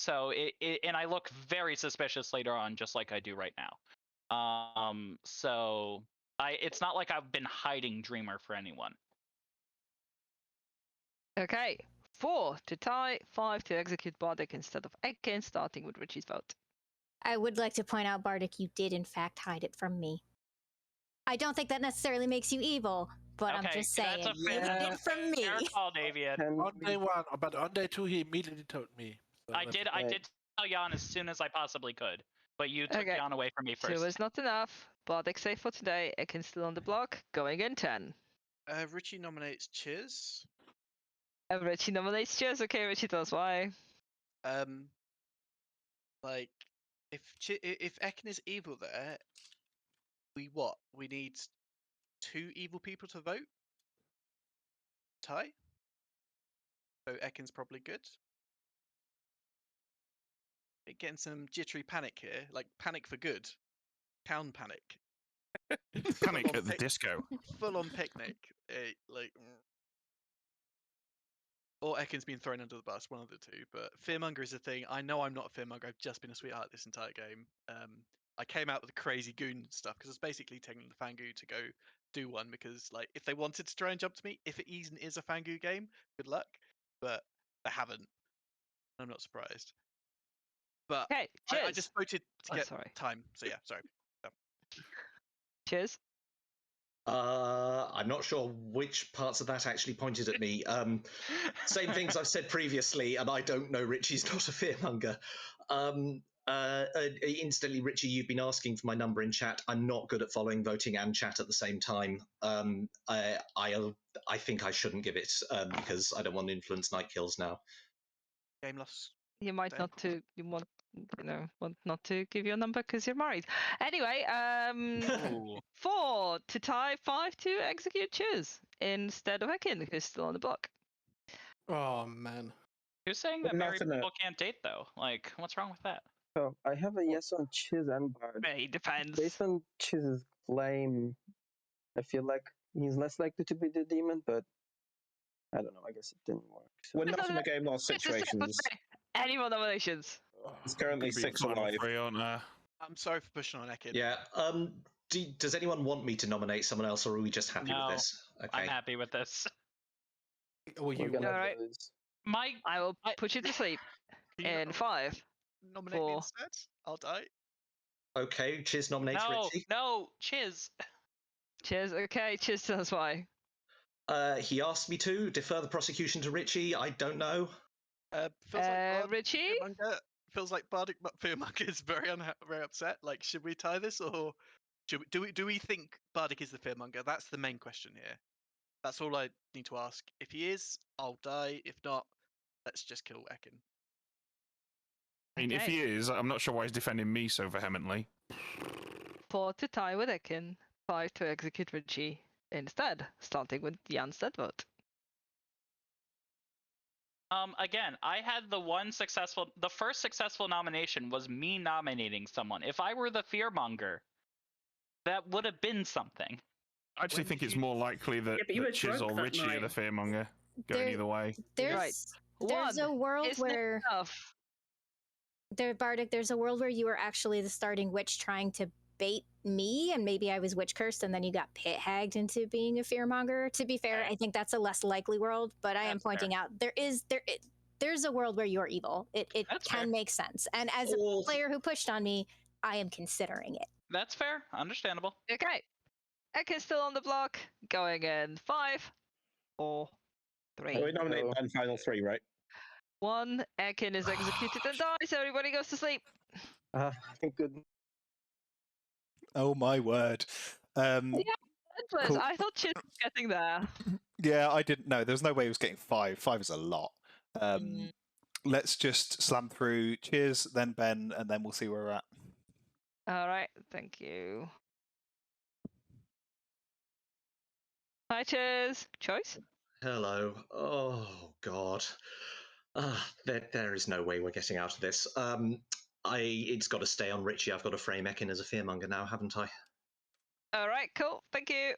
Speaker 9: I look very suspicious later on, just like I do right now. It's not like I've been hiding Dreamer for anyone.
Speaker 2: Okay, 4 to tie, 5 to execute Bardic instead of Ekin, starting with Richie's vote.
Speaker 4: I would like to point out, Bardic, you did in fact hide it from me. I don't think that necessarily makes you evil, but I'm
Speaker 9: Okay,
Speaker 4: just saying,
Speaker 9: that's a
Speaker 4: you hid it from me.
Speaker 9: fair call, Davian.
Speaker 5: On day 1, but on day 2 he immediately told me. So
Speaker 9: I
Speaker 5: that's
Speaker 9: did tell Jan as soon as I possibly could, but you took
Speaker 2: Okay.
Speaker 9: Jan away from me
Speaker 2: 2
Speaker 9: first.
Speaker 2: is not enough. Bardic safe for today. Ekin still on the block, going in 10.
Speaker 13: Richie nominates Chiz.
Speaker 2: Richie nominates Chiz. Okay, Richie, tell us why.
Speaker 13: Like if Ekin is evil there, we need 2 evil people to vote. Tie. So Ekin's probably good. Getting some jittery panic here, like panic for good. town panic.
Speaker 12: Panic
Speaker 13: Full-on
Speaker 12: at the disco.
Speaker 13: Full on picnic. Or Ekin's been thrown under the bus, one of the two. But fearmonger is a thing. I know I'm not a fearmonger. I've just been a sweetheart this entire game. I came out with the crazy goon stuff because I was basically taking the Fangu to go do one because, like, if they wanted to try and jump to me, if it even is a Fangu game, good luck. But they haven't. I'm not surprised. But
Speaker 2: Okay,
Speaker 13: I just voted to get time. So yeah, sorry.
Speaker 2: Cheers.
Speaker 6: I'm not sure which parts of that actually pointed at me. Same things I've said previously, and I don't know Richie's not a fearmonger. Incidentally, Richie, you've been asking for my number in chat. I'm not good at following voting and chat at the same time. I think I shouldn't give it because I don't want to influence night kills now.
Speaker 13: Game loss.
Speaker 2: You might not to. You want not to give your number because you're married. Anyway, 4 to tie, 5 to execute Chiz instead of Ekin, who's still on the block.
Speaker 10: Oh man.
Speaker 9: Who's saying that married people can't date though? Like, what's wrong with that?
Speaker 8: So I have a yes on Chiz and Bard.
Speaker 2: It depends.
Speaker 8: Based on Chiz's claim, I feel like he's less likely to be the demon, but I don't know. I guess it didn't work. So.
Speaker 11: We're not in a game loss situations.
Speaker 2: Any more nominations?
Speaker 11: It's currently 6 alive.
Speaker 13: I'm sorry for pushing on Ekin.
Speaker 6: Yeah. Does anyone want me to nominate someone else, or are we just happy
Speaker 9: No,
Speaker 6: with this? Okay.
Speaker 9: I'm happy with this.
Speaker 10: Well, you
Speaker 8: gonna
Speaker 2: all right. I will put you to sleep in 5.
Speaker 13: Nominate me instead. I'll die.
Speaker 6: Okay, Chiz nominates Richie.
Speaker 9: No, Chiz.
Speaker 2: Chiz. Okay, Chiz tells why.
Speaker 6: He asked me to defer the prosecution to Richie. I don't know.
Speaker 13: Feels like
Speaker 2: Richie?
Speaker 13: Feels like Bardic Fearmonger is very upset. Like, should we tie this, or do we think Bardic is the Fearmonger? That's the main question here. That's all I need to ask. If he is, I'll die. If not, let's just kill Ekin.
Speaker 12: I mean, if he is, I'm not sure why he's defending me so vehemently.
Speaker 2: 4 to tie with Ekin, 5 to execute Richie instead, starting with Jan's dead vote.
Speaker 9: Again, I had the first successful nomination was me nominating someone. If I were the fearmonger, that would have been something.
Speaker 12: I actually think it's more likely that, that Chiz or Richie are the fearmonger, going either way.
Speaker 4: There's a world where there's a world where you were actually the starting witch trying to bait me, and maybe I was witch cursed, and then you got pit hagged into being a fearmonger. To be fair, I think that's a less likely world, but I am pointing out there's a world where you're evil. It can make sense, and as a player who pushed on me, I am considering it.
Speaker 9: That's fair, understandable.
Speaker 2: Okay, Ekin's still on the block, going in 5, 4, 3.
Speaker 11: We nominate Ben final 3, right?
Speaker 2: 1. Ekin is executed and dies. Everybody goes to sleep.
Speaker 8: I think good.
Speaker 1: Oh my word.
Speaker 2: Yeah, cool. I thought Chiz was getting there.
Speaker 1: Yeah, I didn't know. There's no way he was getting 5. 5 is a lot. Let's just slam through Chiz, then Ben, and then we'll see where we're at.
Speaker 2: All right, thank you. Hi, Chiz. Choice?
Speaker 6: Hello. Oh God. There is no way we're getting out of this. It's got to stay on Richie. I've got to frame Ekin as a fearmonger now, haven't I?
Speaker 2: All right, cool. Thank you.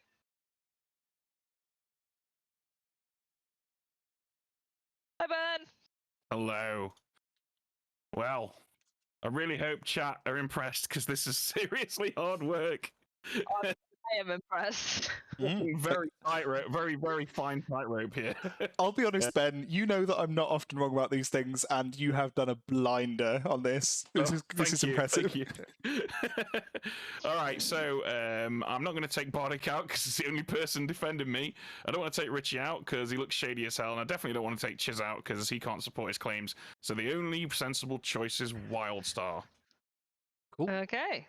Speaker 2: Hi, Ben.
Speaker 12: Hello. Well, I really hope chat are impressed because this is seriously hard work.
Speaker 2: I am impressed.
Speaker 12: Very tightrope, very fine tightrope here.
Speaker 1: I'll be honest, Ben. You know that I'm not often wrong about these things, and you have done a blinder on this. This is impressive.
Speaker 12: Thank you. All right, so I'm not going to take Bardic out because he's the only person defending me. I don't want to take Richie out because he looks shady as hell, and I definitely don't want to take Chiz out because he can't support his claims. So the only sensible choice is Wildstar.
Speaker 1: Cool.
Speaker 2: Okay.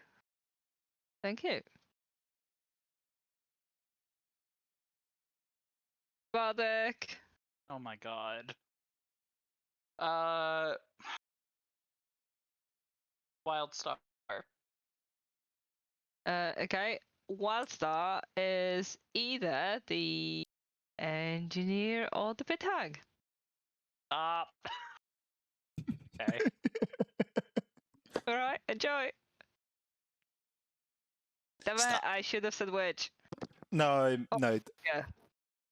Speaker 2: Thank you. Bardic.
Speaker 9: Oh my god. Wildstar.
Speaker 2: Okay. Wildstar is either the engineer or the pit hag.
Speaker 9: Stop. Okay.
Speaker 2: All right. Enjoy. Damn it, I should have said witch.
Speaker 1: No,
Speaker 2: Oh,
Speaker 1: no.
Speaker 2: Yeah.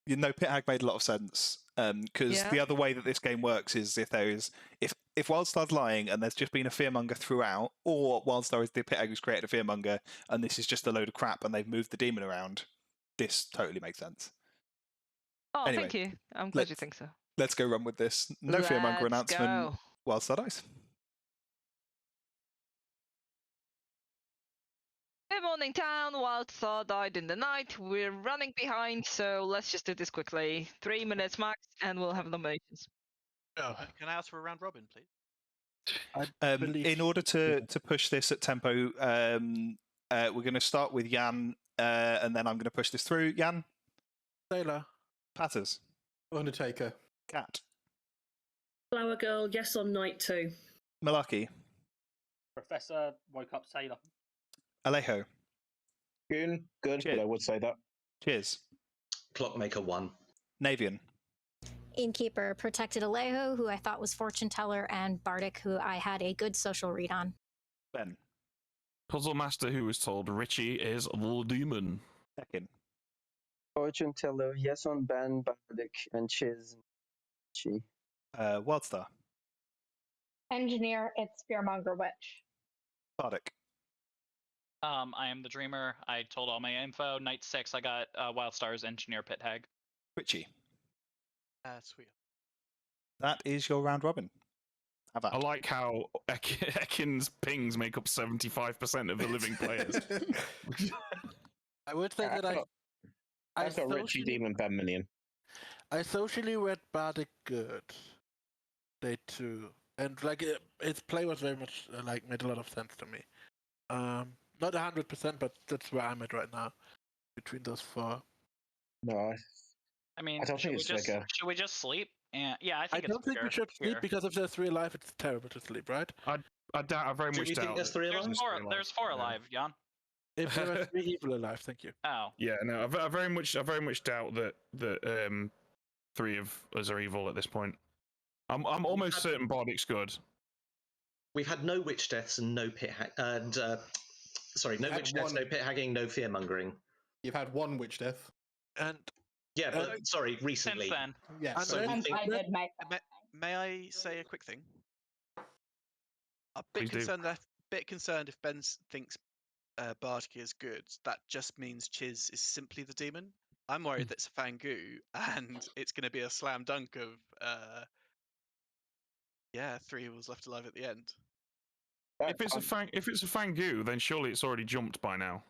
Speaker 1: You know, Pit Hag made a lot of sense. Because
Speaker 2: Yeah.
Speaker 1: the other way that this game works is if Wildstar's lying and there's just been a fearmonger throughout, or Wildstar is the Pit Hag who's created a fearmonger and this is just a load of crap and they've moved the demon around, this totally makes sense.
Speaker 2: Oh,
Speaker 1: Anyway,
Speaker 2: thank you. I'm glad you think so.
Speaker 1: Let's go run with this. No fearmonger
Speaker 2: Let's
Speaker 1: announcement.
Speaker 2: go.
Speaker 1: Wildstar dice.
Speaker 2: Good morning, town. Wildstar died in the night. We're running behind, so let's just do this quickly. 3 minutes max, and we'll have nominations.
Speaker 13: Can I ask for a round robin, please?
Speaker 1: In order to push this at tempo, we're going to start with Jan, and then I'm going to push this through. Jan?
Speaker 5: Sailor.
Speaker 1: Patters?
Speaker 10: Undertaker.
Speaker 1: Cat?
Speaker 3: Flower Girl, yes on night 2.
Speaker 1: Malaki?
Speaker 14: Professor woke up sailor.
Speaker 1: Alejo?
Speaker 11: Goon, good, but I would say that.
Speaker 1: Cheers.
Speaker 6: Clockmaker 1.
Speaker 1: Navian?
Speaker 4: Innkeeper protected Alejo, who I thought was fortune teller, and Bardic, who I had a good social read on.
Speaker 1: Ben?
Speaker 12: Puzzle Master, who was told Richie is the demon.
Speaker 1: Ekin?
Speaker 8: Fortune teller, yes on Ben, Bardic, and Chiz. She.
Speaker 1: Wildstar?
Speaker 7: Engineer, it's Fearmonger Witch.
Speaker 1: Bardic?
Speaker 9: I am the dreamer. I told all my info. Night 6, I got Wildstar's Engineer Pit Hag.
Speaker 1: Richie?
Speaker 13: Sweet.
Speaker 1: That is your round robin. Have
Speaker 12: I like how Ekin's pings make up 75% of the living players.
Speaker 5: I would say that
Speaker 11: I've got Richie, Demon, Ben Minion.
Speaker 5: I socially read Bardic good. Day 2. And like its play was very much like made a lot of sense to me. Not 100%, but that's where I'm at right now. Between those 4.
Speaker 11: No,
Speaker 9: I mean,
Speaker 11: I don't think it's like a...
Speaker 9: should we just sleep? Yeah, I think
Speaker 5: I don't think we should sleep because if there's 3 alive, it's terrible to sleep, right?
Speaker 12: I very much doubt.
Speaker 6: think there's 3 alive?
Speaker 9: There's 4 alive, Jan.
Speaker 5: If there are 3 evil alive, thank you.
Speaker 9: Oh.
Speaker 12: Yeah, no, I very much doubt that 3 of us are evil at this point. I'm almost certain Bardic's good.
Speaker 6: We've had no witch deaths and no pit hag, and no witch deaths, no pit hagging, no fear mongering.
Speaker 10: You've had 1 witch death.
Speaker 5: And
Speaker 6: yeah, but sorry, recently.
Speaker 9: Since then.
Speaker 10: Yeah.
Speaker 6: So
Speaker 7: I did my.
Speaker 13: May I say a quick thing? A
Speaker 12: Please
Speaker 13: bit
Speaker 12: do.
Speaker 13: concerned if Ben thinks Bardic is good. That just means Chiz is simply the demon. I'm worried that it's a Fangu, and it's going to be a slam dunk of 3 was left alive at the end.
Speaker 12: If it's a Fangu, then surely it's already jumped by now.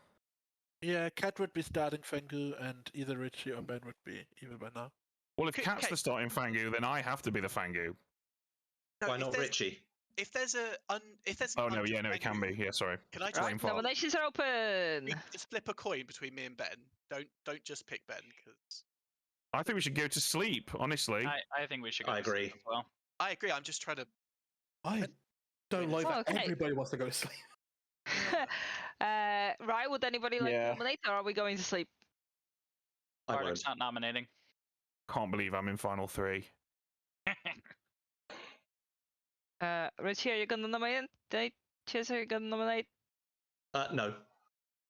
Speaker 5: Yeah, Cat would be starting Fangu, and either Richie or Ben would be evil by now.
Speaker 12: Well, if Cat's the starting Fangu, then I have to be the Fangu.
Speaker 13: No,
Speaker 6: Why not Richie?
Speaker 13: If there's
Speaker 12: Oh no, yeah, no, it can be. Yeah, sorry.
Speaker 13: Can I
Speaker 12: Brain fart.
Speaker 2: Nominations are open.
Speaker 13: just flip a coin between me and Ben? Don't just pick Ben because
Speaker 12: I think we should go to sleep. Honestly,
Speaker 9: I think we should. Go
Speaker 6: I
Speaker 9: to sleep
Speaker 6: agree.
Speaker 9: as well.
Speaker 13: I agree. I'm just trying to.
Speaker 10: I don't like that.
Speaker 2: Okay.
Speaker 10: Everybody wants to go to sleep.
Speaker 2: Right, would anybody like to nominate, or are we going to sleep?
Speaker 9: Bardic's not nominating.
Speaker 12: can't believe I'm in final 3.
Speaker 2: Richie, are you gonna nominate? Chiz, are you gonna nominate?
Speaker 6: No.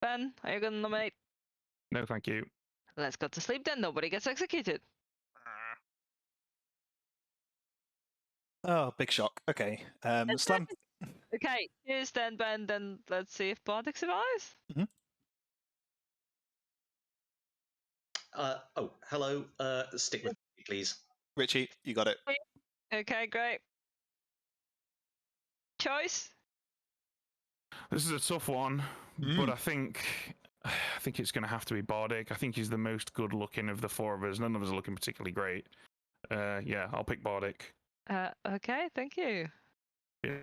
Speaker 2: Ben, are you gonna nominate?
Speaker 12: No, thank you.
Speaker 2: Let's go to sleep then. Nobody gets executed.
Speaker 1: Oh, big shock. Okay. Slam.
Speaker 2: Okay, cheers then, Ben. Then let's see if Bardic survives.
Speaker 6: Hello. Stick with me, please.
Speaker 1: Richie, you got it.
Speaker 2: Okay, great. Choice?
Speaker 12: This is a tough one, but I think it's going to have to be Bardic. I think he's the most good-looking of the 4 of us. None of us are looking particularly great. Yeah, I'll pick Bardic.
Speaker 2: Okay, thank you.
Speaker 12: Yeah.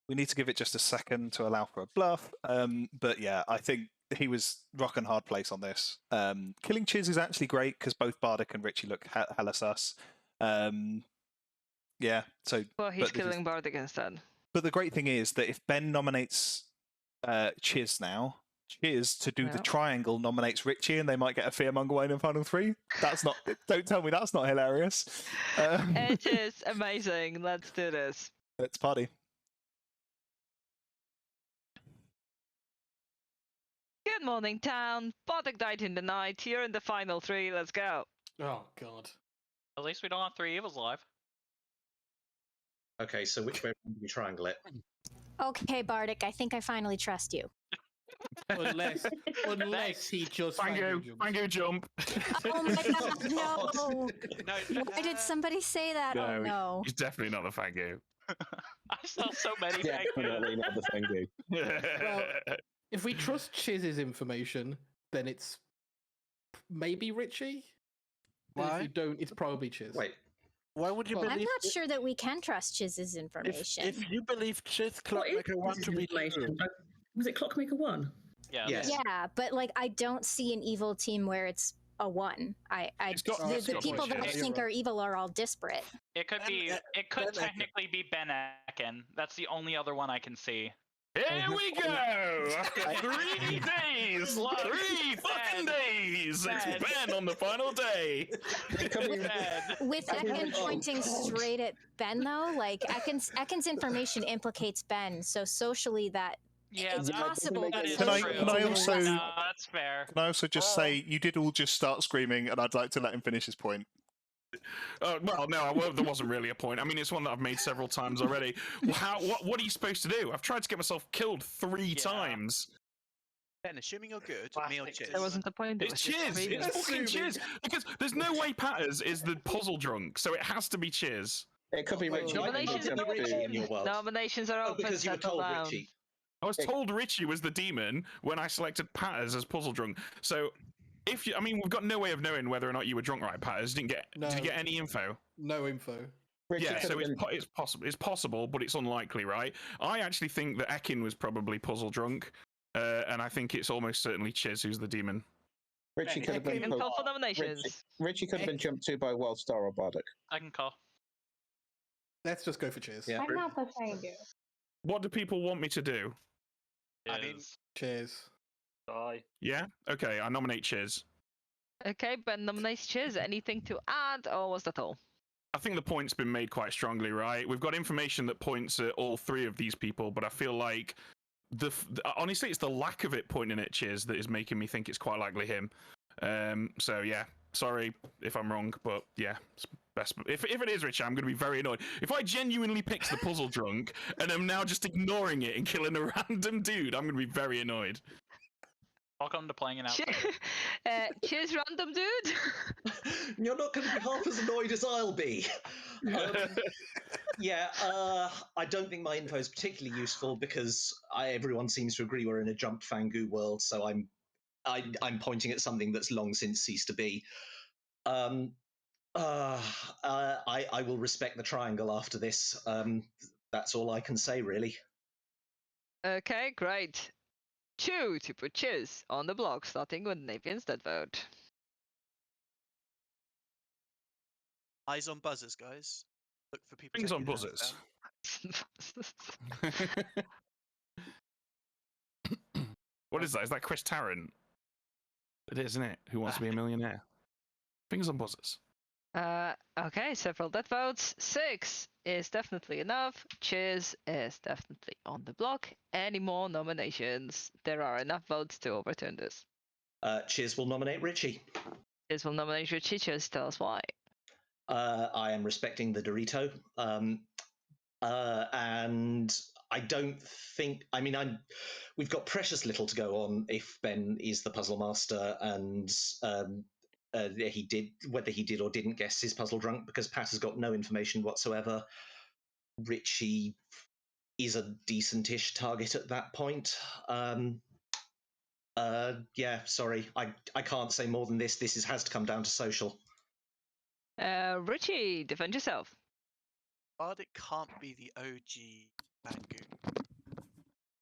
Speaker 1: We need to give it just a second to allow for a bluff. But yeah, I think he was rock and hard place on this. Killing Chiz is actually great because both Bardic and Richie look hella sus. Yeah, so.
Speaker 2: Well, he's killing Bardic instead.
Speaker 1: But the great thing is that if Ben nominates Chiz now, Chiz to do the triangle nominates Richie, and they might get a Fearmonger win in final 3. That's not. Don't tell me that's not hilarious.
Speaker 2: It is amazing. Let's do this.
Speaker 1: Let's party.
Speaker 2: Good morning, town. Bartek died in the night. You're in the final 3. Let's go.
Speaker 10: Oh God.
Speaker 9: At least we don't have 3 evils alive.
Speaker 6: Okay, so which way do we triangle it?
Speaker 4: Okay, Bardic, I think I finally trust you.
Speaker 10: Unless he just
Speaker 12: Fango jump.
Speaker 4: Oh my God, no!
Speaker 13: No.
Speaker 4: Why did somebody say that?
Speaker 12: No,
Speaker 4: Oh no!
Speaker 12: He's definitely not the Fango.
Speaker 9: I saw so many
Speaker 8: Definitely not the Fangu.
Speaker 10: Well, if we trust Chiz's information, then it's maybe Richie. And if
Speaker 5: Why?
Speaker 10: you don't, it's probably Chiz.
Speaker 6: Wait.
Speaker 5: Why would you
Speaker 10: Well,
Speaker 4: I'm
Speaker 5: believe?
Speaker 4: not sure that we can trust Chiz's information.
Speaker 5: If you believe Chiz
Speaker 3: What is
Speaker 5: Clockmaker want to be
Speaker 3: information?
Speaker 5: true,
Speaker 3: Was it Clockmaker 1?
Speaker 9: Yeah.
Speaker 6: Yes.
Speaker 4: Yeah, but like I don't see an evil team where it's a 1. The people that I think are evil are all disparate.
Speaker 9: It could be. It could technically be Ben Ekin. That's the only other one I can see.
Speaker 12: Here we go! After 3 days! 3 fucking days! It's Ben on the final day!
Speaker 4: With Ekin pointing straight at Ben, though, like Ekin's information implicates Ben, so socially that it's possible.
Speaker 9: That is
Speaker 1: Can I
Speaker 9: true.
Speaker 1: also?
Speaker 9: No, that's fair.
Speaker 1: Can I also just say you did all just start screaming, and I'd like to let him finish his point.
Speaker 12: Well, no, there wasn't really a point. I mean, it's one that I've made several times already. What are you supposed to do? I've tried to get myself killed 3 times.
Speaker 13: Ben, assuming you're good, me or Chiz?
Speaker 2: There wasn't the point.
Speaker 12: It's Chiz! It's fucking Chiz! Because there's no way Patters is the puzzle drunk, so it has to be Chiz.
Speaker 8: It could be Richie.
Speaker 2: Nominations are open. Nominations are open.
Speaker 6: Because you were
Speaker 2: settle
Speaker 6: told
Speaker 2: down.
Speaker 6: Richie.
Speaker 12: I was told Richie was the demon when I selected Patters as puzzle drunk. So, we've got no way of knowing whether or not you were drunk, right, Patters? Did you get any info?
Speaker 10: No info.
Speaker 12: Yeah, so it's possible. It's possible, but it's unlikely, right? I actually think that Ekin was probably puzzle drunk, and I think it's almost certainly Chiz who's the demon.
Speaker 8: Richie could have been.
Speaker 2: Can call for nominations.
Speaker 8: Richie could have been jumped to by Wildstar or Bardic.
Speaker 9: I can call.
Speaker 10: Let's just go for Chiz.
Speaker 8: Yeah.
Speaker 7: I'm not the Fangu.
Speaker 12: What do people want me to do?
Speaker 13: I mean,
Speaker 10: Cheers.
Speaker 14: Die.
Speaker 12: Yeah? Okay, I nominate Chiz.
Speaker 2: Okay, Ben nominates Chiz. Anything to add, or was that all?
Speaker 12: I think the point's been made quite strongly, right? We've got information that points at all 3 of these people, but I feel like honestly, it's the lack of it pointing at Chiz that is making me think it's quite likely him. So yeah, sorry if I'm wrong, but yeah, it's best. If it is Richard, I'm going to be very annoyed. If I genuinely picked the puzzle drunk and I'm now just ignoring it and killing a random dude, I'm going to be very annoyed.
Speaker 9: Welcome to playing an outsider.
Speaker 2: Cheers, random dude.
Speaker 6: You're not going to be half as annoyed as I'll be. I don't think my info is particularly useful because everyone seems to agree we're in a jump Fangu world, so I'm pointing at something that's long since ceased to be. I will respect the triangle after this. That's all I can say, really.
Speaker 2: Okay, great. 2 to put Chiz on the block, starting with Navian's dead vote.
Speaker 13: eyes on buzzers, guys. Look for people.
Speaker 12: Things on
Speaker 13: taking their hands
Speaker 12: buzzers. What is that? Is that Chris Tarrant? It is, isn't it? Who Wants to Be a Millionaire? Fingers on buzzers.
Speaker 2: Okay, several dead votes. 6 is definitely enough. Chiz is definitely on the block. Any more nominations? There are enough votes to overturn this.
Speaker 6: Chiz will nominate Richie.
Speaker 2: Chiz will nominate Richie. Chiz, tell us why.
Speaker 6: I am respecting the Dorito. And I don't think. I mean, we've got precious little to go on if Ben is the puzzle master and whether he did or didn't guess his puzzle drunk, because Pat has got no information whatsoever. Richie is a decent-ish target at that point. Sorry, I can't say more than this. This has to come down to social.
Speaker 2: Richie, defend yourself.
Speaker 13: Bardic can't be the OG Fangu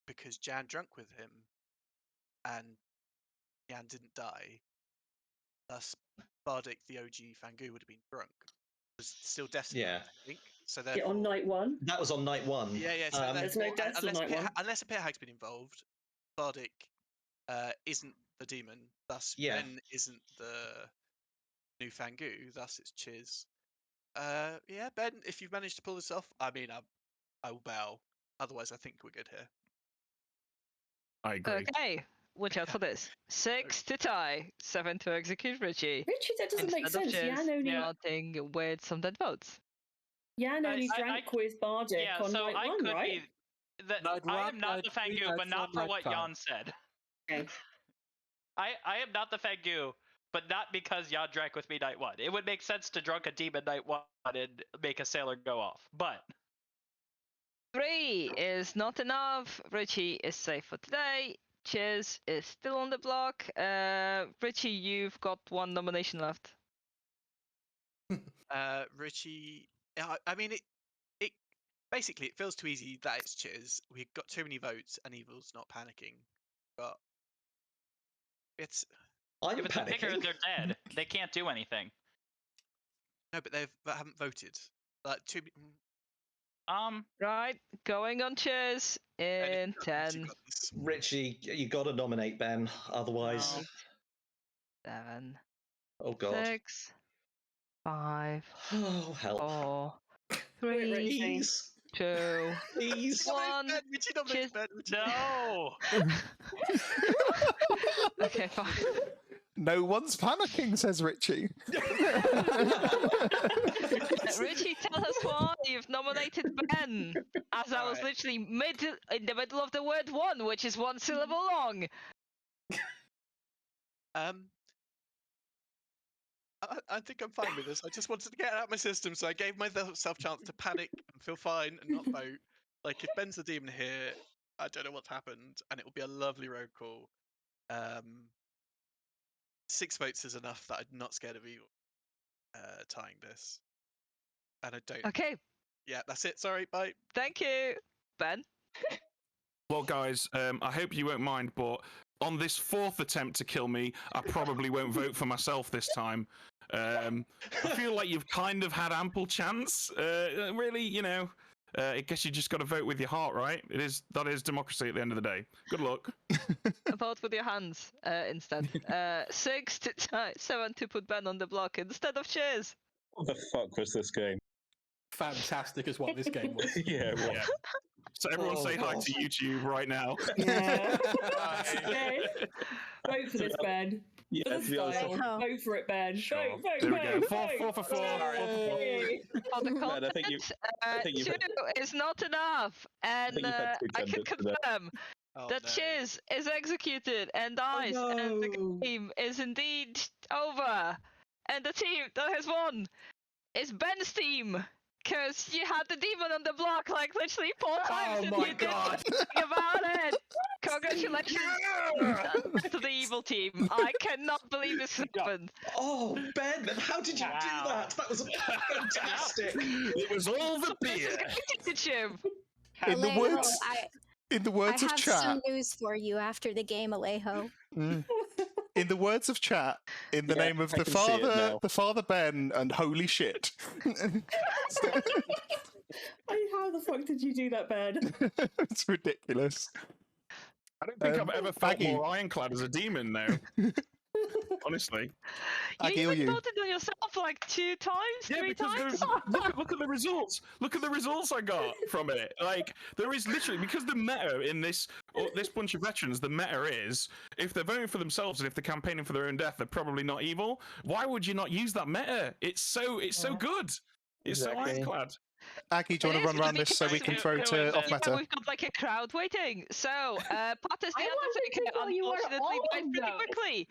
Speaker 13: because Jan drunk with him and Jan didn't die. Thus, Bardic, the OG Fangu, would have been drunk. Was still Destiny, I think. So
Speaker 3: on night 1?
Speaker 6: That was on night 1.
Speaker 13: Yeah. So
Speaker 3: there's no deaths on night 1.
Speaker 13: Unless a pit hag's been involved, Bardic isn't the demon. Thus, Ben isn't the new Fangu. Thus, it's Chiz. Ben, if you've managed to pull this off, I mean, I will bow. Otherwise, I think we're good here.
Speaker 12: I agree.
Speaker 2: Okay, watch out for this. 6 to tie, 7 to execute Richie.
Speaker 3: Richie, that doesn't make
Speaker 2: Instead of
Speaker 3: sense.
Speaker 2: Cheers,
Speaker 3: Jan only,
Speaker 2: starting with some dead votes.
Speaker 3: Jan only drank with Bardic
Speaker 9: Yeah,
Speaker 3: on
Speaker 9: so
Speaker 3: night
Speaker 9: I
Speaker 3: one,
Speaker 9: could
Speaker 3: right?
Speaker 9: be. That
Speaker 5: Night
Speaker 9: I
Speaker 5: one,
Speaker 9: am not
Speaker 5: night
Speaker 9: the
Speaker 5: three,
Speaker 9: Fangu,
Speaker 5: night
Speaker 9: but not
Speaker 5: four,
Speaker 9: for
Speaker 5: night
Speaker 9: what
Speaker 5: five.
Speaker 9: Jan said.
Speaker 3: Okay.
Speaker 9: I am not the Fangu, but not because Jan drank with me night one. It would make sense to drunk a demon night one and make a sailor go off, but
Speaker 2: 3 is not enough. Richie is safe for today. Cheers is still on the block. Richie, you've got 1 nomination left.
Speaker 13: Richie, I mean, it basically it feels too easy that it's Chiz. We've got too many votes, and Evil's not panicking. But it's
Speaker 6: I'm
Speaker 9: if it's a picker,
Speaker 6: panicking.
Speaker 9: they're dead. They can't do anything.
Speaker 13: no, but they haven't voted. Like too.
Speaker 2: Right, going on Cheers in 10,
Speaker 6: Richie, you got to nominate Ben, otherwise.
Speaker 2: 7,
Speaker 6: Oh God.
Speaker 2: 6, 5,
Speaker 6: Oh help.
Speaker 2: 4, 3,
Speaker 6: Please.
Speaker 2: 2,
Speaker 6: Please.
Speaker 2: 1.
Speaker 13: Richie nominates Ben.
Speaker 9: No.
Speaker 2: Okay, fine.
Speaker 1: No one's panicking, says Richie.
Speaker 2: Richie, tell us why you've nominated Ben. As I was literally in the middle of the word one, which is 1 syllable long.
Speaker 13: I think I'm fine with this. I just wanted to get it out of my system, so I gave myself a chance to panic and feel fine and not vote. Like, if Ben's the demon here, I don't know what's happened, and it will be a lovely road call. 6 votes is enough that I'm not scared of you tying this. And I don't.
Speaker 2: Okay.
Speaker 13: Yeah, that's it. Sorry, bye.
Speaker 2: Thank you, Ben.
Speaker 12: Well, guys, I hope you won't mind, but on this 4th attempt to kill me, I probably won't vote for myself this time. I feel like you've kind of had ample chance. Really, you know, I guess you just got to vote with your heart, right? That is democracy at the end of the day. Good luck.
Speaker 2: Vote with your hands instead. 6 to tie, 7 to put Ben on the block instead of Cheers.
Speaker 15: What the fuck was this game?
Speaker 10: Fantastic is what this game was.
Speaker 15: Yeah, it was.
Speaker 12: Yeah. So everyone say hi to YouTube right now.
Speaker 3: Yeah. Ben, vote for this, Ben.
Speaker 15: Yeah,
Speaker 3: For the
Speaker 15: to be honest,
Speaker 3: style. Vote for it, Ben.
Speaker 12: Sure.
Speaker 3: Vote,
Speaker 12: There we
Speaker 3: vote,
Speaker 12: go.
Speaker 3: vote.
Speaker 12: 4 for 4.
Speaker 3: Yay.
Speaker 2: On the
Speaker 15: Ben, I
Speaker 2: content,
Speaker 15: think you've
Speaker 2: 2 is not enough, and
Speaker 15: think you've had two
Speaker 2: I can
Speaker 15: genders today.
Speaker 2: confirm that Chiz is executed and dies, and the game is indeed over. And the team that has won is Ben's team, because you had the demon on the block like literally 4 times, and you did nothing about it. Congratulations to the evil team. I cannot believe this happened.
Speaker 6: Oh, Ben, how did you do that? That was fantastic.
Speaker 12: It was all the beer.
Speaker 1: In the
Speaker 4: Alejo,
Speaker 1: words, in the words
Speaker 4: I
Speaker 1: of
Speaker 4: have
Speaker 1: chat,
Speaker 4: some news for you after the game, Alejo.
Speaker 1: in the words of chat, in the name of
Speaker 15: I
Speaker 1: the
Speaker 15: can see it
Speaker 1: father,
Speaker 15: now.
Speaker 1: the father Ben, and holy shit.
Speaker 3: How the fuck did you do that, Ben?
Speaker 1: It's ridiculous.
Speaker 12: I don't think I've ever felt
Speaker 1: Aggie.
Speaker 12: more ironclad as a demon now. Honestly.
Speaker 2: You
Speaker 1: Aggie, or
Speaker 2: even
Speaker 1: you?
Speaker 2: voted on yourself like 2 times,
Speaker 12: Yeah,
Speaker 2: 3
Speaker 12: because
Speaker 2: times.
Speaker 12: look at the results. Look at the results I got from it. Like, there is literally, because the meta in this bunch of veterans, the meta is, if they're voting for themselves and if they're campaigning for their own death, they're probably not evil. Why would you not use that meta? It's so good. It's so
Speaker 8: Exactly.
Speaker 12: ironclad.
Speaker 1: Aggie, do you want to run around this so we can throw to off
Speaker 2: Yeah,
Speaker 1: meta?
Speaker 2: we've got like a crowd waiting. So, Potter's the
Speaker 7: I wanted to
Speaker 2: Undertaker
Speaker 7: know you were
Speaker 2: unfortunately
Speaker 7: all
Speaker 2: died
Speaker 7: of
Speaker 2: pretty
Speaker 7: those.
Speaker 2: quickly.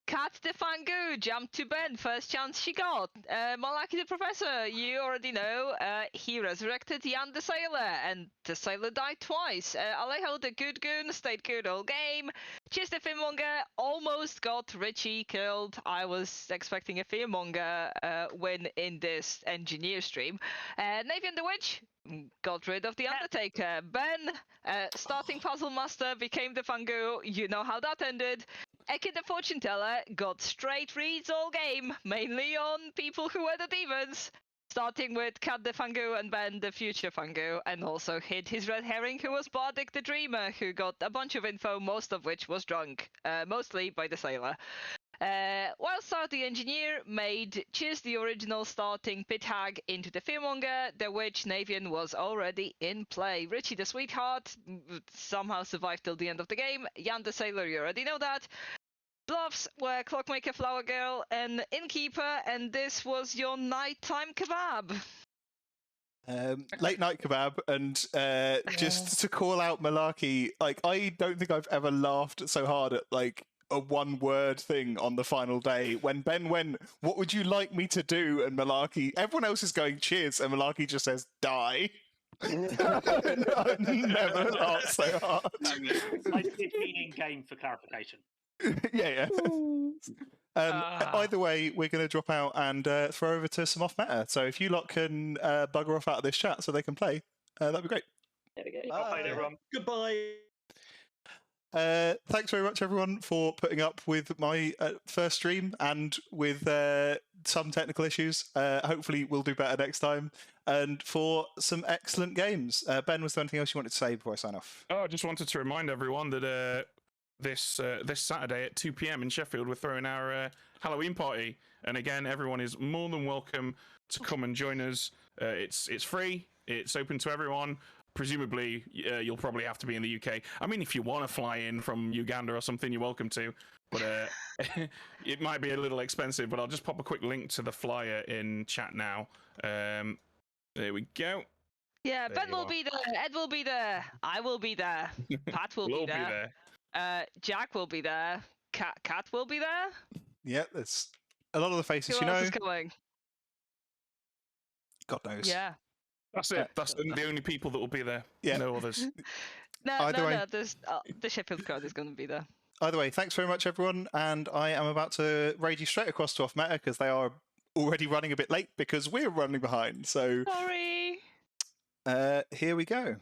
Speaker 2: Kat the Fangu jumped to Ben, first chance she got. Malaki the Professor, you already know, he resurrected Jan the Sailor, and the Sailor died twice. Alejo the Good Goon stayed good all game. Cheers the Fearmonger almost got Richie killed. I was expecting a Fearmonger win in this engineer stream. Navian the Witch got rid of the Undertaker. Ben, starting Puzzle Master, became the Fangu. You know how that ended. Edd the Fortune Teller got straight reads all game, mainly on people who were the demons, starting with Kat the Fangu and Ben the future Fangu, and also hid his red herring who was Bardic the Dreamer, who got a bunch of info, most of which was drunk, mostly by the Sailor. While Star the Engineer made Cheers the original starting pit hag into the Fearmonger, the witch Navian was already in play. Richie the Sweetheart somehow survived till the end of the game. Jan the Sailor, you already know that. Bluffs were Clockmaker, Flower Girl, and Innkeeper, and this was your nighttime kebab.
Speaker 1: Late night kebab, and just to call out Malarkey, like I don't think I've ever laughed so hard at like a one-word thing on the final day when Ben went, "What would you like me to do?" and Malarkey, everyone else is going cheers, and Malarkey just says, "Die." I've never laughed so hard.
Speaker 14: I did mean in game for clarification.
Speaker 1: yeah. Either way, we're going to drop out and throw over to some off meta. So if you lot can bugger off out of this chat so they can play, that'd be great.
Speaker 14: There we go. Bye, everyone.
Speaker 6: Goodbye.
Speaker 1: Thanks very much, everyone, for putting up with my first stream and with some technical issues. Hopefully, we'll do better next time. And for some excellent games. Ben, was there anything else you wanted to say before I sign off?
Speaker 12: Oh, I just wanted to remind everyone that this Saturday at 2 p.m. in Sheffield, we're throwing our Halloween party. And again, everyone is more than welcome to come and join us. It's free. It's open to everyone. Presumably, you'll probably have to be in the UK. I mean, if you want to fly in from Uganda or something, you're welcome to. But it might be a little expensive. But I'll just pop a quick link to the flyer in chat now. There we go.
Speaker 2: Yeah, Ben will be there. Ed will be there. I will be there. Pat will
Speaker 12: We'll
Speaker 2: be there. Jack will be there. Kat will be there.
Speaker 1: Yeah, there's a lot of the faces
Speaker 2: Who
Speaker 1: you
Speaker 2: else
Speaker 1: know.
Speaker 2: is coming?
Speaker 1: God knows.
Speaker 2: Yeah.
Speaker 12: That's it. That's the only people that will be there.
Speaker 1: Yeah.
Speaker 12: No others.
Speaker 2: No. There's the Sheffield crowd is going to be there.
Speaker 1: Either way, thanks very much, everyone. And I am about to raid you straight across to off meta because they are already running a bit late because we're running behind. So
Speaker 2: sorry.
Speaker 1: Here we go.